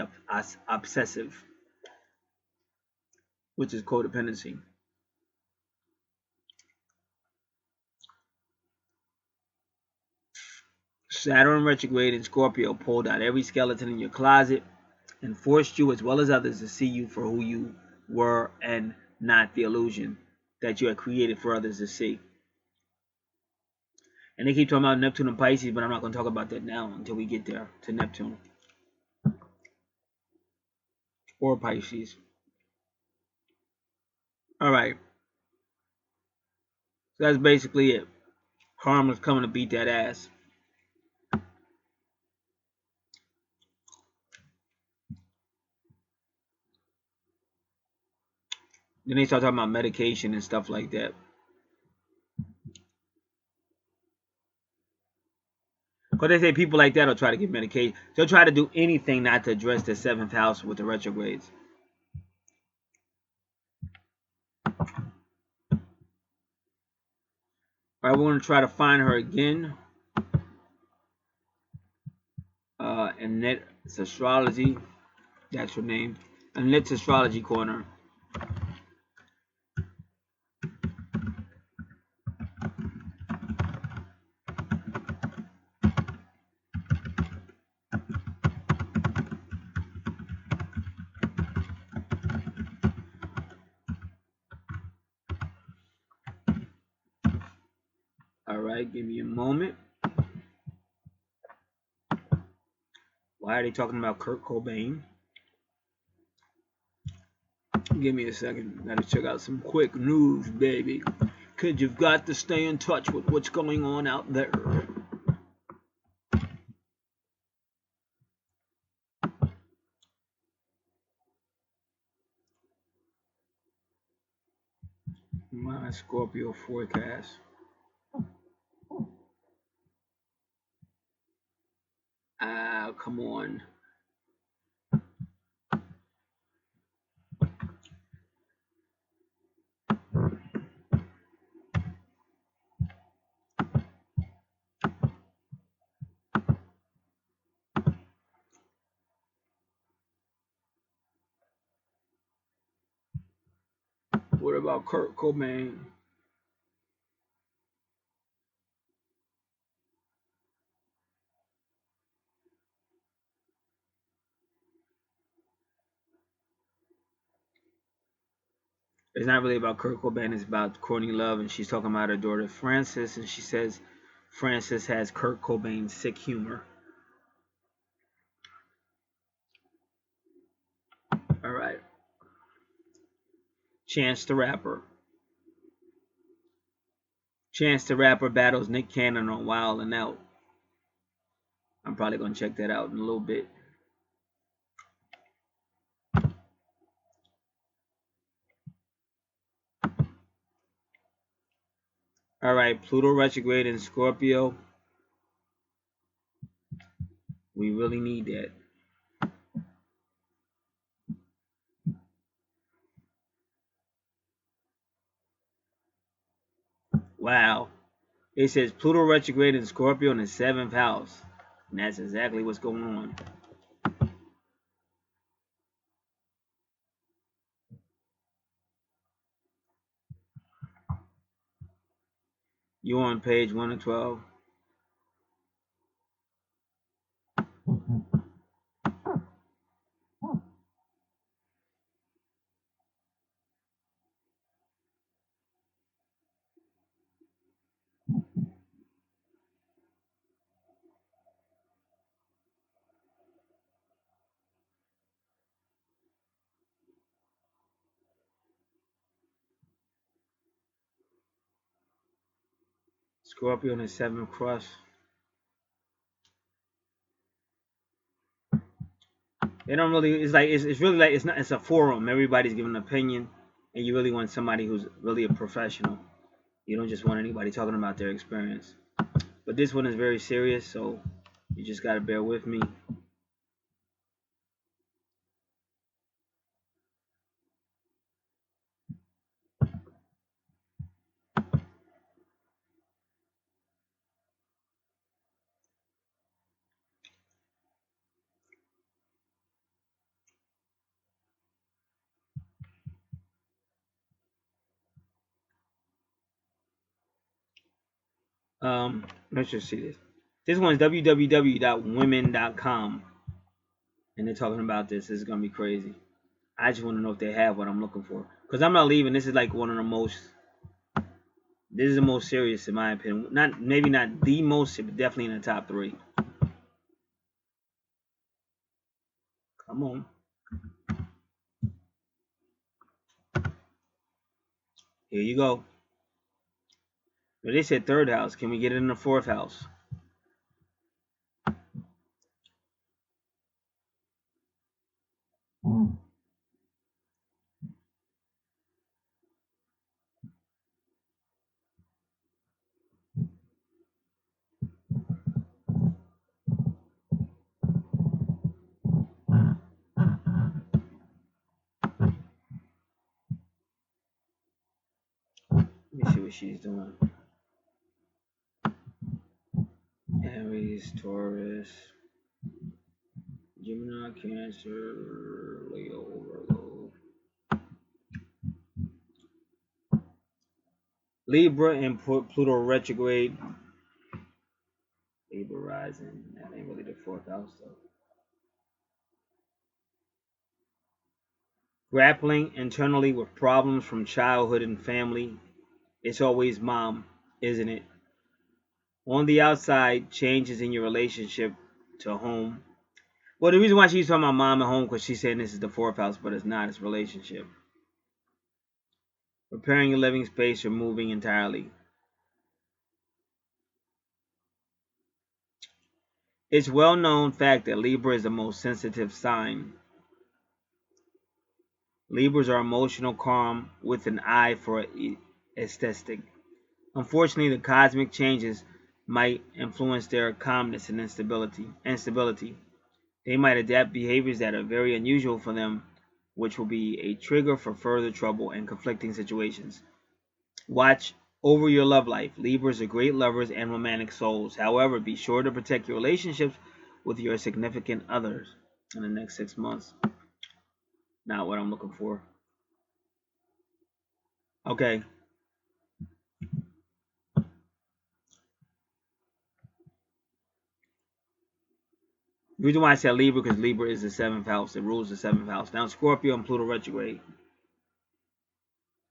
obsessive, which is codependency. Saturn retrograde in Scorpio pulled out every skeleton in your closet and forced you, as well as others, to see you for who you were and not the illusion that you had created for others to see. And they keep talking about Neptune and Pisces, but I'm not going to talk about that now until we get there to Neptune or Pisces. All right. So that's basically it. Karma's coming to beat that ass. Then they start talking about medication and stuff like that. Because they say people like that will try to get medication. They'll try to do anything not to address the seventh house with the retrogrades. All right, we're going to try to find her again. Annette Astrology. That's her name. Annette's Astrology Corner. All right, give me a moment. Why are they talking about Kurt Cobain? Give me a second. Gotta check out some quick news, baby. Cause you've got to stay in touch with what's going on out there. My Scorpio forecast. Come on. What about Kurt Cobain? It's not really about Kurt Cobain. It's about Courtney Love, and she's talking about her daughter Frances, and she says Frances has Kurt Cobain's sick humor. All right. Chance the Rapper. Chance the Rapper battles Nick Cannon on Wild and Out. I'm probably going to check that out in a little bit. All right, Pluto retrograde in Scorpio. We really need that. Wow. It says Pluto retrograde in Scorpio in the 7th house. And that's exactly what's going on. You on page 1 of 12. Scorpio in the 7th cross. They don't really. It's like it's really like it's not. It's a forum. Everybody's giving an opinion, and you really want somebody who's really a professional. You don't just want anybody talking about their experience. But this one is very serious, so you just gotta bear with me. Let's just see this. This one's www.women.com, and they're talking about this. This is gonna be crazy. I just want to know if they have what I'm looking for, because I'm not leaving. This is like one of the most. This is the most serious, in my opinion. Not maybe not the most, but definitely in the top 3. Come on. Here you go. But they said 3rd house. Can we get it in the 4th house? Let me see what she's doing. Aries, Taurus, Gemini, Cancer, Leo, Virgo, Libra, and Pluto retrograde. Libra rising. That ain't really the 4th house, though. Grappling internally with problems from childhood and family. It's always mom, isn't it? On the outside, changes in your relationship to home. Well, the reason why she's talking about mom and home, because she's saying this is the 4th house, but it's not. It's relationship. Preparing your living space or moving entirely. It's well-known fact that Libra is the most sensitive sign. Libras are emotional, calm, with an eye for aesthetic. Unfortunately, the cosmic changes might influence their calmness and instability. They might adapt behaviors that are very unusual for them, which will be a trigger for further trouble and conflicting situations. Watch over your love life. Libras are great lovers and romantic souls. However, be sure to protect your relationships with your significant others in the next 6 months. Not what I'm looking for. Okay. The reason why I said Libra, because Libra is the 7th house. It rules the 7th house. Now, Scorpio and Pluto retrograde.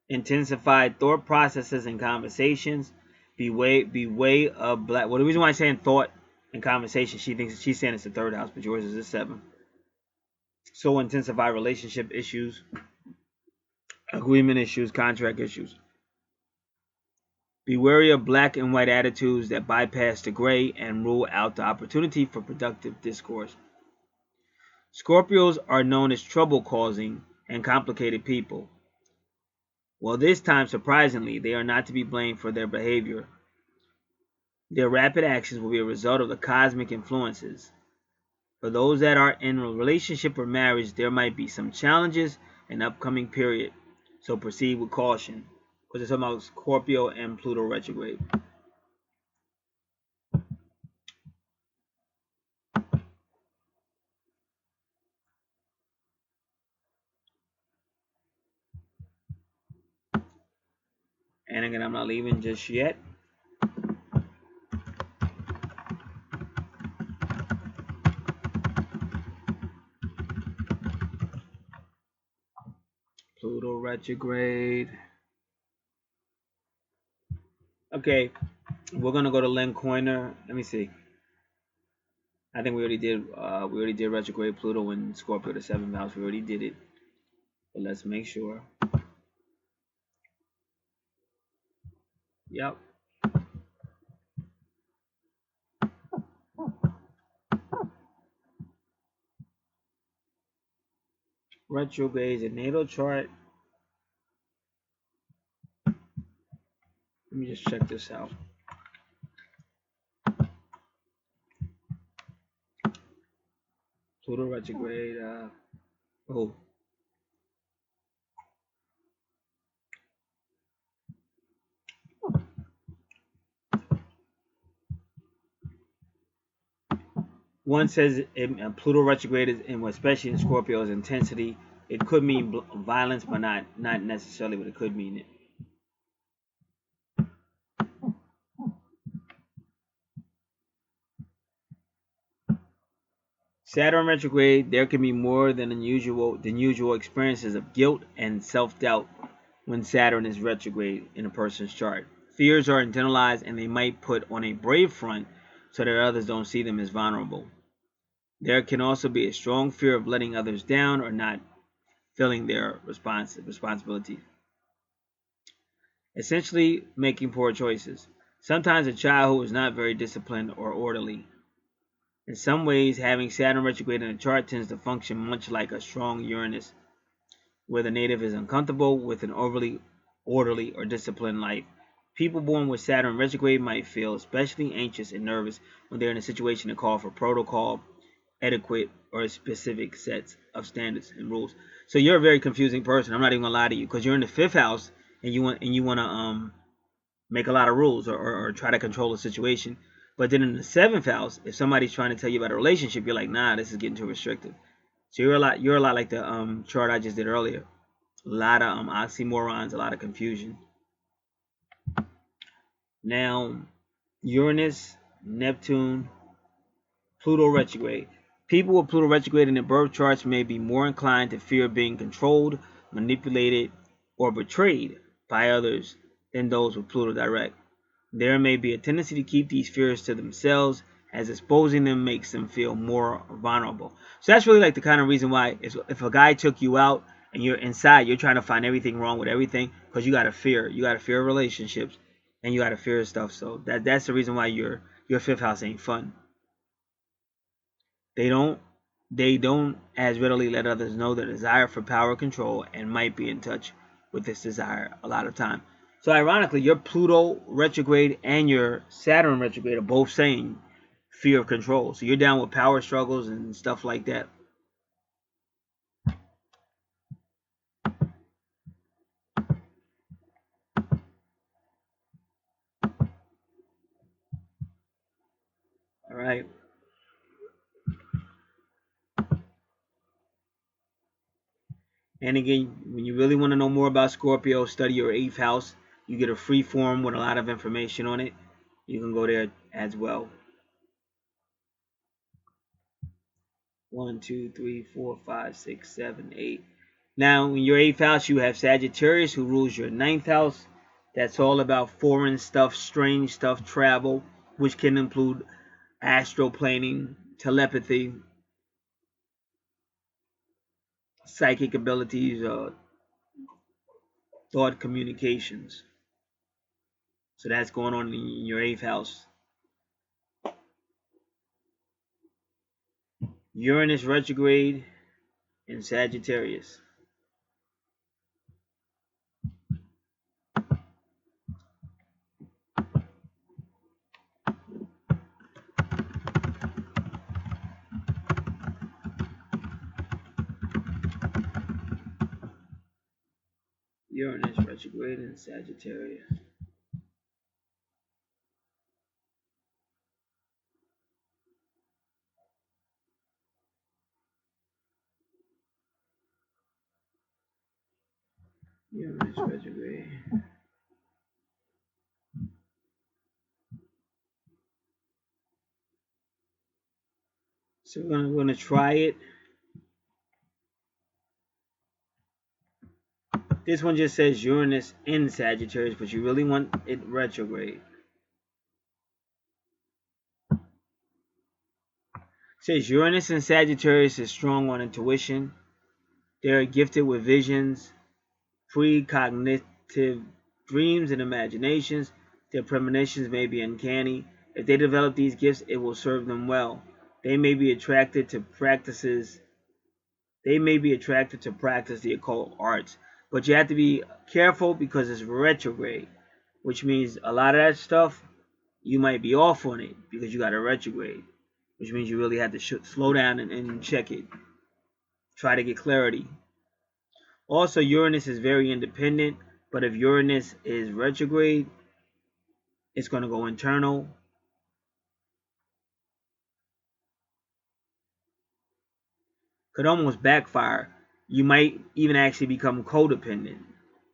Intensified thought processes and conversations. Be way of black. Well, the reason why I'm saying thought and conversation, she's saying it's the 3rd house, but yours is the 7th. So intensify relationship issues, agreement issues, contract issues. Be wary of black and white attitudes that bypass the gray and rule out the opportunity for productive discourse. Scorpios are known as trouble-causing and complicated people. Well, this time, surprisingly, they are not to be blamed for their behavior. Their rapid actions will be a result of the cosmic influences. For those that are in a relationship or marriage, there might be some challenges in the upcoming period, so proceed with caution. Because it's talking about Scorpio and Pluto retrograde. And again, I'm not leaving just yet. Pluto retrograde. Okay, we're gonna go to Len Coiner. Let me see. I think we already did retrograde Pluto and Scorpio, the 7th house. We already did it, but let's make sure. Yep. Retrograde in natal chart. Let me just check this out. Pluto retrograde. Oh. One says Pluto retrograde is, and especially in Scorpio's intensity, it could mean violence, but not necessarily, but it could mean it. Saturn retrograde, there can be more than usual experiences of guilt and self-doubt when Saturn is retrograde in a person's chart. Fears are internalized and they might put on a brave front so that others don't see them as vulnerable. There can also be a strong fear of letting others down or not filling their responsibility. Essentially, making poor choices. Sometimes a child who is not very disciplined or orderly. In some ways, having Saturn retrograde in a chart tends to function much like a strong Uranus, where the native is uncomfortable with an overly orderly or disciplined life. People born with Saturn retrograde might feel especially anxious and nervous when they're in a situation that calls for protocol, etiquette, or specific sets of standards and rules. So you're a very confusing person. I'm not even gonna lie to you, because you're in the fifth house and you want to make a lot of rules or try to control a situation. But then in the seventh house, if somebody's trying to tell you about a relationship, you're like, nah, this is getting too restrictive. So you're a lot like the chart I just did earlier. A lot of oxymorons, a lot of confusion. Now, Uranus, Neptune, Pluto retrograde. People with Pluto retrograde in their birth charts may be more inclined to fear being controlled, manipulated, or betrayed by others than those with Pluto direct. There may be a tendency to keep these fears to themselves, as exposing them makes them feel more vulnerable. So that's really like the kind of reason why if a guy took you out and you're inside, you're trying to find everything wrong with everything because you got to fear. You got to fear relationships and you got to fear stuff. So that's the reason why your fifth house ain't fun. They don't as readily let others know their desire for power control and might be in touch with this desire a lot of time. So ironically, your Pluto retrograde and your Saturn retrograde are both saying fear of control. So you're down with power struggles and stuff like that. All right. And again, when you really want to know more about Scorpio, study your 8th house. You get a free form with a lot of information on it. You can go there as well. 1, 2, 3, 4, 5, 6, 7, 8. Now, in your 8th house, you have Sagittarius, who rules your 9th house. That's all about foreign stuff, strange stuff, travel, which can include astral planing, telepathy, psychic abilities, thought communications. So that's going on in your 8th house. Uranus retrograde in Sagittarius. Uranus retrograde in Sagittarius. Uranus retrograde. So we're gonna try it. This one just says Uranus in Sagittarius, but you really want it retrograde. It says Uranus in Sagittarius is strong on intuition. They are gifted with visions, precognitive dreams, and imaginations. Their premonitions may be uncanny. If they develop these gifts, it will serve them well. They may be attracted to practices They may be attracted to practice the occult arts, but you have to be careful because it's retrograde, which means a lot of that stuff you might be off on it because you got a retrograde, which means you really have to slow down and check it. Try to get clarity. Also, Uranus is very independent, but if Uranus is retrograde, it's going to go internal. Could almost backfire. You might even actually become codependent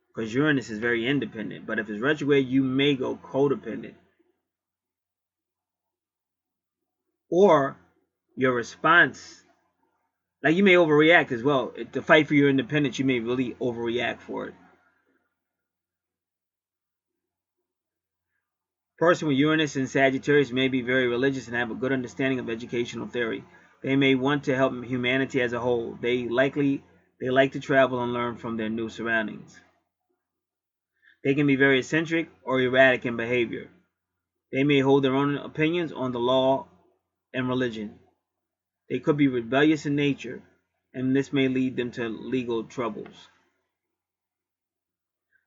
because Uranus is very independent. But if it's retrograde, you may go codependent. Or your response, like you may overreact as well. To fight for your independence, you may really overreact for it. Person with Uranus and Sagittarius may be very religious and have a good understanding of educational theory. They may want to help humanity as a whole. They like to travel and learn from their new surroundings. They can be very eccentric or erratic in behavior. They may hold their own opinions on the law and religion. They could be rebellious in nature, and this may lead them to legal troubles.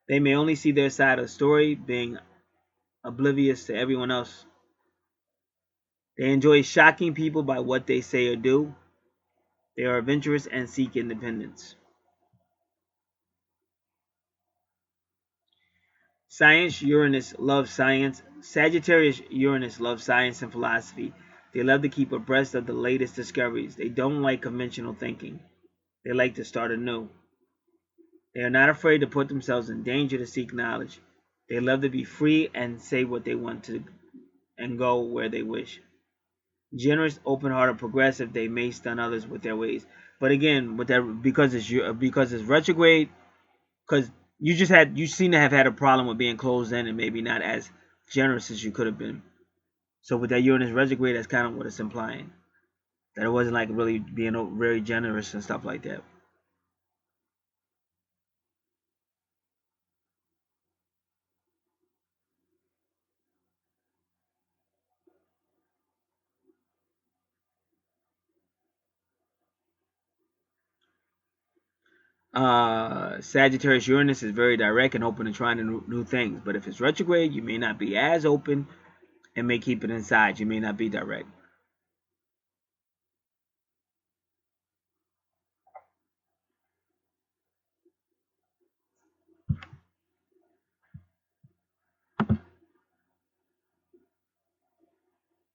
They may only see their side of the story, being oblivious to everyone else. They enjoy shocking people by what they say or do. They are adventurous and seek independence. Science, Uranus loves science. Sagittarius, Uranus loves science and philosophy. They love to keep abreast of the latest discoveries. They don't like conventional thinking. They like to start anew. They are not afraid to put themselves in danger to seek knowledge. They love to be free and say what they want to and go where they wish. Generous, open-hearted, progressive, they may stun others with their ways. But again, with that, because it's retrograde, because you seem to have had a problem with being closed in and maybe not as generous as you could have been. So with that Uranus retrograde, that's kind of what it's implying, that it wasn't like really being very generous and stuff like that. Sagittarius Uranus is very direct and open to trying new things, but if it's retrograde, you may not be as open and may keep it inside. You may not be direct.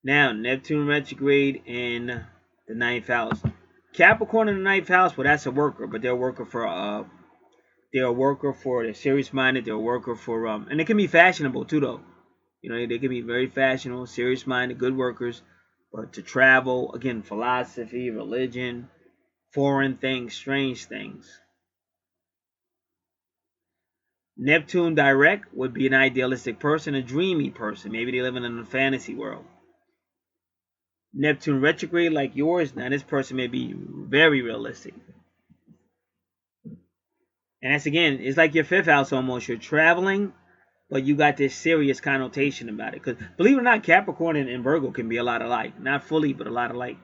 Now, Neptune retrograde in the ninth house. Capricorn in the ninth house, well, that's a worker, but they're a worker for they're serious minded. They're a worker for and they can be fashionable too, though. You know, they can be very fashionable, serious minded, good workers. But to travel, again, philosophy, religion, foreign things, strange things. Neptune direct would be an idealistic person, a dreamy person. Maybe they live in a fantasy world. Neptune retrograde like yours, now this person may be very realistic. And that's again, it's like your fifth house almost. You're traveling, but you got this serious connotation about it. Because believe it or not, Capricorn and Virgo can be a lot alike. Not fully, but a lot alike.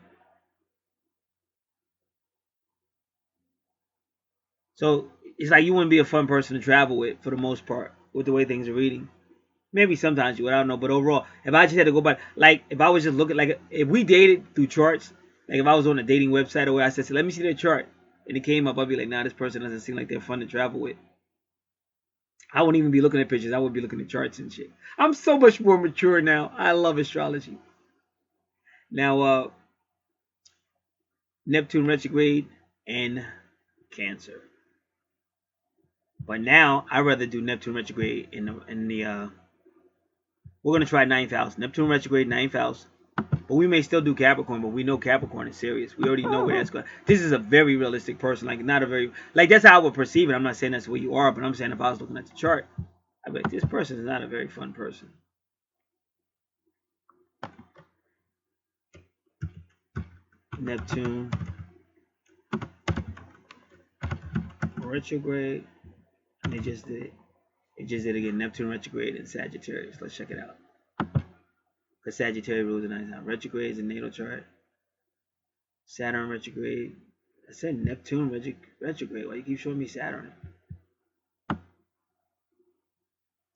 So it's like you wouldn't be a fun person to travel with for the most part, with the way things are reading. Maybe sometimes you would, I don't know. But overall, if I just had to go by, like, if I was just looking, like, if we dated through charts, like, if I was on a dating website or where I said, let me see their chart, and it came up, I'd be like, nah, this person doesn't seem like they're fun to travel with. I wouldn't even be looking at pictures. I would be looking at charts and shit. I'm so much more mature now. I love astrology. Now, Neptune retrograde and Cancer. But now, I'd rather do Neptune retrograde in the we're going to try ninth house. Neptune retrograde, ninth house. But we may still do Capricorn, but we know Capricorn is serious. We already know where that's going. This is a very realistic person. Like, not a very, like, that's how I would perceive it. I'm not saying that's where you are, but I'm saying if I was looking at the chart, I'd be like, this person is not a very fun person. Neptune retrograde. And they just did it. It just did it again. Neptune retrograde in Sagittarius. Let's check it out. Because Sagittarius rules the ninth house. Retrograde is a natal chart. Saturn retrograde. I said Neptune retrograde. Why you keep showing me Saturn?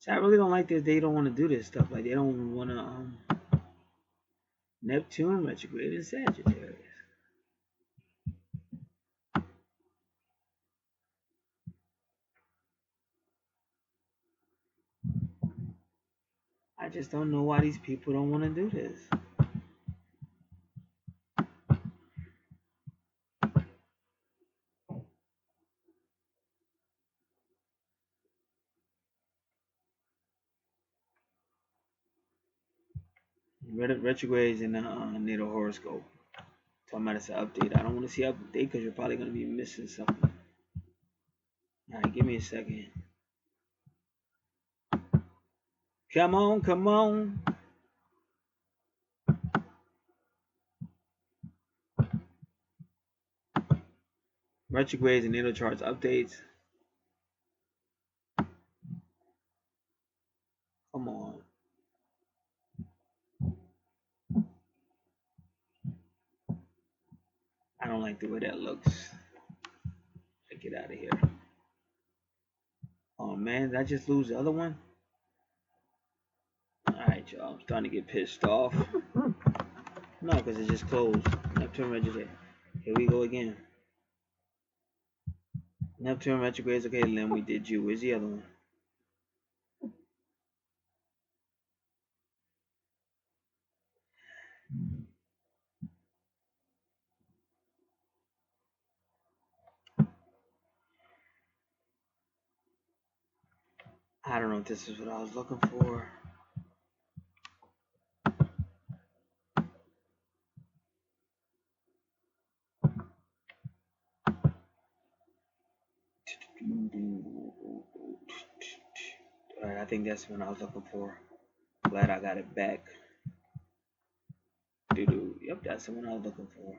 So I really don't like this. They don't want to do this stuff. Like they don't want to Neptune retrograde in Sagittarius. I just don't know why these people don't want to do this. Retrogrades in the natal horoscope. Talking about it's an update. I don't want to see update because you're probably going to be missing something. All right, give me a second. Come on, come on. Retrogrades and natal charts updates. Come on. I don't like the way that looks. Get out of here. Oh man, did I just lose the other one? Alright, y'all. I'm starting to get pissed off. No, because it just closed. Neptune retrograde. Here we go again. Neptune retrograde. Okay, Lynn, we did you. Where's the other one? I don't know if this is what I was looking for. Alright, I think that's what I was looking for. Glad I got it back. Yep, that's the one I was looking for.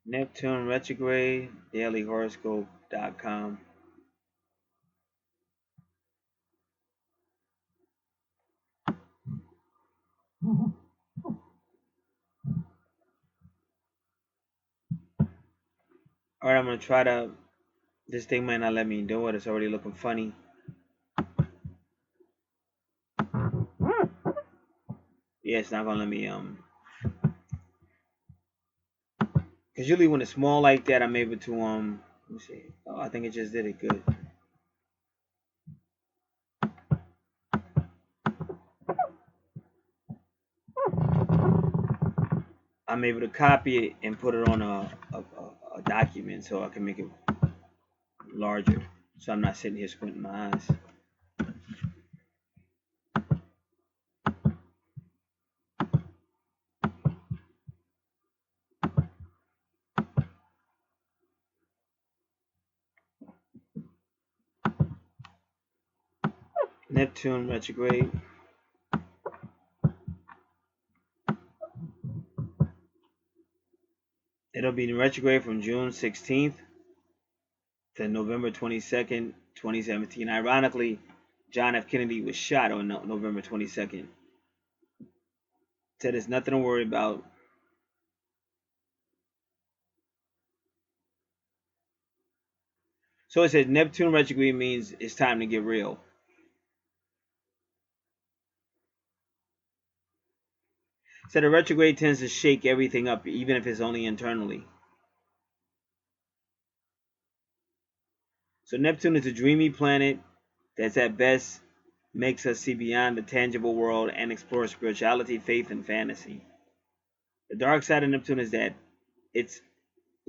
Neptune retrograde, dailyhoroscope.com. Alright, I'm going to try to. This thing might not let me do it. It's already looking funny. Yeah, it's not going to let me. Because usually when it's small like that, I'm able to. Let me see. Oh, I think it just did it good. I'm able to copy it and put it on a document so I can make it larger. So I'm not sitting here squinting my eyes. Neptune retrograde. It'll be in retrograde from June 16th to November 22nd, 2017. Ironically, John F. Kennedy was shot on November 22nd. Said there's nothing to worry about. So it says Neptune retrograde means it's time to get real. So the retrograde tends to shake everything up, even if it's only internally. So Neptune is a dreamy planet that's at best makes us see beyond the tangible world and explore spirituality, faith, and fantasy. The dark side of Neptune is that its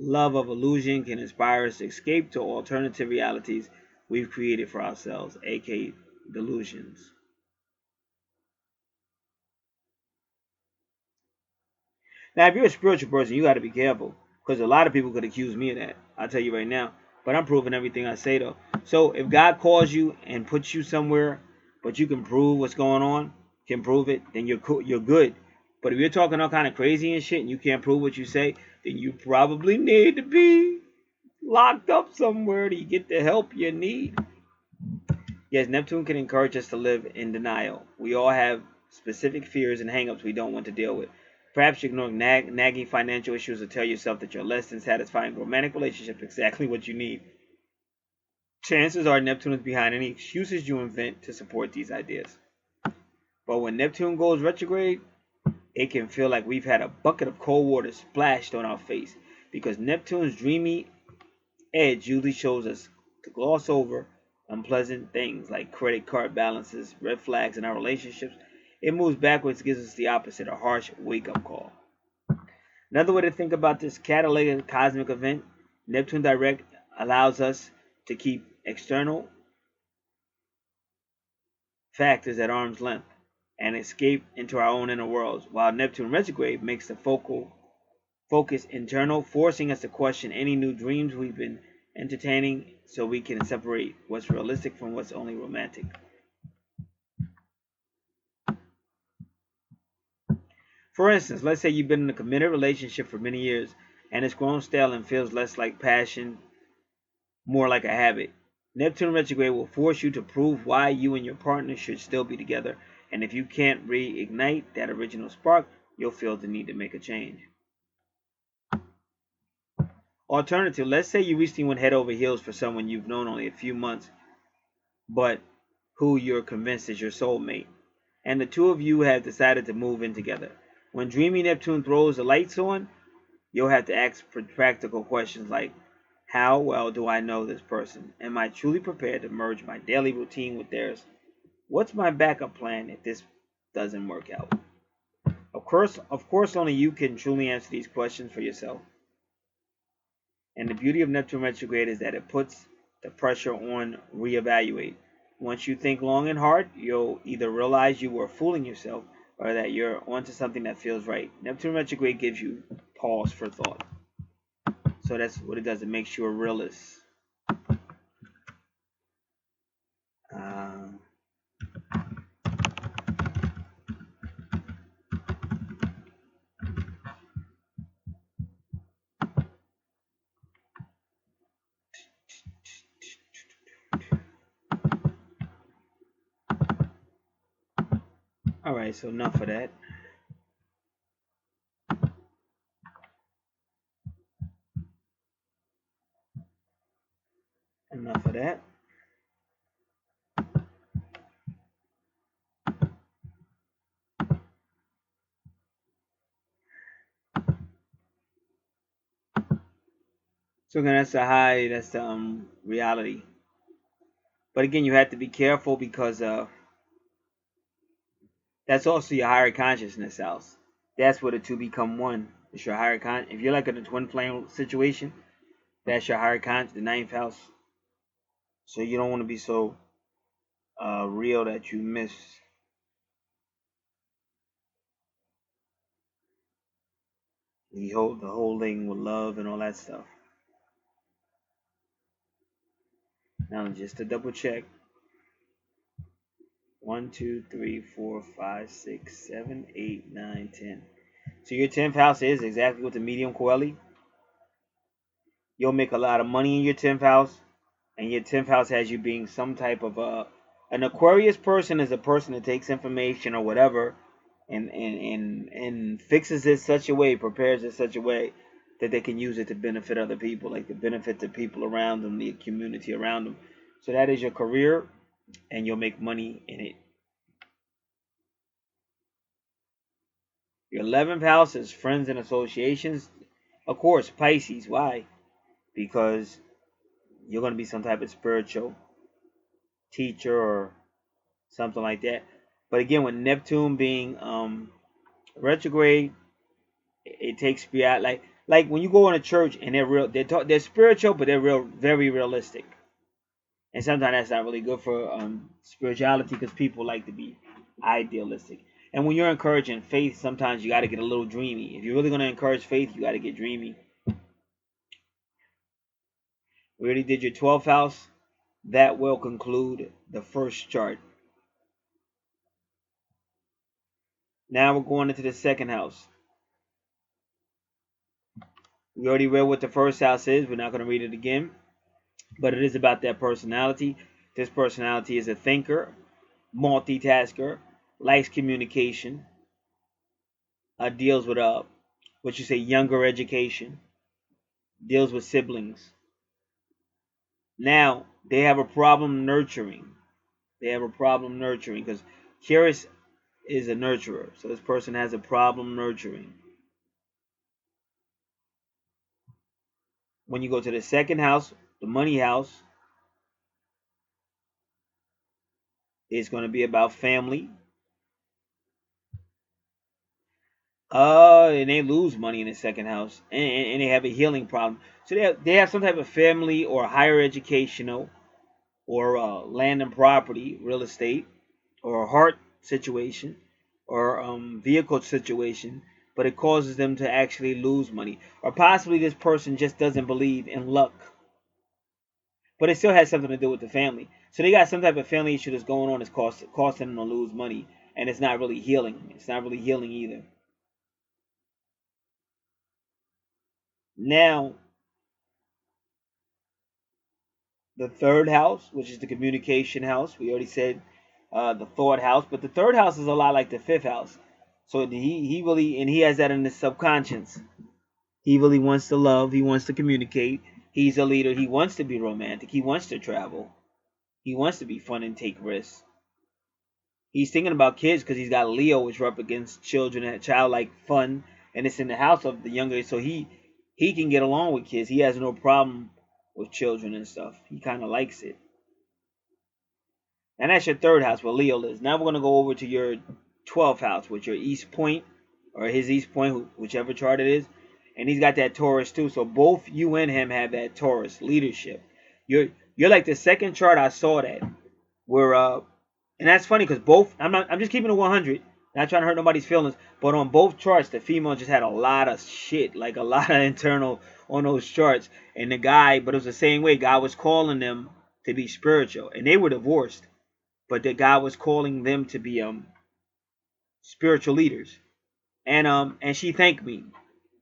love of illusion can inspire us to escape to alternative realities we've created for ourselves, aka delusions. Now, if you're a spiritual person, you got to be careful because a lot of people could accuse me of that. I'll tell you right now. But I'm proving everything I say, though. So if God calls you and puts you somewhere, but you can prove what's going on, can prove it, then you're cool, you're good. But if you're talking all kind of crazy and shit and you can't prove what you say, then you probably need to be locked up somewhere to get the help you need. Yes, Neptune can encourage us to live in denial. We all have specific fears and hangups we don't want to deal with. Perhaps you ignore nagging financial issues or tell yourself that your less than satisfying romantic relationship is exactly what you need. Chances are Neptune is behind any excuses you invent to support these ideas. But when Neptune goes retrograde, it can feel like we've had a bucket of cold water splashed on our face because Neptune's dreamy edge usually shows us to gloss over unpleasant things like credit card balances, red flags in our relationships. It moves backwards, gives us the opposite, a harsh wake up call. Another way to think about this catalytic cosmic event, Neptune direct allows us to keep external factors at arm's length and escape into our own inner worlds, while Neptune retrograde makes the focus internal, forcing us to question any new dreams we've been entertaining so we can separate what's realistic from what's only romantic. For instance, let's say you've been in a committed relationship for many years and it's grown stale and feels less like passion, more like a habit. Neptune retrograde will force you to prove why you and your partner should still be together, and if you can't reignite that original spark, you'll feel the need to make a change. Alternative, let's say you recently went head over heels for someone you've known only a few months, but who you're convinced is your soulmate, and the two of you have decided to move in together. When Dreamy Neptune throws the lights on, you'll have to ask practical questions like, how well do I know this person? Am I truly prepared to merge my daily routine with theirs? What's my backup plan if this doesn't work out? Of course, only you can truly answer these questions for yourself. And the beauty of Neptune retrograde is that it puts the pressure on reevaluate. Once you think long and hard, you'll either realize you were fooling yourself or that you're onto something that feels right. Neptune retrograde gives you pause for thought. So that's what it does. It makes you a realist. Um, all right, so enough of that. Enough of that. So again, that's the high. That's the reality. But again, you have to be careful because that's also your higher consciousness house. That's where the two become one. It's your higher con. If you're like in a twin flame situation, that's your higher con, the ninth house. So you don't want to be so real that you miss the whole thing with love and all that stuff. Now just to double check. 1, 2, 3, 4, 5, 6, 7, 8, 9, 10. So your 10th house is exactly what the medium Coeli. You'll make a lot of money in your 10th house, and your 10th house has you being some type of an Aquarius person is a person that takes information or whatever and fixes it such a way, prepares it such a way that they can use it to benefit other people, like to benefit the people around them, the community around them. So that is your career, and you'll make money in it. Your 11th house is friends and associations. Of course, Pisces. Why? Because you're going to be some type of spiritual teacher or something like that. But again, with Neptune being retrograde, it takes me out. Like when you go in a church and they're real, they're spiritual, but they're very realistic. And sometimes that's not really good for spirituality because people like to be idealistic. And when you're encouraging faith, sometimes you got to get a little dreamy. If you're really going to encourage faith, you got to get dreamy. We already did your 12th house. That will conclude the first chart. Now we're going into the second house. We already read what the first house is. We're not going to read it again. But it is about that personality. This personality is a thinker, multitasker, likes communication, deals with what you say, younger education, deals with siblings. Now they have a problem nurturing. They have a problem nurturing because Curious is a nurturer. So this person has a problem nurturing. When you go to the second house, the money house, it's going to be about family. And they lose money in the second house, and they have a healing problem. So they have some type of family or higher educational or land and property, real estate, or a heart situation, or vehicle situation, but it causes them to actually lose money, or possibly this person just doesn't believe in luck, but it still has something to do with the family. So they got some type of family issue that's going on that's costing them to lose money, and it's not really healing. It's not really healing either. Now, the third house, which is the communication house, we already said the thought house, but the third house is a lot like the fifth house. So he really, and he has that in his subconscious. He really wants to love. He wants to communicate. He's a leader. He wants to be romantic. He wants to travel. He wants to be fun and take risks. He's thinking about kids because he's got Leo, which are up against children and childlike fun, and it's in the house of the younger. So he can get along with kids. He has no problem with children and stuff. He kind of likes it. And that's your third house where Leo lives. Now we're going to go over to your 12th house, with your East Point, or his East Point, whichever chart it is. And he's got that Taurus too. So both you and him have that Taurus leadership. You're like the second chart I saw that. Where and that's funny because both I'm just keeping it 100, not trying to hurt nobody's feelings, but on both charts the female just had a lot of shit, like a lot of internal on those charts. And the guy, but it was the same way. God was calling them to be spiritual, and they were divorced, but the God was calling them to be spiritual leaders. And she thanked me.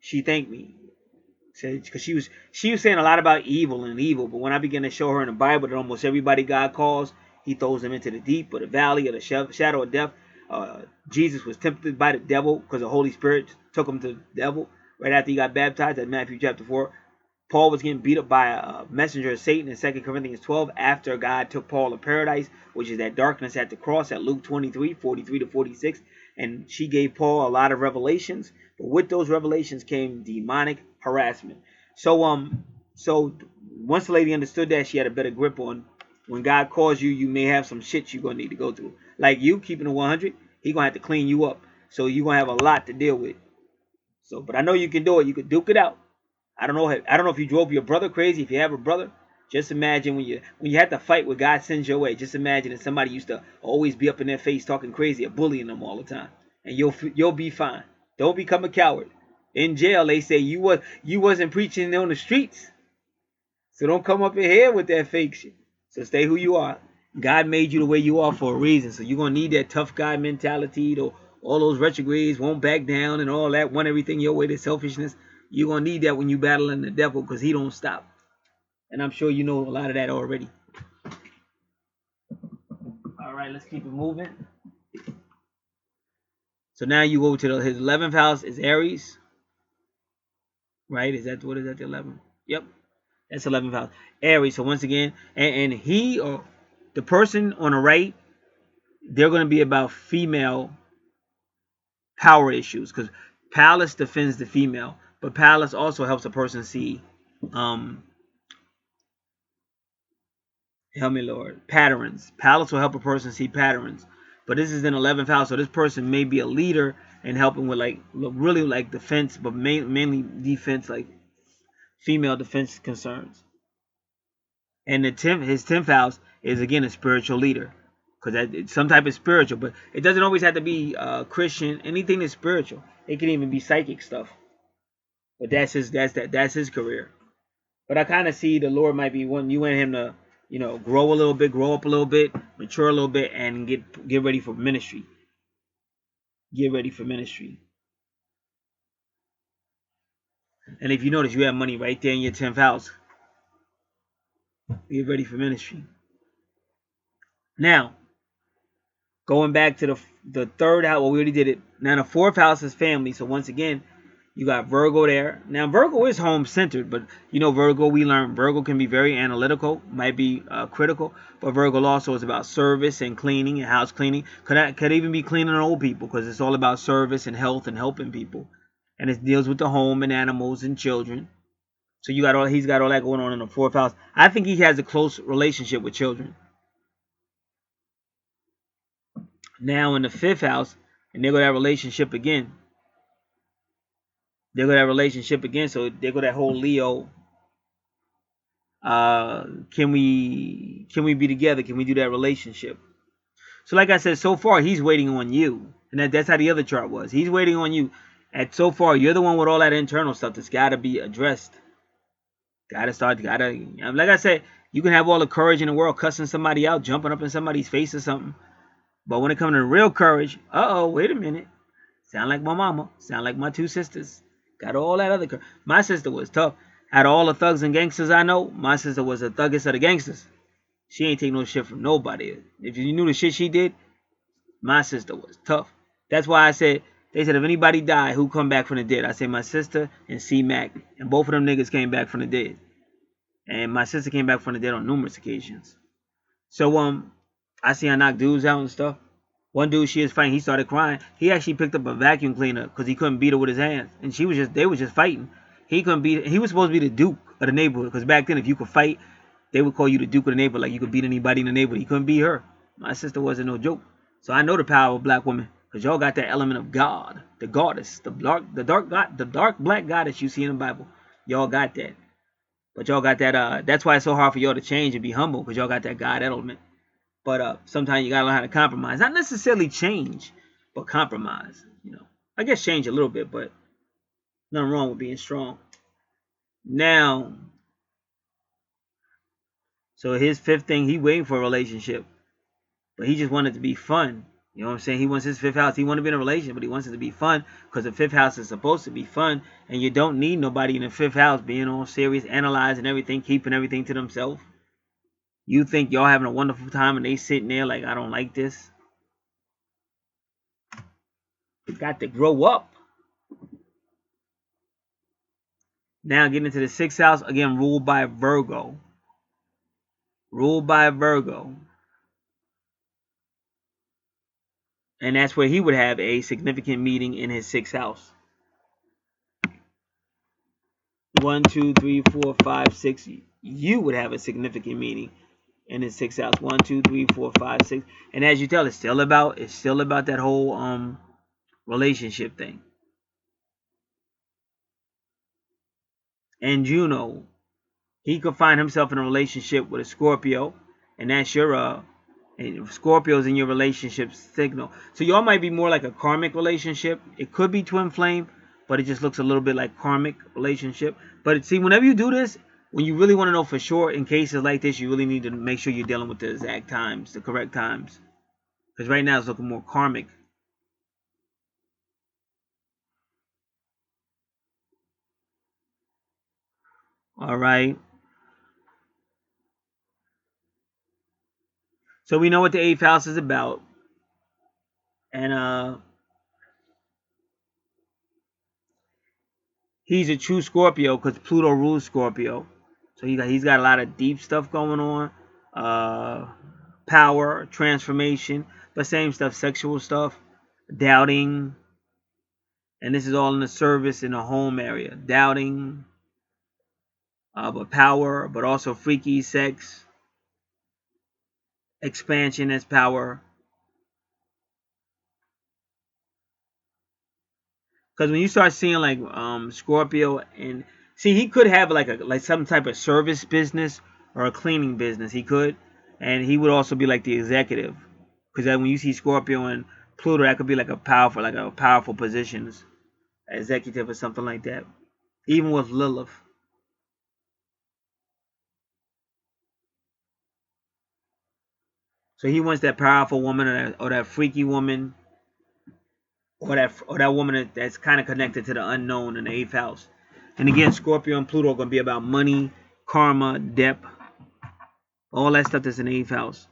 She thanked me. Because she was saying a lot about evil, but when I began to show her in the Bible that almost everybody God calls, He throws them into the deep or the valley or the shadow of death. Jesus was tempted by the devil because the Holy Spirit took him to the devil right after he got baptized at Matthew chapter 4. Paul was getting beat up by a messenger of Satan in 2 Corinthians 12 after God took Paul to paradise, which is that darkness at the cross at Luke 23, 43 to 46. And she gave Paul a lot of revelations, but with those revelations came demonic harassment. So once the lady understood that, she had a better grip on when God calls you, you may have some shit you're gonna need to go through. Like you keeping it 100, He gonna have to clean you up. So you're gonna have a lot to deal with. So, but I know you can do it. You can duke it out. I don't know. I don't know if you drove your brother crazy. If you have a brother, just imagine when you had to fight what God sends your way. Just imagine if somebody used to always be up in their face talking crazy or bullying them all the time, and you'll be fine. Don't become a coward. In jail, they say you wasn't preaching on the streets, so don't come up in here with that fake shit. So stay who you are. God made you the way you are for a reason. So you're gonna need that tough guy mentality. To all those retrogrades won't back down and all that, want everything your way, to selfishness. You're gonna need that when you battling the devil because he don't stop. And I'm sure you know a lot of that already. All right, let's keep it moving. So now you go to his 11th house is Aries, right? Is that what is that, the 11th? Yep, that's 11th house, Aries. So once again, and he or the person on the right, they're going to be about female power issues because Palace defends the female, but Palace also helps a person see, help me Lord, patterns. Palace will help a person see patterns, but this is in 11th house, so this person may be a leader and helping with like really like defense, but mainly defense, like female defense concerns. And his 10th house is again a spiritual leader, because it's some type of spiritual, but it doesn't always have to be Christian. Anything that's spiritual, it can even be psychic stuff. But that's his career. But I kind of see the Lord might be wanting you and him to, grow a little bit, grow up a little bit, mature a little bit, and get ready for ministry. Get ready for ministry. And if you notice, you have money right there in your 10th house. Get ready for ministry. Now, going back to the third house, well, we already did it. Now the fourth house is family. So once again, you got Virgo there. Now Virgo is home centered, but you know Virgo, we learned Virgo can be very analytical, might be critical, but Virgo also is about service and cleaning and house cleaning. Could even be cleaning old people because it's all about service and health and helping people, and it deals with the home and animals and children. So he's got all that going on in the fourth house. I think he has a close relationship with children. Now in the fifth house, and there go that relationship again. There go that relationship again. So there go that whole Leo. Can we be together? Can we do that relationship? So like I said, so far he's waiting on you, and that's how the other chart was. He's waiting on you. And so far, you're the one with all that internal stuff that's got to be addressed. Like I said, you can have all the courage in the world, cussing somebody out, jumping up in somebody's face or something. But when it comes to real courage, wait a minute. Sound like my mama. Sound like my two sisters. Got all that other courage. My sister was tough. Out of all the thugs and gangsters I know, my sister was the thuggest of the gangsters. She ain't take no shit from nobody. If you knew the shit she did, my sister was tough. That's why they said if anybody died, who come back from the dead? I said my sister and C-Mac. And both of them niggas came back from the dead. And my sister came back from the dead on numerous occasions. So I see her knock dudes out and stuff. One dude she was fighting, he started crying. He actually picked up a vacuum cleaner because he couldn't beat her with his hands. And they was just fighting. He couldn't beat. He was supposed to be the Duke of the neighborhood because back then if you could fight, they would call you the Duke of the neighborhood, like you could beat anybody in the neighborhood. He couldn't beat her. My sister wasn't no joke. So I know the power of black women because y'all got that element of God, the goddess, the dark black goddess you see in the Bible. Y'all got that. But y'all got that. That's why it's so hard for y'all to change and be humble because y'all got that God element. But sometimes you gotta learn how to compromise. Not necessarily change, but compromise. I guess change a little bit, but nothing wrong with being strong. Now, so his fifth thing, he waiting for a relationship, but he just wanted to be fun. You know what I'm saying? He wants his fifth house. He want to be in a relationship, but he wants it to be fun because the fifth house is supposed to be fun, and you don't need nobody in the fifth house being all serious, analyzing everything, keeping everything to themselves. You think y'all having a wonderful time, and they sitting there like, I don't like this. You got to grow up. Now getting into the sixth house, again, ruled by Virgo. Ruled by Virgo. And that's where he would have a significant meeting in his sixth house. 1, 2, 3, 4, 5, 6. You would have a significant meeting in his sixth house. 1, 2, 3, 4, 5, 6. And as you tell, it's still about that whole relationship thing. And Juno, he could find himself in a relationship with a Scorpio, and that's your and Scorpio's in your relationship signal. So y'all might be more like a karmic relationship. It could be twin flame, but it just looks a little bit like karmic relationship. But see, whenever you do this, when you really want to know for sure, in cases like this, you really need to make sure you're dealing with the exact times, the correct times. Because right now it's looking more karmic. All right. So we know what the eighth house is about. And he's a true Scorpio because Pluto rules Scorpio. So he's got a lot of deep stuff going on. Power, transformation, but same stuff, sexual stuff, doubting. And this is all in the service in the home area. Doubting, but power, but also freaky sex, expansion as power. Because when you start seeing like Scorpio, and see, he could have like some type of service business or a cleaning business. He could, and he would also be like the executive. Because when you see Scorpio and Pluto, that could be like a powerful position, executive or something like that. Even with Lilith. So he wants that powerful woman or that freaky woman or that woman that's kind of connected to the unknown in the eighth house. And again, Scorpio and Pluto are going to be about money, karma, debt, all that stuff that's in the 8th house.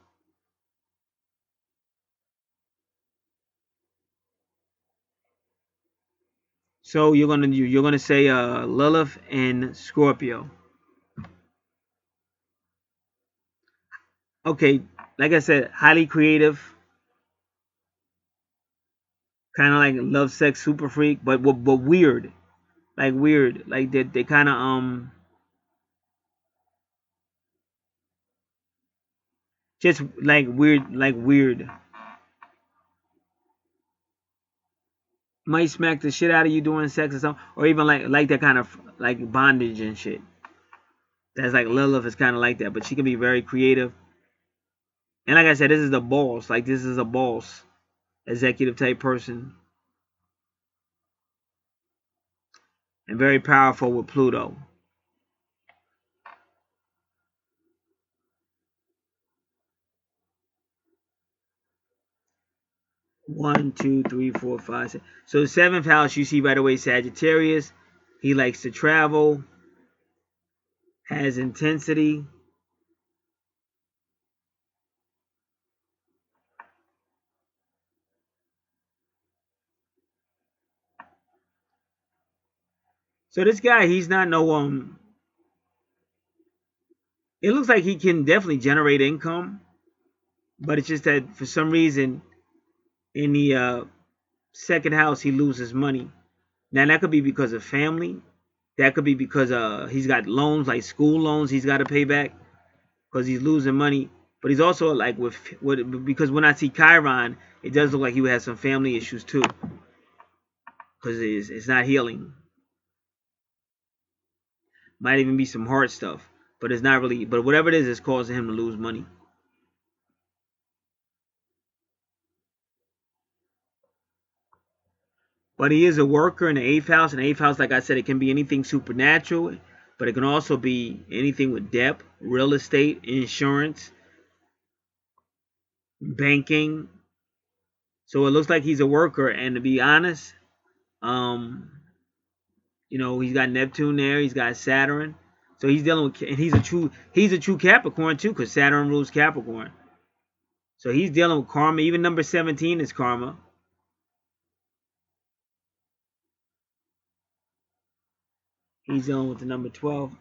So you're gonna say Lilith and Scorpio. Okay, like I said, highly creative, kind of like love, sex, super freak, but weird, like weird, like they kind of just like weird. Might smack the shit out of you doing sex or something, or even like that kind of like bondage and shit. That's like Lilith is kind of like that, but she can be very creative. And like I said, this is the boss. Like this is a boss, executive type person, and very powerful with Pluto. One, two, three, four, five, six. So the 7th house, you see right away, Sagittarius. He likes to travel, has intensity. So this guy, he's not no it looks like he can definitely generate income, but it's just that for some reason in the 2nd house he loses money. Now that could be because of family. That could be because he's got loans, like school loans he's got to pay back because he's losing money. But he's also like with because when I see Chiron, it does look like he would have some family issues too, because it's not healing. Might even be some heart stuff, but it's not really. But whatever it is, it's causing him to lose money. But he is a worker in the 8th house. And the 8th house, like I said, it can be anything supernatural, but it can also be anything with debt, real estate, insurance, banking. So it looks like he's a worker. And to be honest, he's got Neptune there, he's got Saturn. So he's dealing with, and he's a true Capricorn too, because Saturn rules Capricorn. So he's dealing with karma. Even number 17 is karma. He's dealing with the number 12.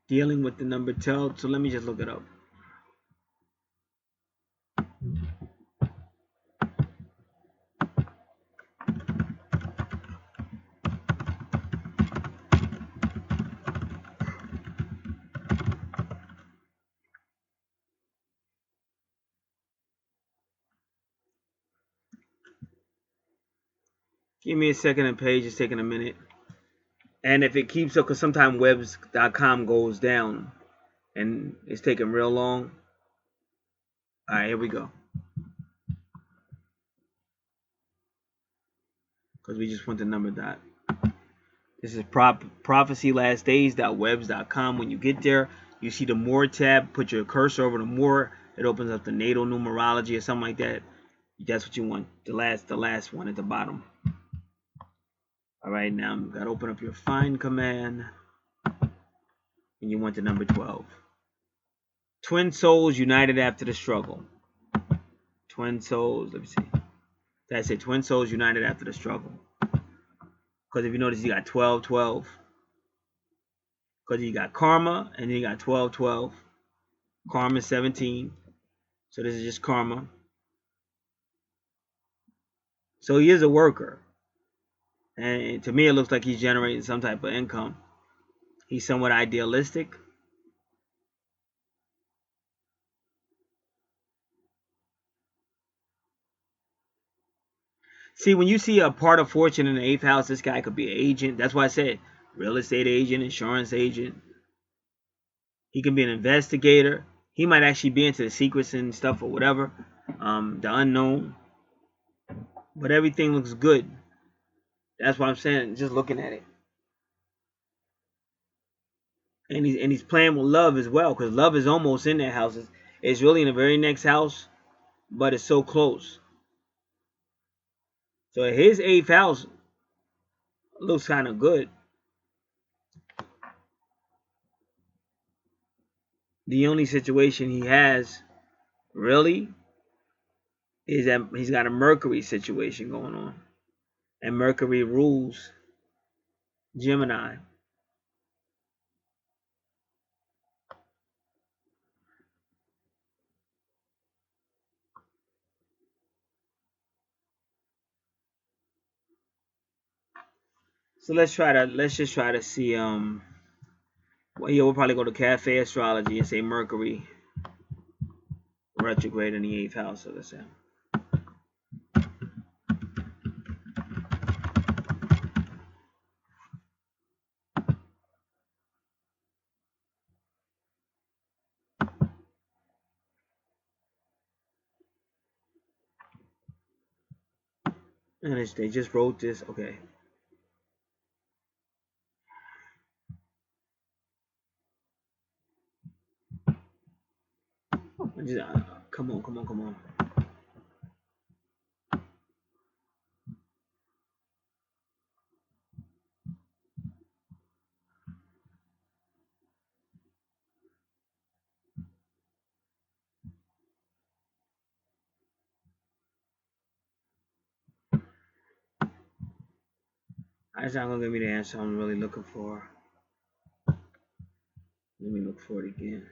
Dealing with the number 12. So let me just look it up. Give me a second, the page is taking a minute. And if it keeps up, because sometimes webs.com goes down and it's taking real long. All right, here we go. Because we just want the number dot. This is prophecylastdays.webs.com. When you get there, you see the More tab. Put your cursor over the More. It opens up the natal numerology or something like that. That's what you want. The last one at the bottom. All right, now you got to open up your find command. And you want the number 12. Twin souls united after the struggle. Twin souls, let me see. That's it. Twin souls united after the struggle. Because if you notice, you got 12, 12. Because you got karma, and then you got 12, 12. Karma is 17. So this is just karma. So he is a worker. And to me, it looks like he's generating some type of income. He's somewhat idealistic. See, when you see a part of fortune in the 8th house, this guy could be an agent. That's why I said real estate agent, insurance agent. He can be an investigator. He might actually be into the secrets and stuff or whatever. The unknown. But everything looks good. That's what I'm saying, just looking at it. And he's playing with love as well, because love is almost in that house. It's really in the very next house, but it's so close. So his 8th house looks kind of good. The only situation he has really is that he's got a Mercury situation going on. And Mercury rules Gemini. So let's just try to see well, yeah, we'll probably go to Cafe Astrology and say Mercury retrograde in the 8th house. So let's say. And they just wrote this. Okay. Come on. That's not gonna give me the answer I'm really looking for. Let me look for it again.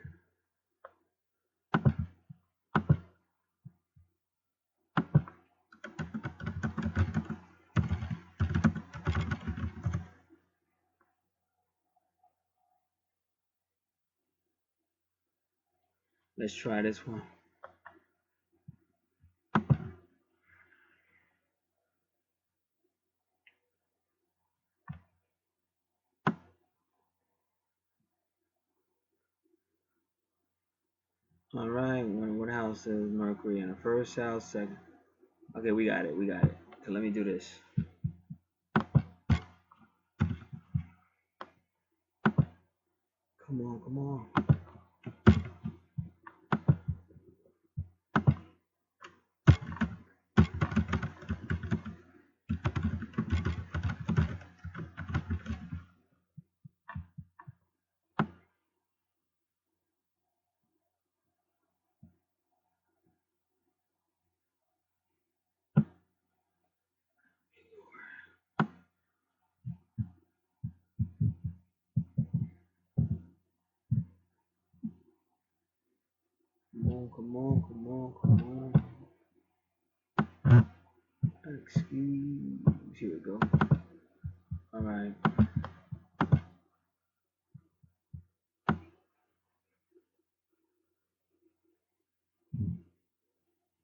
Let's try this one. All right, what house is Mercury in? The first house, second. Okay, we got it. So let me do this. Come on. Come on. Excuse. Here we go. All right.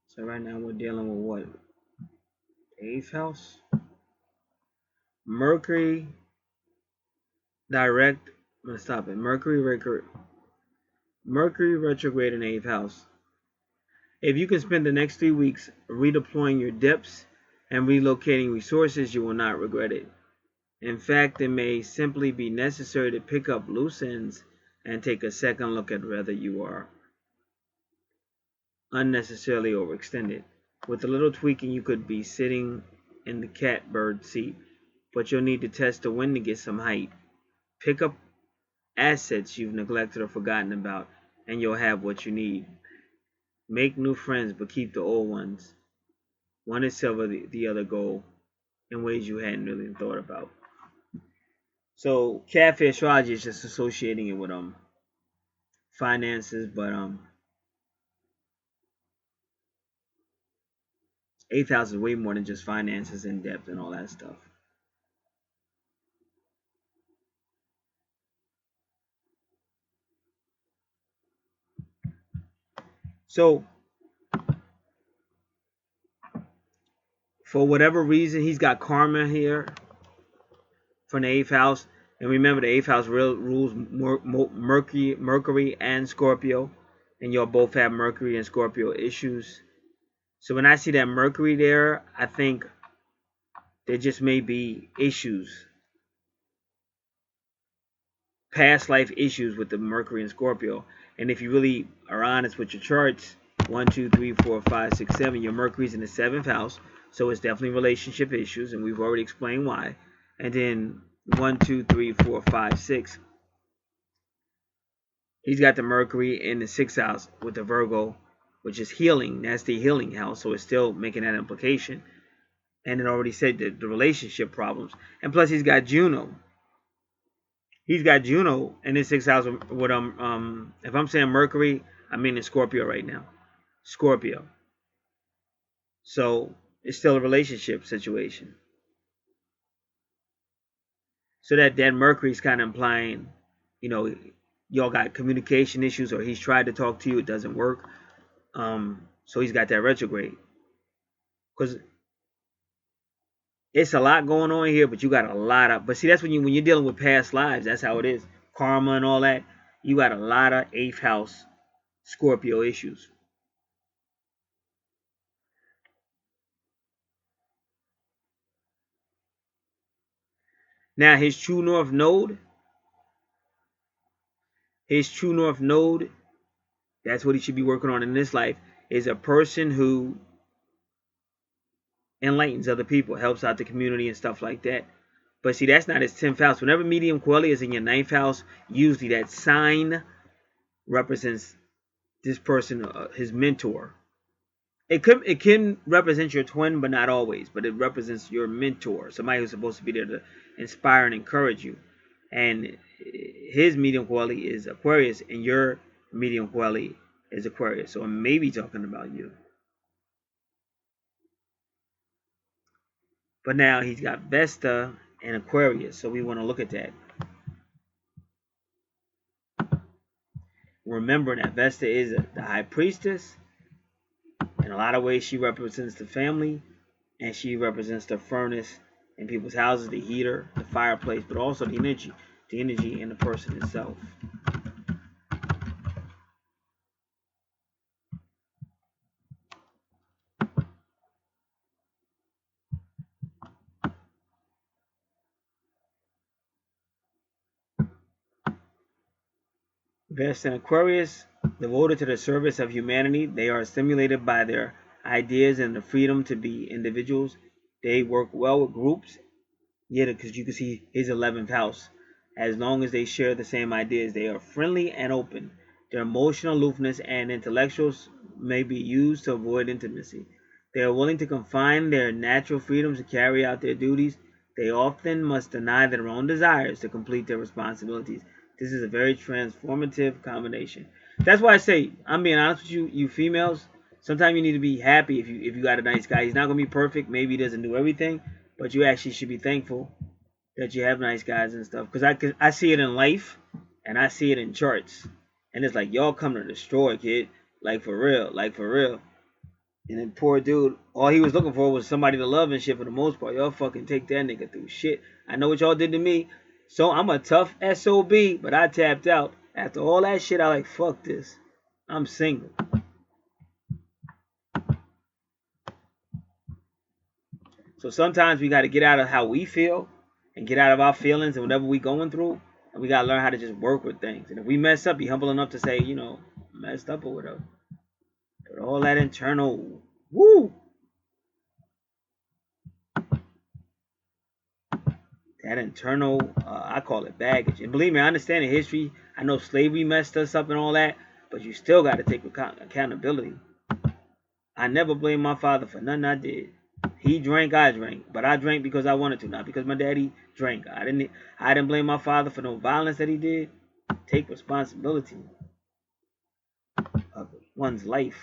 So right now we're dealing with what? 8th house. Mercury direct. I'm gonna stop it. Mercury retrograde in 8th house. If you can spend the next 3 weeks redeploying your depths and relocating resources, you will not regret it. In fact, it may simply be necessary to pick up loose ends and take a second look at whether you are unnecessarily overextended. With a little tweaking, you could be sitting in the catbird seat, but you'll need to test the wind to get some height. Pick up assets you've neglected or forgotten about, and you'll have what you need. Make new friends, but keep the old ones. One is silver, the other gold, in ways you hadn't really thought about. So cafe astrology is just associating it with finances, but 8th house is way more than just finances and depth and all that stuff. So for whatever reason, he's got karma here from the 8th house. And remember, the 8th house rules Mercury and Scorpio. And y'all both have Mercury and Scorpio issues. So when I see that Mercury there, I think there just may be issues. Past life issues with the Mercury and Scorpio. And if you really are honest with your charts, 1, 2, 3, 4, 5, 6, 7, your Mercury's in the 7th house. So it's definitely relationship issues, and we've already explained why. And then 1, 2, 3, 4, 5, 6. He's got the Mercury in the 6th house with the Virgo, which is healing. That's the healing house, so it's still making that implication. And it already said that the relationship problems. And plus, he's got Juno. He's got Juno in his 6th house with if I'm saying Mercury, I mean in Scorpio right now. Scorpio. So it's still a relationship situation. So that Mercury's kind of implying, y'all got communication issues, or he's tried to talk to you, it doesn't work. So he's got that retrograde. Because it's a lot going on here, but you got a lot of. But see, that's when you're dealing with past lives. That's how it is, karma and all that. You got a lot of 8th house Scorpio issues. Now his true north node, that's what he should be working on in this life, is a person who enlightens other people, helps out the community and stuff like that. But see, that's not his 10th house. Whenever medium quality is in your 9th house, usually that sign represents this person, his mentor. It can represent your twin, but not always. But it represents your mentor, somebody who's supposed to be there to inspire and encourage you. And his medium quality is Aquarius, and your medium quality is Aquarius. So I'm maybe talking about you. But now he's got Vesta and Aquarius, so we want to look at that. Remember that Vesta is the high priestess. In a lot of ways, she represents the family, and she represents the furnace in people's houses, the heater, the fireplace, but also the energy in the person itself. Vesta and Aquarius, devoted to the service of humanity, they are stimulated by their ideas and the freedom to be individuals. They work well with groups. Yeah, because you can see his 11th house. As long as they share the same ideas, they are friendly and open. Their emotional aloofness and intellectuals may be used to avoid intimacy. They are willing to confine their natural freedoms to carry out their duties. They often must deny their own desires to complete their responsibilities. This is a very transformative combination. That's why I say, I'm being honest with you, you females. Sometimes you need to be happy if you got a nice guy. He's not gonna be perfect. Maybe he doesn't do everything, but you actually should be thankful that you have nice guys and stuff. Because I see it in life, and I see it in charts, and it's like y'all come to destroy, kid. Like for real, And then poor dude, all he was looking for was somebody to love and shit. For the most part, y'all fucking take that nigga through shit. I know what y'all did to me, so I'm a tough SOB, but I tapped out after all that shit. I like fuck this. I'm single. So sometimes we got to get out of how we feel and get out of our feelings and whatever we going through, and we got to learn how to just work with things. And if we mess up, be humble enough to say, messed up or whatever. But all that internal, woo, that internal, I call it baggage. And believe me, I understand the history. I know slavery messed us up and all that, but you still got to take accountability. I never blame my father for nothing I did. He drank, I drank, but I drank because I wanted to, not because my daddy drank. I didn't blame my father for no violence that he did. Take responsibility of one's life.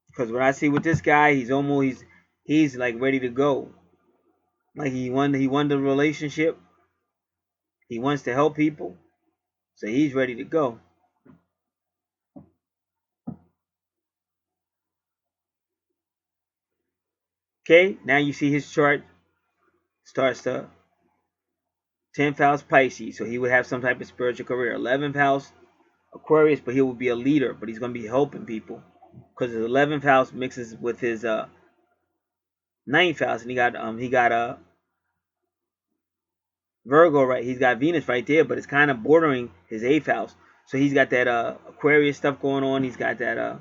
Because what I see with this guy, he's like ready to go. Like he won the relationship. He wants to help people, so he's ready to go. Okay, now you see his chart starts to 10th house Pisces, so he would have some type of spiritual career. 11th house Aquarius, but he will be a leader, but he's going to be helping people because his 11th house mixes with his 9th house, and he got Virgo, right? He's got Venus right there, but it's kind of bordering his 8th house. So he's got that Aquarius stuff going on. He's got that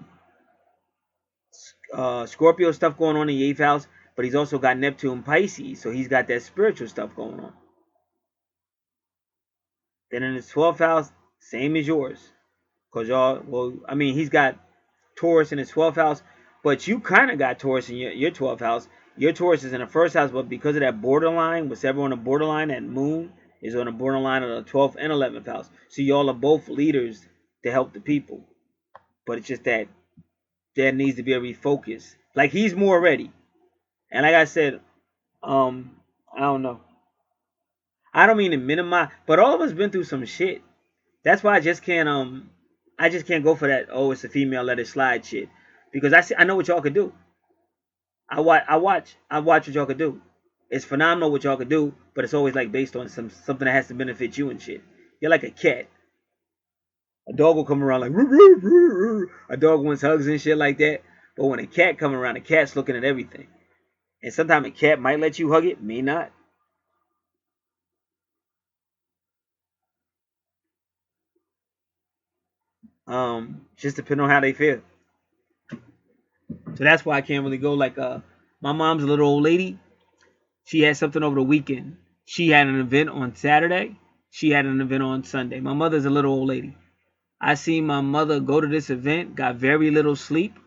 Scorpio stuff going on in the 8th house, but he's also got Neptune Pisces, so he's got that spiritual stuff going on. Then in his 12th house, same as yours, cause y'all, well, I mean, he's got Taurus in his 12th house, but you kind of got Taurus in your 12th house. Your Taurus is in the 1st house, but because of that borderline, with everyone on the borderline, that moon is on the borderline of the 12th and 11th house. So y'all are both leaders to help the people, but it's just that there needs to be a refocus. Like, he's more ready, and like I said, I don't know. I don't mean to minimize, but all of us been through some shit. That's why I just can't go for that. Oh, it's a female, let it slide shit, because I know what y'all could do. I watch what y'all could do. It's phenomenal what y'all could do, but it's always like based on something that has to benefit you and shit. You're like a cat. A dog will come around like roo, roo, roo, roo. A dog wants hugs and shit like that. But when a cat come around, a cat's looking at everything. And sometimes a cat might let you hug it, may not. Just depending on how they feel. So that's why I can't really go like my mom's a little old lady. She had something over the weekend. She had an event on Saturday. She had an event on Sunday. My mother's a little old lady. I seen my mother go to this event, got very little sleep,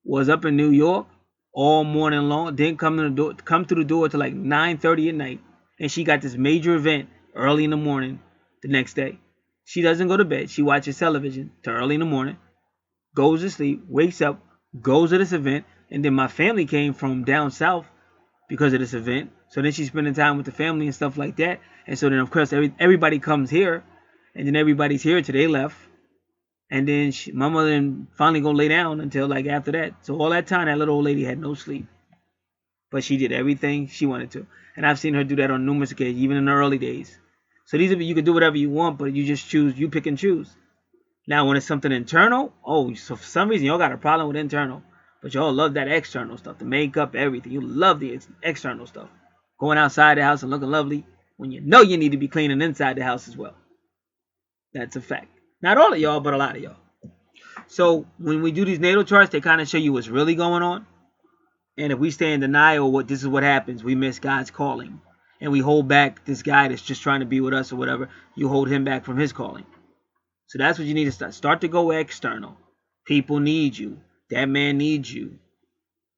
was up in New York all morning long, didn't come through the door till like 9:30 at night, and she got this major event early in the morning the next day. She doesn't go to bed. She watches television till early in the morning, goes to sleep, wakes up, goes to this event, and then my family came from down south because of this event. So then she's spending time with the family and stuff like that. And so then of course everybody comes here, and then everybody's here till they left. And then my mother then finally go lay down until like after that. So all that time, that little old lady had no sleep. But she did everything she wanted to. And I've seen her do that on numerous occasions, even in the early days. So these are, you can do whatever you want, but you just choose, you pick and choose. Now, when it's something internal, oh, so for some reason, y'all got a problem with internal. But y'all love that external stuff, the makeup, everything. You love the external stuff. Going outside the house and looking lovely when you know you need to be cleaning inside the house as well. That's a fact. Not all of y'all, but a lot of y'all. So when we do these natal charts, they kind of show you what's really going on. And if we stay in denial, this is what happens. We miss God's calling. And we hold back this guy that's just trying to be with us or whatever. You hold him back from his calling. So that's what you need to start. Start to go external. People need you. That man needs you.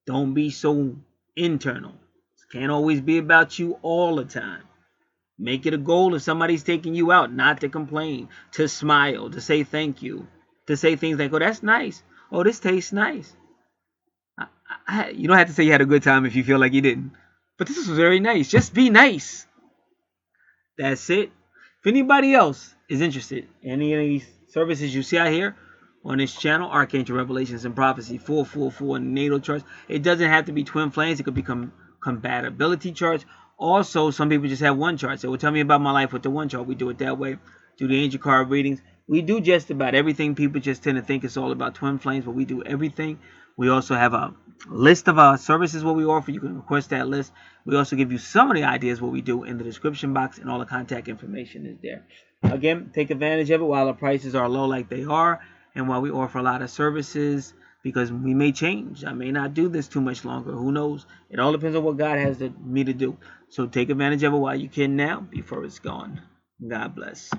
Don't be so internal. It can't always be about you all the time. Make it a goal if somebody's taking you out, not to complain, to smile, to say thank you, to say things like, oh, that's nice. Oh, this tastes nice. You don't have to say you had a good time if you feel like you didn't. But this was very nice. Just be nice. That's it. If anybody else is interested in any of these services you see out here on this channel, Archangel Revelations and Prophecy 444 natal charts, it doesn't have to be twin flames. It could become compatibility charts. Also, some people just have one chart. So, well, tell me about my life with the one chart. We do it that way. Do the angel card readings. We do just about everything. People just tend to think it's all about twin flames, but we do everything. We also have a list of our services what we offer. You can request that list. We also give you some of the ideas what we do in the description box, and all the contact information is there. Again, take advantage of it while the prices are low like they are, and while we offer a lot of services, because we may change. I may not do this too much longer. Who knows? It all depends on what God has me to do. So take advantage of it while you can now, before it's gone. God bless.